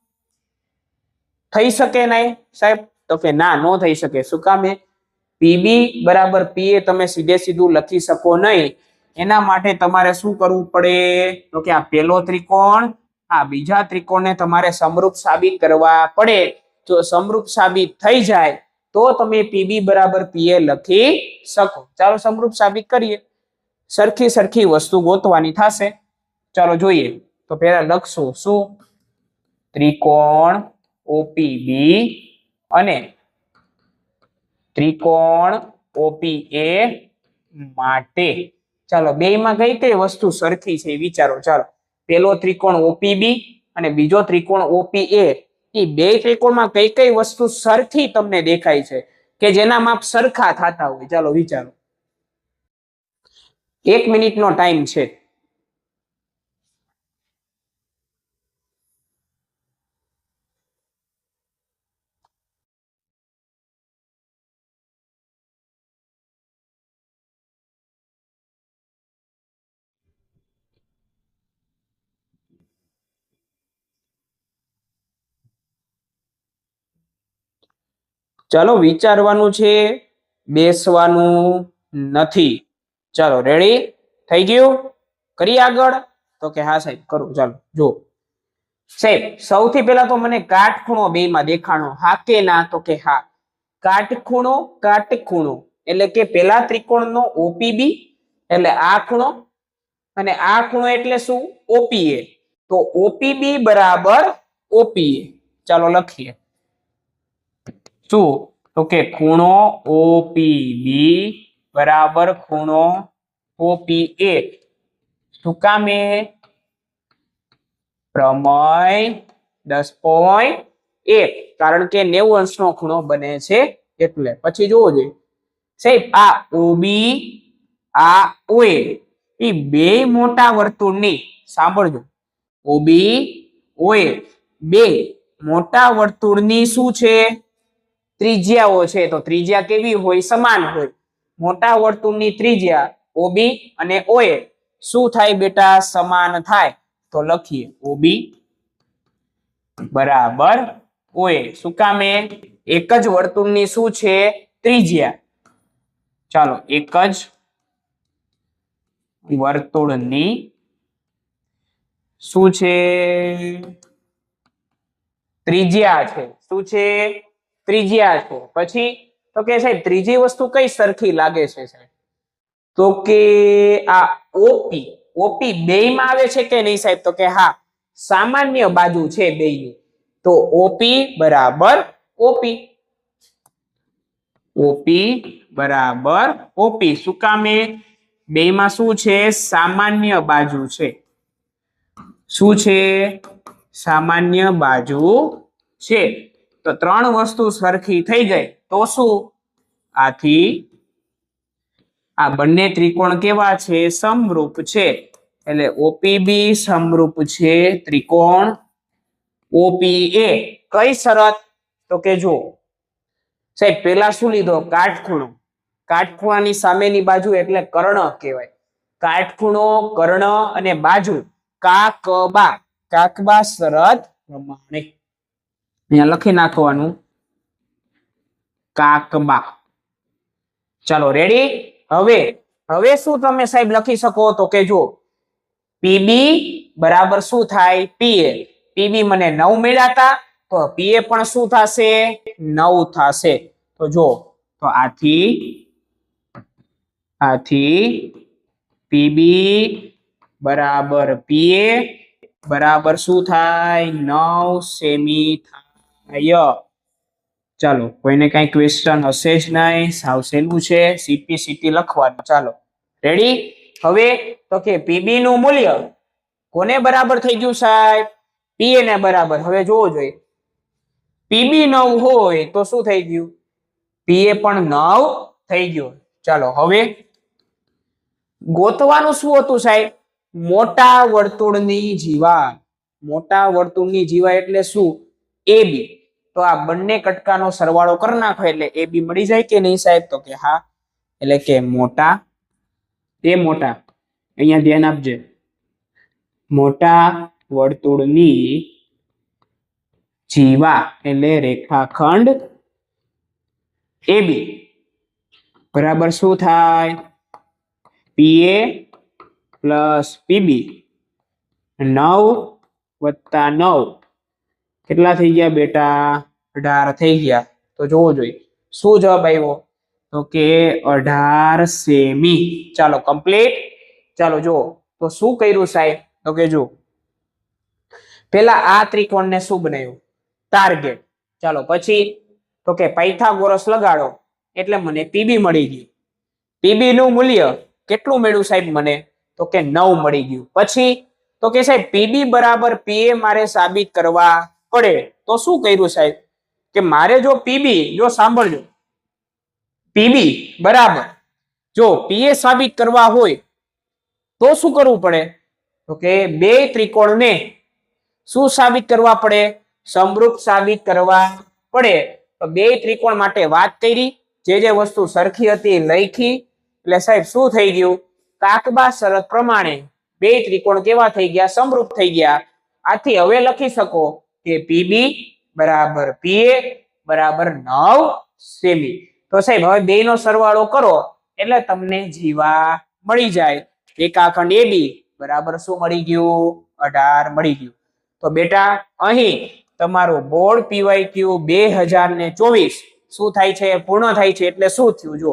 થઈ શકે નહીં સાહેબ તો કે ના નો થઈ શકે શું કામે PB બરાબર PA તમે સીધે સીધું લખી શકો નહીં એના માટે તમારે શું કરવું પડે તો કે આ પહેલો ત્રિકોણ આ બીજા ત્રિકોણને તમારે સમરૂપ સાબિત કરવા પડે જો સમરૂપ સાબિત થઈ જાય તો તમે PB બરાબર PA લખી શકો ચાલો સમરૂપ સાબિત કરીએ સરખી વસ્તુ ગોતવાની થશે ચાલો જોઈએ તો પહેલા લખશું શું ત્રિકોણ OPB અને ત્રિકોણ OPA માટે ચાલો બેયમાં કઈ કઈ વસ્તુ સરખી છે વિચારો ચાલો પેલો ત્રિકોણ OPB અને બીજો ત્રિકોણ OPA એ બે ત્રિકોણમાં કઈ કઈ વસ્તુ સરખી તમને દેખાય છે કે જેના માપ સરખા થતા હોય ચાલો વિચારો 1 મિનિટનો ટાઈમ છે ચાલો વિચારવાનું છે બેસવાનું નથી ચાલો રેડી થઈ ગયું કરી આગળ તો કે હા સાહેબ કરું ચાલો જો સાહેબ સૌથી પહેલા તો મને કાટખૂણો બે માં દેખાણો હા કે ના તો કે હા કાટખૂણો એટલે કે પેલા ત્રિકોણનો OPB એટલે આ ખૂણો અને આ ખૂણો એટલે શું OPA. તો OPB બરાબર OPA. ચાલો લખીએ શું તો કે ખૂણો OPB બરાબર ખૂણો OPA. શું કામે પ્રમેય 10.1 કારણ કે 90 અંશનો ખૂણો બને છે એટલે. પછી જોવો જોઈએ સાહેબ આ OB આ OA એ બે મોટા વર્તુળની સાંભળજો OB OA બે મોટા વર્તુળની શું છે ત્રિજ્યાઓ છે. તો ત્રિજ્યા કેવી હોય સમાન હોય. મોટા વર્તુળની ત્રિજ્યા OB અને OA શું થાય બેટા સમાન થાય. તો લખીએ OB બરાબર OA. શું કામે એક જ વર્તુળની શું છે ત્રિજ્યા. ચાલો એક જ વર્તુળની શું છે ત્રિજ્યા છે. શું છે ત્રિજ્યા છે. પછી તો કે સાહેબ ત્રીજી વસ્તુ કઈ સરખી લાગે છે સાહેબ. તો કે આ OP બેયમાં આવે છે કે નહીં સાહેબ. તો કે હા સામાન્ય બાજુ છે બેયની. તો OP બરાબર OP. OP બરાબર OP. શું કામે બેયમાં શું છે સામાન્ય બાજુ છે. શું છે સામાન્ય બાજુ છે. તો ત્રણ વસ્તુ સરખી થઈ જાય તો શું આથી આ બંને ત્રિકોણ કેવા છે સમરૂપ છે. એટલે OPB સમરૂપ છે ત્રિકોણ OPA. કઈ શરત તો કે જો સાહેબ પેલા શું લીધો કાટખૂણો. કાટખૂણાની સામેની બાજુ એટલે કર્ણ કહેવાય. કાટખૂણો કર્ણ અને બાજુ કાકબા શરત પ્રમાણે અહીંયા લખી નાખવાનું કાકબા. ચાલો રેડી. હવે શું તમે સાહેબ લખી શકો તો કે જો PB બરાબર શું થાય PA. PB મને 9 મળ્યા હતા તો PA પણ શું થશે 9 થશે. તો જો તો આથી PB બરાબર PA બરાબર શું થાય 9 સેમી થાય. ચાલો કોઈને કઈ ક્વેશ્ચન હશે જ નહીં. સાવ સહેલું છે. CPCT લખવાનું. ચાલો રેડી. હવે તો કે PB નું મૂલ્ય કોને બરાબર થઈ ગયું સાહેબ PA ને બરાબર. હવે જોવો જોઈએ PB 9 હોય તો શું થઈ ગયું PA પણ 9 થઈ ગયો. ચાલો હવે ગોતવાનું શું હતું સાહેબ મોટા વર્તુળની જીવા. મોટા વર્તુળની જીવા એટલે શું AB. તો આ બંને કટકાનો સરવાળો કરી નાખો એટલે AB મળી જાય કે નહીં સાહેબ. તો કે હા. એટલે કે મોટા અહીંયા ધ્યાન આપજે મોટા વર્તુળની જીવા એટલે રેખાખંડ AB બરાબર શું થાય PA પ્લસ PB 9 વત્તા 9 કેટલા થઈ ગયા બેટા 18 થઈ ગયા. તો જોવો જોઈએ શું જવાબ આવ્યો તો કે 18 સેમી. ચાલો કમ્પ્લીટ. ચાલો જો તો શું કર્યું સાહેબ તો કે જો પેલા આ ત્રિકોણને શું બનાવ્યું ટાર્ગેટ. ચાલો પછી તો કે પાયથાગોરસ લગાડો એટલે મને PB મળી ગયું. PB નું મૂલ્ય કેટલું મળ્યું સાહેબ મને તો કે 9 મળી ગયું. પછી તો કે સાહેબ PB બરાબર PA મારે સાબિત કરવા પડે. તો શું કર્યું સાહેબ કે મારે જો PB જો સાંભળજો PB બરાબર જો PA સાબિત કરવા હોય તો શું કરવું પડે તો કે બે ત્રિકોણને શું સાબિત કરવા પડે સમરૂપ સાબિત કરવા પડે. તો બે ત્રિકોણ માટે વાત કરી જે વસ્તુ સરખી હતી લખી એટલે સાહેબ શું થઈ ગયું કાકબા શરત પ્રમાણે બે ત્રિકોણ કેવા થઈ ગયા સમરૂપ થઈ ગયા. આથી હવે લખી શકો કે PB બરાબર PA બરાબર 9 સેમી. તો સાહેબ હવે બે નો સરવાળો કરો એટલે તમને જીવા મળી જાય. રેખાખંડ AB બરાબર શું મળી ગયું 18 મળી ગયું. તો બેટા અહીં તમારું બોર્ડ PYQ 2024 શું થાય છે પૂર્ણ થાય છે. એટલે શું થયું જો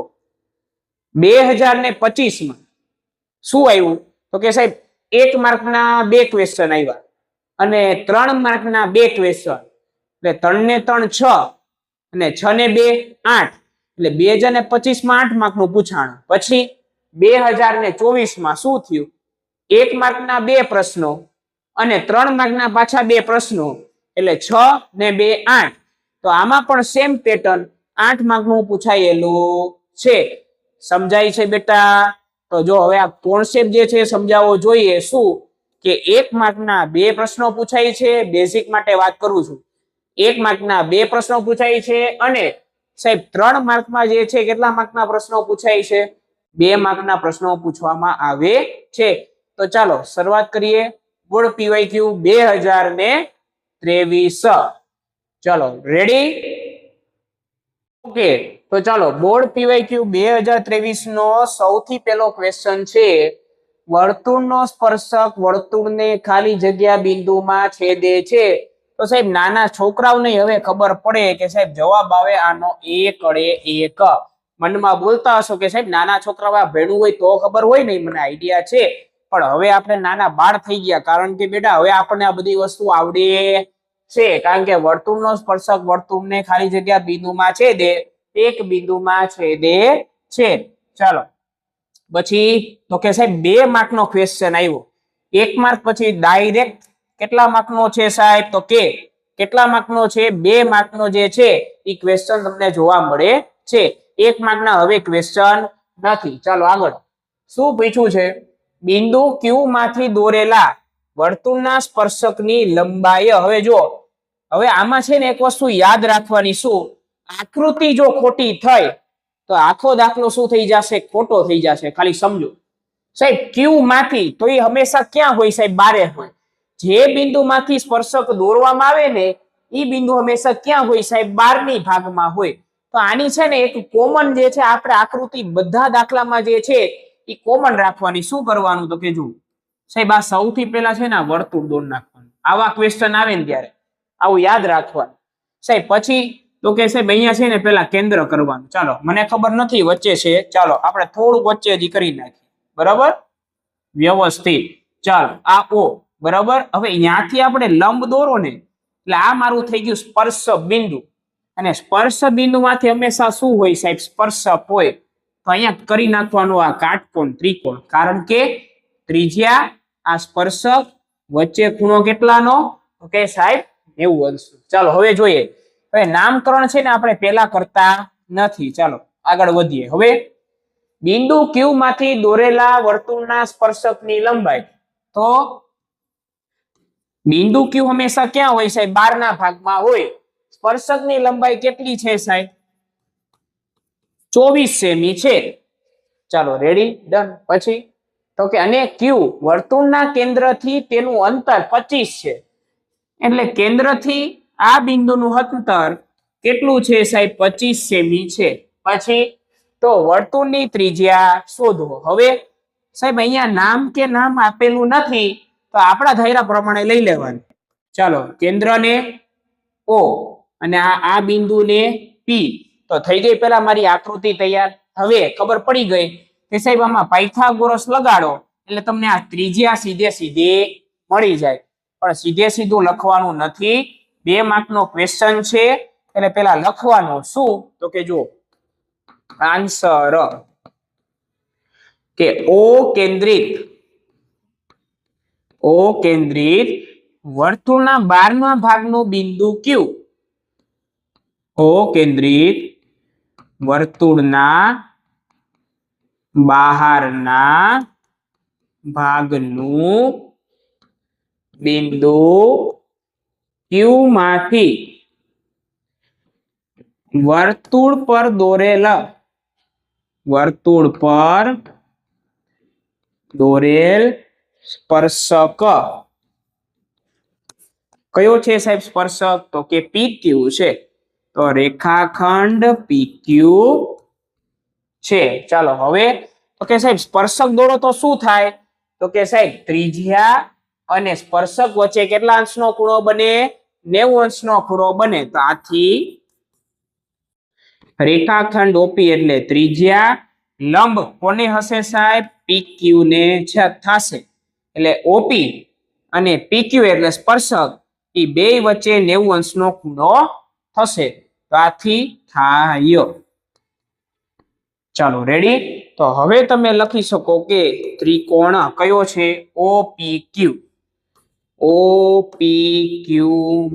2025 માં શું આવ્યું તો કે સાહેબ 1 માર્કના 2 ક્વેશ્ચન આવ્યા અને 3 માર્કના 2 ક્વેશ્ચન, એટલે 3 ને 3 6 અને 6 ને 2 8, એટલે 2025 માં 8 માર્કનું પૂછાણું. પછી 2024 માં શું થયું, 1 માર્કના 2 પ્રશ્નો અને 3 માર્કના પાછા 2 પ્રશ્નો, એટલે 6 ને 2 8. તો આમાં પણ સેમ પેટર્ન 8 માર્કનું પૂછાયેલું છે. સમજાય છે બેટા? તો જો હવે આ કોન્સેપ્ટ જે છે સમજાવવો જોઈએ. શું કે 1 માર્કના 2 પ્રશ્નો પૂછાય છે, બેઝિક માટે વાત કરું છું. 1 માર્કના 2 પ્રશ્નો પૂછાય છે અને સાહેબ 3 માર્કમાં જે છે કેટલા માર્કના પ્રશ્નો પૂછાય છે? 2 માર્કના પ્રશ્નો પૂછવામાં આવે છે. તો ચાલો શરૂઆત કરીએ. Board PYQ 2023. ચાલો રેડી? ઓકે, તો ચાલો બોર્ડ પીવાયક્યુ 2023 નો સૌથી પહેલો ક્વેશ્ચન છે, વર્તુળનો સ્પર્શક વર્તુળને ખાલી જગ્યા બિંદુમાં છેદે છે. તો સાહેબ નાના છોકરાઓને હવે ખબર પડે કે સાહેબ જવાબ આવે આનો 1 અડે 1. મનમાં બોલતા હશો કે સાહેબ નાના છોકરાઓ ભણવું હોય તો ખબર હોય ને, મને આઈડિયા છે, પણ હવે આપણે નાના બાળ થઈ ગયા, કારણ કે બેટા હવે આપણને આ બધી વસ્તુ આવડે છે. કારણ કે વર્તુળનો સ્પર્શક વર્તુળને ખાલી જગ્યા બિંદુમાં છેદે, એક બિંદુમાં છેદે છે. ચાલો પછી તો કે સાહેબ 2 માર્કનો ક્વેશ્ચન આવ્યો. 1 માર્ક પછી ડાયરેક્ટ કેટલા માર્કનો છે સાહેબ? તો કે કેટલા માર્કનો છે? 2 માર્કનો જે છે એ ક્વેશ્ચન તમને જોવા મળે છે. 1 માર્કના હવે ક્વેશ્ચન નથી. ચાલો આગળ શું પૂછ્યું છે? બિંદુ Q માંથી દોરેલા વર્તુળના સ્પર્શકની લંબાઈ. હવે જો હવે આમાં છે ને એક વસ્તુ યાદ રાખવાની, શું આકૃતિ જો ખોટી થઈ તો આખો દાખલો શું થઈ જશે? ખોટો થઈ જશે. ખાલી સમજો સાહેબ Q માંથી, તો એ હંમેશા ક્યાં હોય સાહેબ? બારે હોય. જે બિંદુમાંથી સ્પર્શક દોરવામાં આવે ને એ બિંદુ હંમેશા ક્યાં હોય સાહેબ? 12મી ભાગમાં હોય. તો આની છે ને એક કોમન જે છે આપણે આકૃતિ બધા દાખલામાં જે છે એ કોમન રાખવાની. શું કરવાનું તો કે જો સાહેબ આ સૌથી પહેલા છે ને વર્તુળ દોર નાખવાનું. આવા ક્વેશ્ચન આવે ને ત્યારે આવું યાદ રાખવાનું સાહેબ. પછી તો કે સાહેબ અહીંયા છે ને પેલા કેન્દ્ર કરવાનું. ચાલો મને ખબર નથી વચ્ચે છે, ચાલો આપણે થોડું વચ્ચે હજી કરી નાખીએ. બરાબર વ્યવસ્થિત. ચાલો આ O બરાબર. હવે અહીંયાથી આપણે લંબ દોરો ને એટલે આ મારું થઈ ગયું સ્પર્શ બિંદુ, અને સ્પર્શ બિંદુમાંથી હંમેશા શું હોય સાહેબ? સ્પર્શક હોય. તો અહીંયા કરી નાખવાનું આ કાટકોણ ત્રિકોણ, કારણ કે ત્રિજ્યા આ સ્પર્શક વચ્ચે ખૂણો કેટલાનો? તો કે સાહેબ 90 અંશ. ચાલો હવે જોઈએ. હવે નામકરણ છે ને આપણે પેલા કરતા નથી. ચાલો આગળ વધીએ. હવે બિંદુ Q માંથી દોરેલા વર્તુળના સ્પર્શકની લંબાઈ. તો બિંદુ Q હંમેશા ક્યાં હોય સાહેબ? 12ના ભાગમાં હોય. સ્પર્શકની લંબાઈ કેટલી છે સાહેબ? 24 સેમી છે. ચાલો રેડી ડન. પછી તો કે અને Q વર્તુળના કેન્દ્રથી તેનું અંતર 25 છે. એટલે કેન્દ્રથી આ બિંદુનું અંતર કેટલું છે સાહેબ? 25 સેમી છે. પછી તો વર્તુળની ત્રિજ્યા શોધો. હવે સાહેબ અહીંયા નામ કે નામ આપેલું નથી, તો આપણા ધાર્યા પ્રમાણે લઈ લેવાનું. ચાલો કેન્દ્રને O અને આ બિંદુને P. તો થઈ ગઈ પેલા મારી આકૃતિ તૈયાર. હવે ખબર પડી ગઈ કે સાહેબ આમાં પાયથાગોરસ લગાડો એટલે તમને આ ત્રિજ્યા સીધે સીધી મળી જાય. પણ સીધે સીધું લખવાનું નથી, 2 માર્કનો ક્વેશ્ચન છે એટલે પેલા લખવાનું શું? તો કે જો આન્સર કે O કેન્દ્રિત વર્તુળના 12મા ભાગનું બિંદુ Q. O કેન્દ્રિત વર્તુળના બહારના ભાગનું બિંદુ Q માંથી વર્તુળ પર દોરેલ સ્પર્શક કયો છે સાહેબ સ્પર્શક? તો કે PQ છે. તો રેખાખંડ PQ છે. ચાલો હવે તો કે સાહેબ સ્પર્શક દોરો તો શું થાય? તો કે સાહેબ ત્રિજ્યા અને સ્પર્શક વચ્ચે કેટલા અંશનો ખૂણો બને? 90 અંશનો ખૂણો બને. તો આથી રેખાખંડ OP એટલે ત્રિજ્યા લંબ કોને હશે સાહેબ? PQ ને થશે. એટલે OP અને PQ એટલે સ્પર્શક એ બે વચ્ચે 90 અંશનો ખૂણો થશે. તો આથી થાય. ચાલો રેડી. તો હવે તમે લખી શકો કે ત્રિકોણ કયો છે? OPQ. OPQ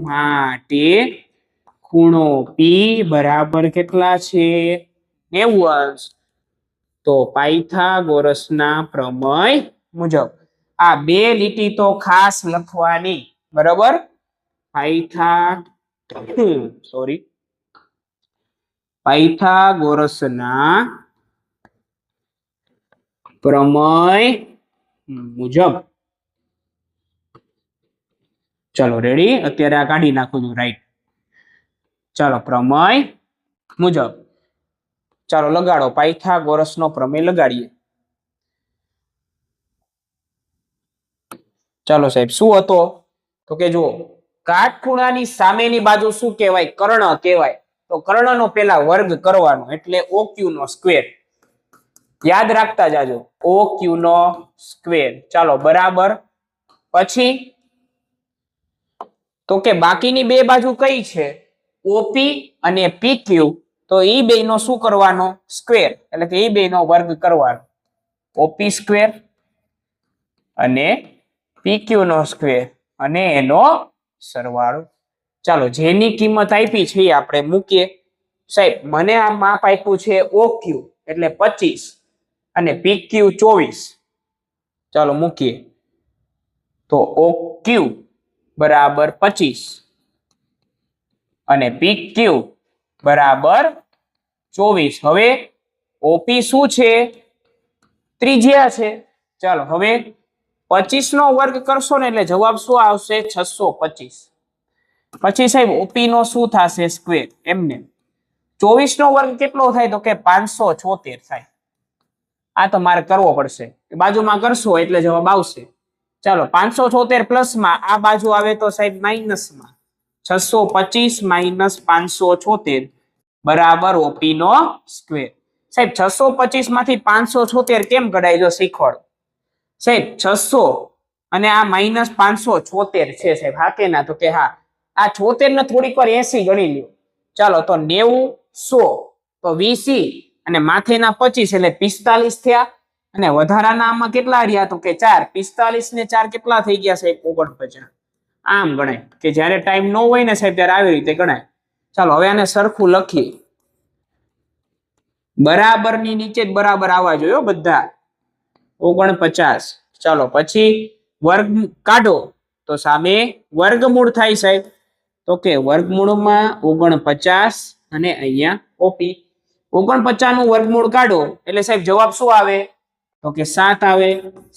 માટે ખૂણો P બરાબર કેટલા છે? 90 અંશ. તો પાયથાગોરસના પ્રમેય મુજબ આ બે લીટી તો ખાસ લખવાની, બરાબર? પાયથાગોરસના પ્રમેય મુજબ. ચાલો રેડી. અત્યારે આ કાઢી નાખું છું, રાઈટ. ચાલો પ્રમેય મુજબ. ચાલો લગાડો, પાયથાગોરસનો પ્રમેય લગાડીએ. ચાલો સાહેબ, શું હતો? તો કે જુઓ, કાટખૂણાની સામેની બાજુ શું કહેવાય? કર્ણ કહેવાય. તો કર્ણનો પેલા વર્ગ કરવાનો એટલે OQ નો સ્ક્વેર. યાદ રાખતા જાજો, OQ નો સ્ક્વેર. ચાલો બરાબર. પછી તો કે બાકીની બે બાજુ કઈ છે? OP અને PQ. તો એ બે નો શું કરવાનો? સ્ક્વેર. એટલે કે એ બે નો વર્ગ કરવાનો. OP સ્ક્વેર અને PQ નો સ્ક્વેર અને એનો સરવાળો. ચાલો જેની કિંમત આપી છે એ આપણે મૂકીએ. સાહેબ મને આ માપ આપ્યું છે OQ એટલે 25 અને PQ 24. ચાલો મૂકીએ. તો OQ બરાબર 25 અને PQ બરાબર 24. હવે OP શું છે? ત્રિજ્યા છે. ચાલો હવે 25 નો વર્ગ કરશો ને એટલે જવાબ શું આવશે? 625. પછી સાહેબ OP નો શું થશે? સ્ક્વેર. એમને 24 નો વર્ગ કેટલો થાય? તો કે 576 થાય. આ તો મારે કરવો પડશે, બાજુમાં કરશો એટલે જવાબ આવશે. ચાલો 576 પ્લસમાં આ બાજુ આવે તો સાહેબ માઇનસમાં. 625 માઇનસ 576 બરાબર OP નો સ્ક્વેર. સાહેબ 625 માંથી 576 કેમ કઢાય? જો શીખવાડો સાહેબ. 600 અને આ માઇનસ 576 છે સાહેબ. હા કે ના? તો કે હા. આ 76 ને થોડીક વાર 80 ગણી લ્યો. ચાલો તો 90 100 તો 20 અને માથેના 25 એટલે 45 થયા. અને વધારાના આમાં કેટલા રહ્યા? તો કે 4. 45 ને 4 કેટલા થઈ ગયા સાહેબ? 49. આમ ગણાય કે જ્યારે ટાઈમ ન હોય ને સાહેબ ત્યારે આવી રીતે ગણાય. ચાલો હવે આને સરખું લખીએ. બરાબરની નીચે જ બરાબર આવવા જોઈએ બધા. 49. ચાલો પછી વર્ગ કાઢો તો સામે વર્ગમૂળ થાય સાહેબ. તો કે વર્ગમૂળમાં 49 અને અહીંયા OP. 49 નું વર્ગમૂળ કાઢો એટલે સાહેબ જવાબ શું આવે? તો કે 7 આવે.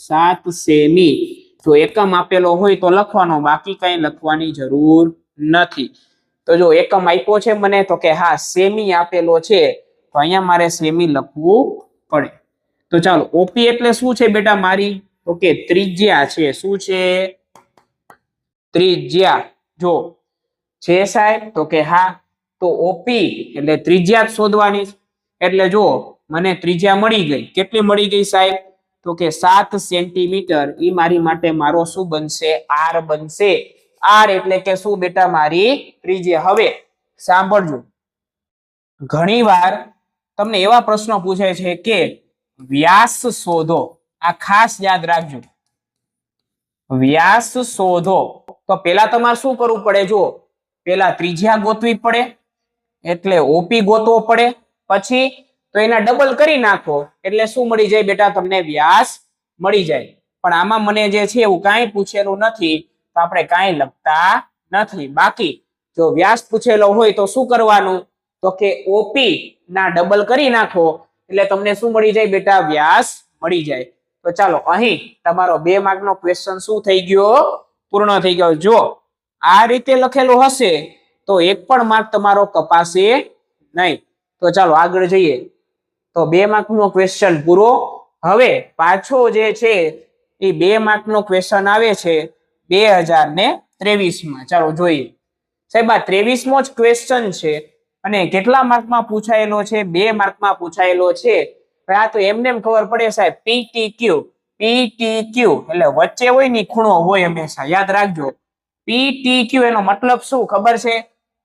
7 સેમી. તો એકમ આપેલો હોય તો લખવાનો, બાકી કઈ લખવાની જરૂર નથી. તો જો એકમ આપ્યો છે મને, તો કે હા સેમી આપેલો છે, તો અહીંયા મારે સેમી લખવું પડે. તો ચાલો OP એટલે શું છે બેટા મારી? તો કે ત્રિજ્યા છે. શું છે? ત્રિજ્યા. જો છે સાહેબ? તો કે હા. તો OP એટલે ત્રિજ્યા જ શોધવાની. એટલે જો મને ત્રિજ્યા મળી ગઈ. કેટલી મળી ગઈ સાહેબ? તો કે 7 સેન્ટીમીટર. એ મારી માટે મારો શું બનશે? R બનશે. R એટલે કે શું બેટા? મારી ત્રિજ્યા. હવે સાંભળજો, ઘણી વાર તમને એવા પ્રશ્નો પૂછે છે કે વ્યાસ શોધો. આ ખાસ યાદ રાખજો, વ્યાસ શોધો. તો પેલા તમારે શું કરવું પડે? જો પેલા ત્રિજ્યા ગોતવી પડે એટલે OP ગોતવો પડે. પછી તો એના ડબલ કરી નાખો એટલે શું મળી જાય બેટા? તમને વ્યાસ મળી જાય. પણ આમાં મને જે છે એવું કાંઈ પૂછેલું નથી, તો આપણે કાંઈ લખતા નથી. બાકી જો વ્યાસ પૂછેલો હોય તો શું કરવાનું? તો કે OP ના ડબલ કરી નાખો એટલે તમને શું મળી જાય બેટા? વ્યાસ મળી જાય. તો ચાલો અહીં તમારો 2 માર્કનો ક્વેશ્ચન શું થઈ ગયો? પૂર્ણ થઈ ગયો. જો આ રીતે લખેલું હશે તો 1 પણ માર્ક તમારો કપાશે નહીં. તો ચાલો આગળ જઈએ. તો 2 માર્કનો ક્વેશ્ચન પૂરો. હવે પાછો જે છે એ 2 માર્કનો ક્વેશ્ચન આવે છે 2023માં. ચાલો જોઈએ સાહેબ. આ 23મો જ ક્વેશ્ચન છે અને કેટલા માર્કમાં પૂછાયેલો છે? 2 માર્કમાં પૂછાયેલો છે. આ તો એમને એમ ખબર પડે સાહેબ, PTQ. PTQ એટલે વચ્ચે હોય ને ખૂણો હોય હંમેશા, યાદ રાખજો. PTQ એનો મતલબ શું ખબર છે?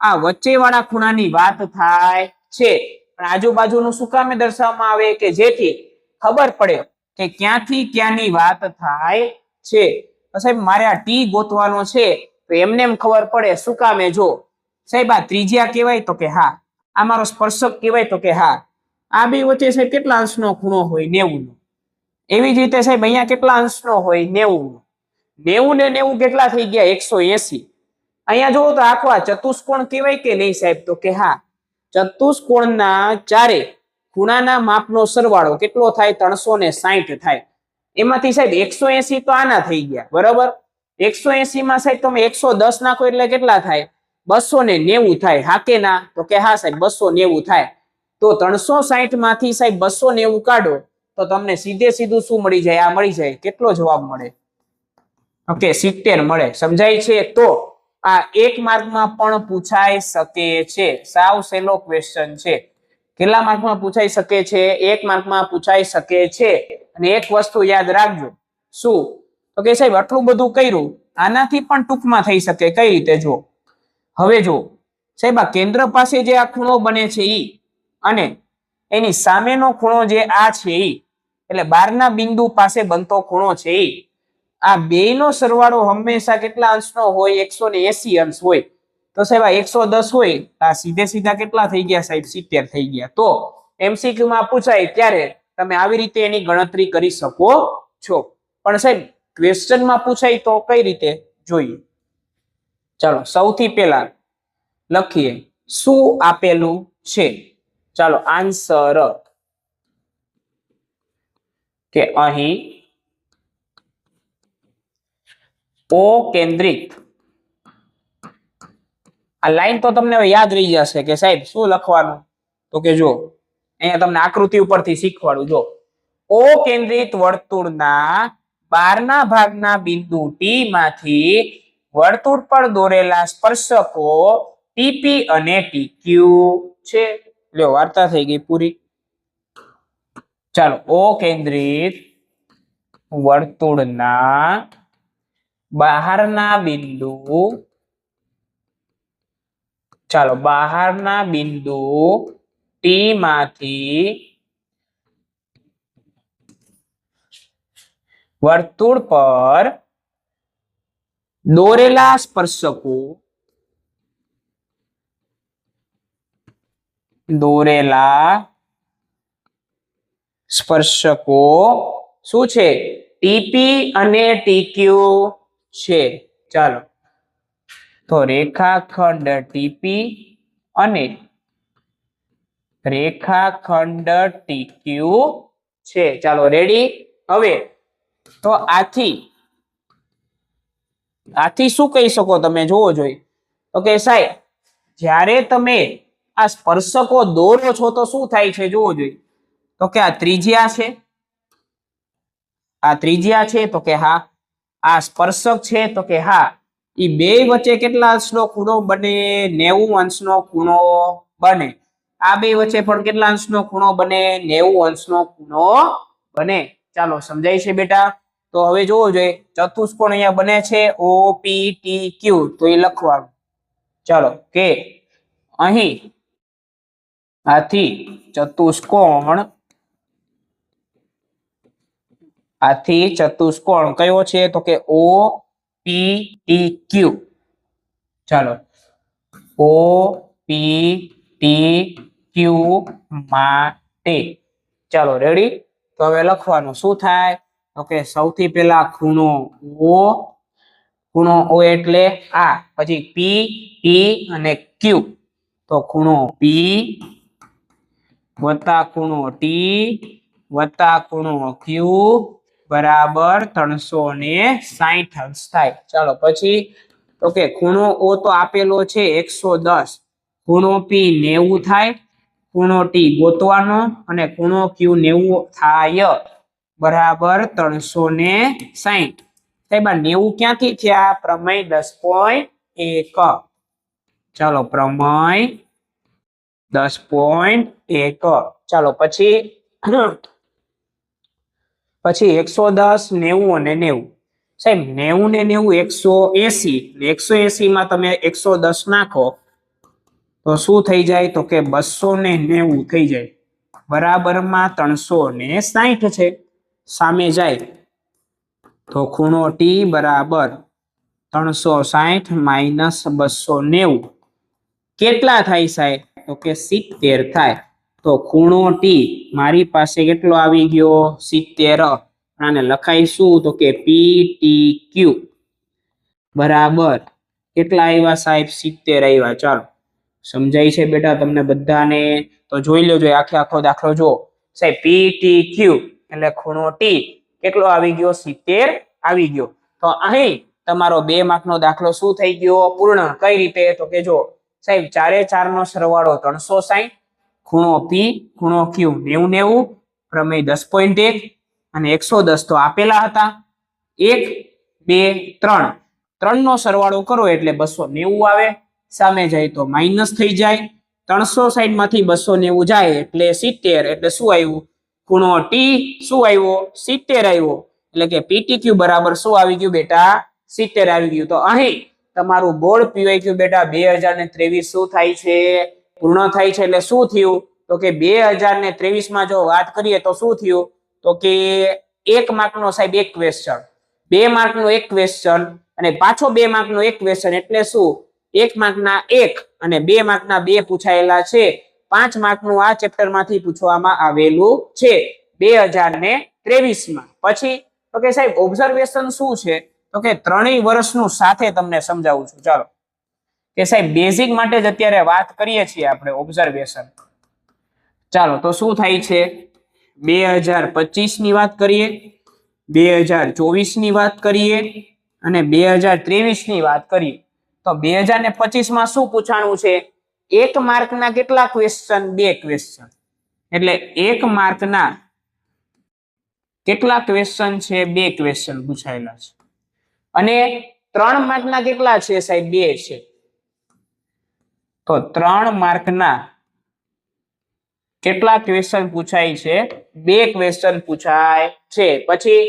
આ વચ્ચે વાળા ખૂણાની વાત થાય છે. પણ આજુબાજુનું શું કામે દર્શાવવામાં આવે? કે જેથી ખબર પડે કે ક્યાંથી ક્યાંની વાત થાય છે. સાહેબ મારે આ ટી ગોતવાનો છે, તો એમને એમ ખબર પડે શું કામે? જો સાહેબ આ ત્રિજ્યા કહેવાય તો કે હા, આ મારો સ્પર્શક કહેવાય તો કે હા. આ બે વચ્ચે સાહેબ કેટલા અંશનો ખૂણો હોય? 90 નો. એવી જ રીતે સાહેબ અહીંયા કેટલા અંશનો હોય? 90 નો. 90 ને 90 કેટલા થઈ ગયા? 180. અહીંયા જુઓ તો આખો આ ચતુષ્કોણ કહેવાય કે નહીં સાહેબ? તો કે હા. ચતુષ્કોણના ચારે ખૂણાના માપનો સરવાળો કેટલો થાય? 360 થાય. એમાંથી સાહેબ 180 તો આના થઈ ગયા, બરાબર? 180 માં સાહેબ તમે 110 નાખો એટલે કેટલા થાય? 290 થાય. હા કે ના? તો કે હા સાહેબ 290 થાય. તો 360 માંથી સાહેબ 290 કાઢો તો તમને સીધે સીધું શું મળી જાય? આ મળી જાય. કેટલો જવાબ મળે? ઓકે 70 મળે. સમજાય છે? તો આ એક માર્કમાં પણ પૂછાઈ શકે છે. સાવ સહેલો ક્વેશ્ચન છે. કેટલા માર્કમાં પૂછાઈ શકે છે? 1 માર્કમાં પૂછાઈ શકે છે. અને એક વસ્તુ યાદ રાખજો. શું? તો કે સાહેબ આટલું બધું કર્યું, આનાથી પણ ટૂંકમાં થઈ શકે. કઈ રીતે? જો હવે જો સાહેબ આ કેન્દ્ર પાસે જે આ ખૂણો બને છે ઈ, અને એની સામેનો ખૂણો જે આ છે ઈ, એટલે બહારના બિંદુ પાસે બનતો ખૂણો છે ઈ, આ બેયનો સરવાળો હંમેશા કેટલા અંશનો હોય? 180 અંશ હોય. તો સાહેબ આ 110 હોય, આ સીધે સીધા કેટલા થઈ ગયા સાહેબ? 70 થઈ ગયા. તો MCQ માં પૂછાય ત્યારે તમે આવી રીતે એની ગણતરી કરી શકો છો. પણ સાહેબ ક્વેશ્ચનમાં પૂછાય તો કઈ રીતે જોઈએ? ચાલો સૌથી પહેલા લખીએ શું આપેલું છે. ચાલો આન્સર કે અહીં O કેન્દ્રિત, આ લાઈન તો તમને હવે યાદ રહી જશે કે સાહેબ શું લખવાનું? તો કે જો અહીંયા તમને આકૃતિ ઉપરથી શીખવાડું. જો O કેન્દ્રિત વર્તુળના બહારના ભાગના બિંદુ T માંથી વર્તુળ પર દોરેલા સ્પર્શકો TP અને TQ છે. લ્યો વાર્તા થઈ ગઈ પૂરી. ચાલો O કેન્દ્રિત વર્તુળના બહારના બિંદુ, ચાલો બહારના બિંદુ T માંથી વર્તુળ પર દોરેલા સ્પર્શકો, શું છે? TP અને TQ છે. ચાલો તો રેખાખંડ TP અને રેખાખંડ TQ છે. ચાલો રેડી? હવે તો આથી શું કહી શકો તમે? જોવો જોઈએ તો કે સાહેબ જ્યારે તમે આ સ્પર્શકો દોરો છો તો શું થાય છે? જોવો જોઈએ તો કે આ ત્રિજ્યા છે, આ ત્રિજ્યા છે તો કે હા. આ સ્પર્શક છે તો કે હા. ઈ બે વચ્ચે કેટલા અંશનો ખૂણો બને? 90 અંશનો ખૂણો બને. આ બે વચ્ચે પણ કેટલા અંશનો ખૂણો બને? 90 અંશનો ખૂણો બને. ચાલો સમજાય છે બેટા? તો હવે જોવો જોઈએ ચતુષ્કોણ અહીંયા બને છે OPTQ, તો એ લખવાનું. ચાલો કે અહીં આથી ચતુષ્કોણ કયો છે? તો કે OPTQ. ચાલો OPTQ માટે. ચાલો રેડી? તો હવે લખવાનું શું થાય? તો કે સૌથી પહેલા ખૂણો O એટલે આ, પછી P, T અને Q. તો ખૂણો P વત્તા ખૂણો T વત્તા ખૂણો Q બરાબર 360 અંશ થાય. ચાલો પછી તો કે ખૂણો O તો આપેલો છે 110, ખૂણો P 90 થાય, ખૂણો T ગોતવાનો અને ખૂણો Q 90 થાય, બરાબર 360. સાહેબ 90 ક્યાંથી થયા? પ્રમેય 10.1. ચાલો પ્રમેય 10.1. ચાલો પછી પછી 110, 90 અને 90. સાહેબ 90 ને 90 180, 180 માં તમે 110 નાખો તો શું થઈ જાય? તો કે 290 થઈ જાય. બરાબરમાં 360 છે. સામે જાય તો ખૂણો ટી બરાબર 360 માઇનસ 290 કેટલા થાય સાહેબ? તો કે 70 થાય. તો ખૂણો ટી મારી પાસે કેટલો આવી ગયો? 70. આને લખાઈશું તો કે PTQ બરાબર કેટલા આવ્યા સાહેબ? 70 આવ્યા. ચાલો સમજાય છે બેટા તમને બધાને? તો જોઈ લેજો આખો દાખલો જો સાહેબ. PTQ એટલે ખૂણો ટી કેટલો આવી ગયો? 70 આવી ગયો. તો અહીં તમારો 2 માર્કનો દાખલો શું થઈ ગયો? પૂર્ણ. કઈ રીતે? તો કે જો સાહેબ 4 4 નો સરવાળો 360, ખૂણો P ખૂણો Q 90 90, પ્રમેય 10.1 અને 110 તો આપેલા હતા. 1 2 3 3 નો સરવાળો કરો એટલે 290 આવે. સામે જાય તો માઇનસ થઈ જાય. 360 માંથી 290 જાય એટલે 70. એટલે શું આવ્યું? ખૂણો ટી શું આવ્યો? 70 આવ્યો. એટલે કે PTQ બરાબર શું આવી ગયું બેટા? 70 આવી ગયું. તો અહીં તમારું બોર્ડ PYQ બેટા 2023 શું થાય છે? પૂર્ણ થાય છે. એટલે શું થયું? તો કે 2023 માં જો વાત કરીએ તો શું થયું? તો કે 1 માર્કનો સાહેબ એક ક્વેશ્ચન, 2 માર્કનો એક ક્વેશ્ચન અને પાછો 2 માર્કનો એક ક્વેશ્ચન. એટલે શું? 1 માર્કના 1 અને 2 માર્કના 2 પૂછાયેલા છે. 5 માર્કનું આ ચેપ્ટર માંથી પૂછવામાં આવેલું છે 2023 માં. પછી તો કે સાહેબ ઓબ્ઝર્વેશન શું છે? તો કે 3 વર્ષનું સાથે તમને સમજાવું છું. ચાલો કે સાહેબ બેઝિક માટે જ અત્યારે વાત કરીએ છીએ આપણે ઓબ્ઝર્વેશન. ચાલો તો શું થાય છે? 2025 ની વાત કરીએ, 2024 ની વાત કરીએ અને 2023 ની વાત કરીએ. તો 2025 માં શું પૂછાણું છે? 1 માર્કના કેટલા ક્વેશ્ચન? 2 ક્વેશ્ચન. એટલે 1 માર્કના કેટલા ક્વેશ્ચન છે? 2 ક્વેશ્ચન પૂછાયેલા છે. અને 3 માર્કના કેટલા છે સાહેબ? 2 છે. તો 3 માર્કના કેટલા ક્વેશ્ચન પૂછાય છે? 2 ક્વેશ્ચન પૂછાય છે. પછી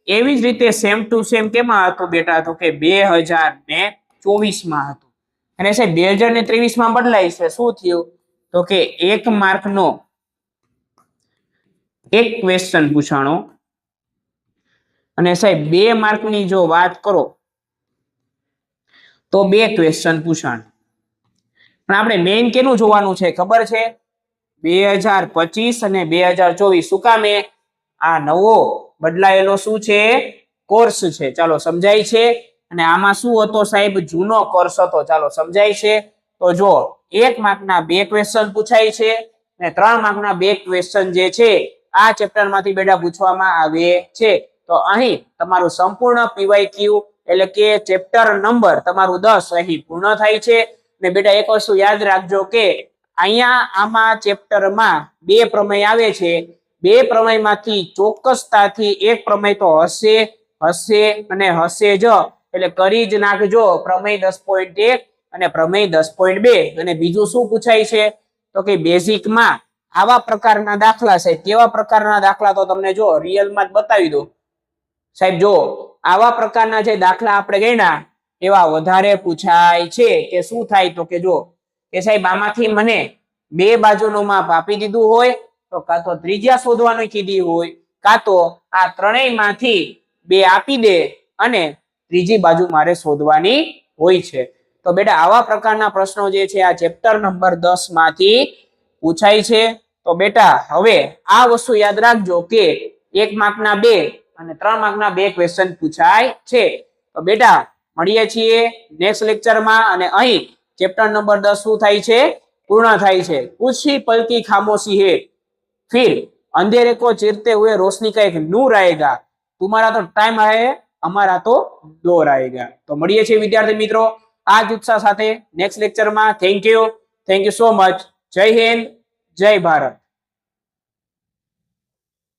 એવી જ રીતે સેમ ટુ સેમ કેમાં હતું બેટા? તો કે 2024 માં હતું. અને સાહેબ 2023 માં બદલાય છે. શું થયું? તો કે 1 માર્કનો એક ક્વેશ્ચન પૂછાણો અને સાહેબ 2 માર્કની જો વાત કરો તો 2 ક્વેશ્ચન પૂછાણ. પણ આપણે મેઇન કેનું જોવાનું છે ખબર છે? 2025 અને 2024. શું કામે? આ નવો બદલાયેલો શું છે? કોર્સ છે. ચાલો સમજાય છે? અને આમાં શું હતો સાહેબ? જૂનો કોર્સ હતો. ચાલો સમજાય છે? તો જો 1 માર્કના 2 ક્વેશ્ચન પૂછાય છે અને 3 માર્કના 2 ક્વેશ્ચન જે છે આ ચેપ્ટર માંથી બેટા પૂછવામાં આવે છે. તો અહીં તમારું સંપૂર્ણ PYQ એટલે કે ચેપ્ટર નંબર તમારું 10 અહીં પૂર્ણ થાય છે. ને બેટા એક વસ્તુ યાદ રાખજો કે અહીંયા આમાં ચેપ્ટરમાં 2 પ્રમેય આવે છે. 2 પ્રમેયમાંથી ચોક્કસતાથી એક પ્રમેય તો હશે હશે અને હશે જ. એટલે કરી જ નાખજો પ્રમેય 10.1 અને પ્રમેય 10.2. અને બીજું શું પૂછાય છે? તો કે બેઝિકમાં આવા પ્રકારના દાખલા છે. કેવા પ્રકારના દાખલા? તો તમને જો રિયલમાં જ બતાવી દો સાહેબ. જો આવા પ્રકારના જે દાખલા આપણે ગણ્યા એવા વધારે પૂછાય છે. કે શું થાય? તો કે જો કે સાહેબ આમાંથી મને 2 બાજુનું માપ આપી દીધું હોય તો કાં તો ત્રિજ્યા શોધવાનું કીધી હોય, કાં તો આ ત્રણેયમાંથી 2 આપી દે અને ત્રીજી બાજુ મારે શોધવાની હોય છે. તો બેટા આવા પ્રકારના પ્રશ્નો જે છે આ ચેપ્ટર નંબર 10 માંથી પૂછાય છે. તો બેટા હવે આ વસ્તુ યાદ રાખજો કે 1 માર્કના 2 અને 3 માર્કના 2 ક્વેશ્ચન પૂછાય છે. તો બેટા મળીએ છીએ નેક્સ્ટ લેક્ચરમાં. અને અહીં ચેપ્ટર નંબર 10 શું થાય છે? पूर्ण થાય છે. ऊंची पलकी खामोशी है, फिर अंधेरे को चीरते हुए रोशनी का एक नूर आएगा. तुम्हारा तो टाइम है, हमारा तो दौर आएगा. तो મળીએ છીએ વિદ્યાર્થી મિત્રો આ જ ઉત્સાહ સાથે નેક્સ્ટ લેક્ચરમાં. Thank you so much. જય હિન્દ, જય ભારત.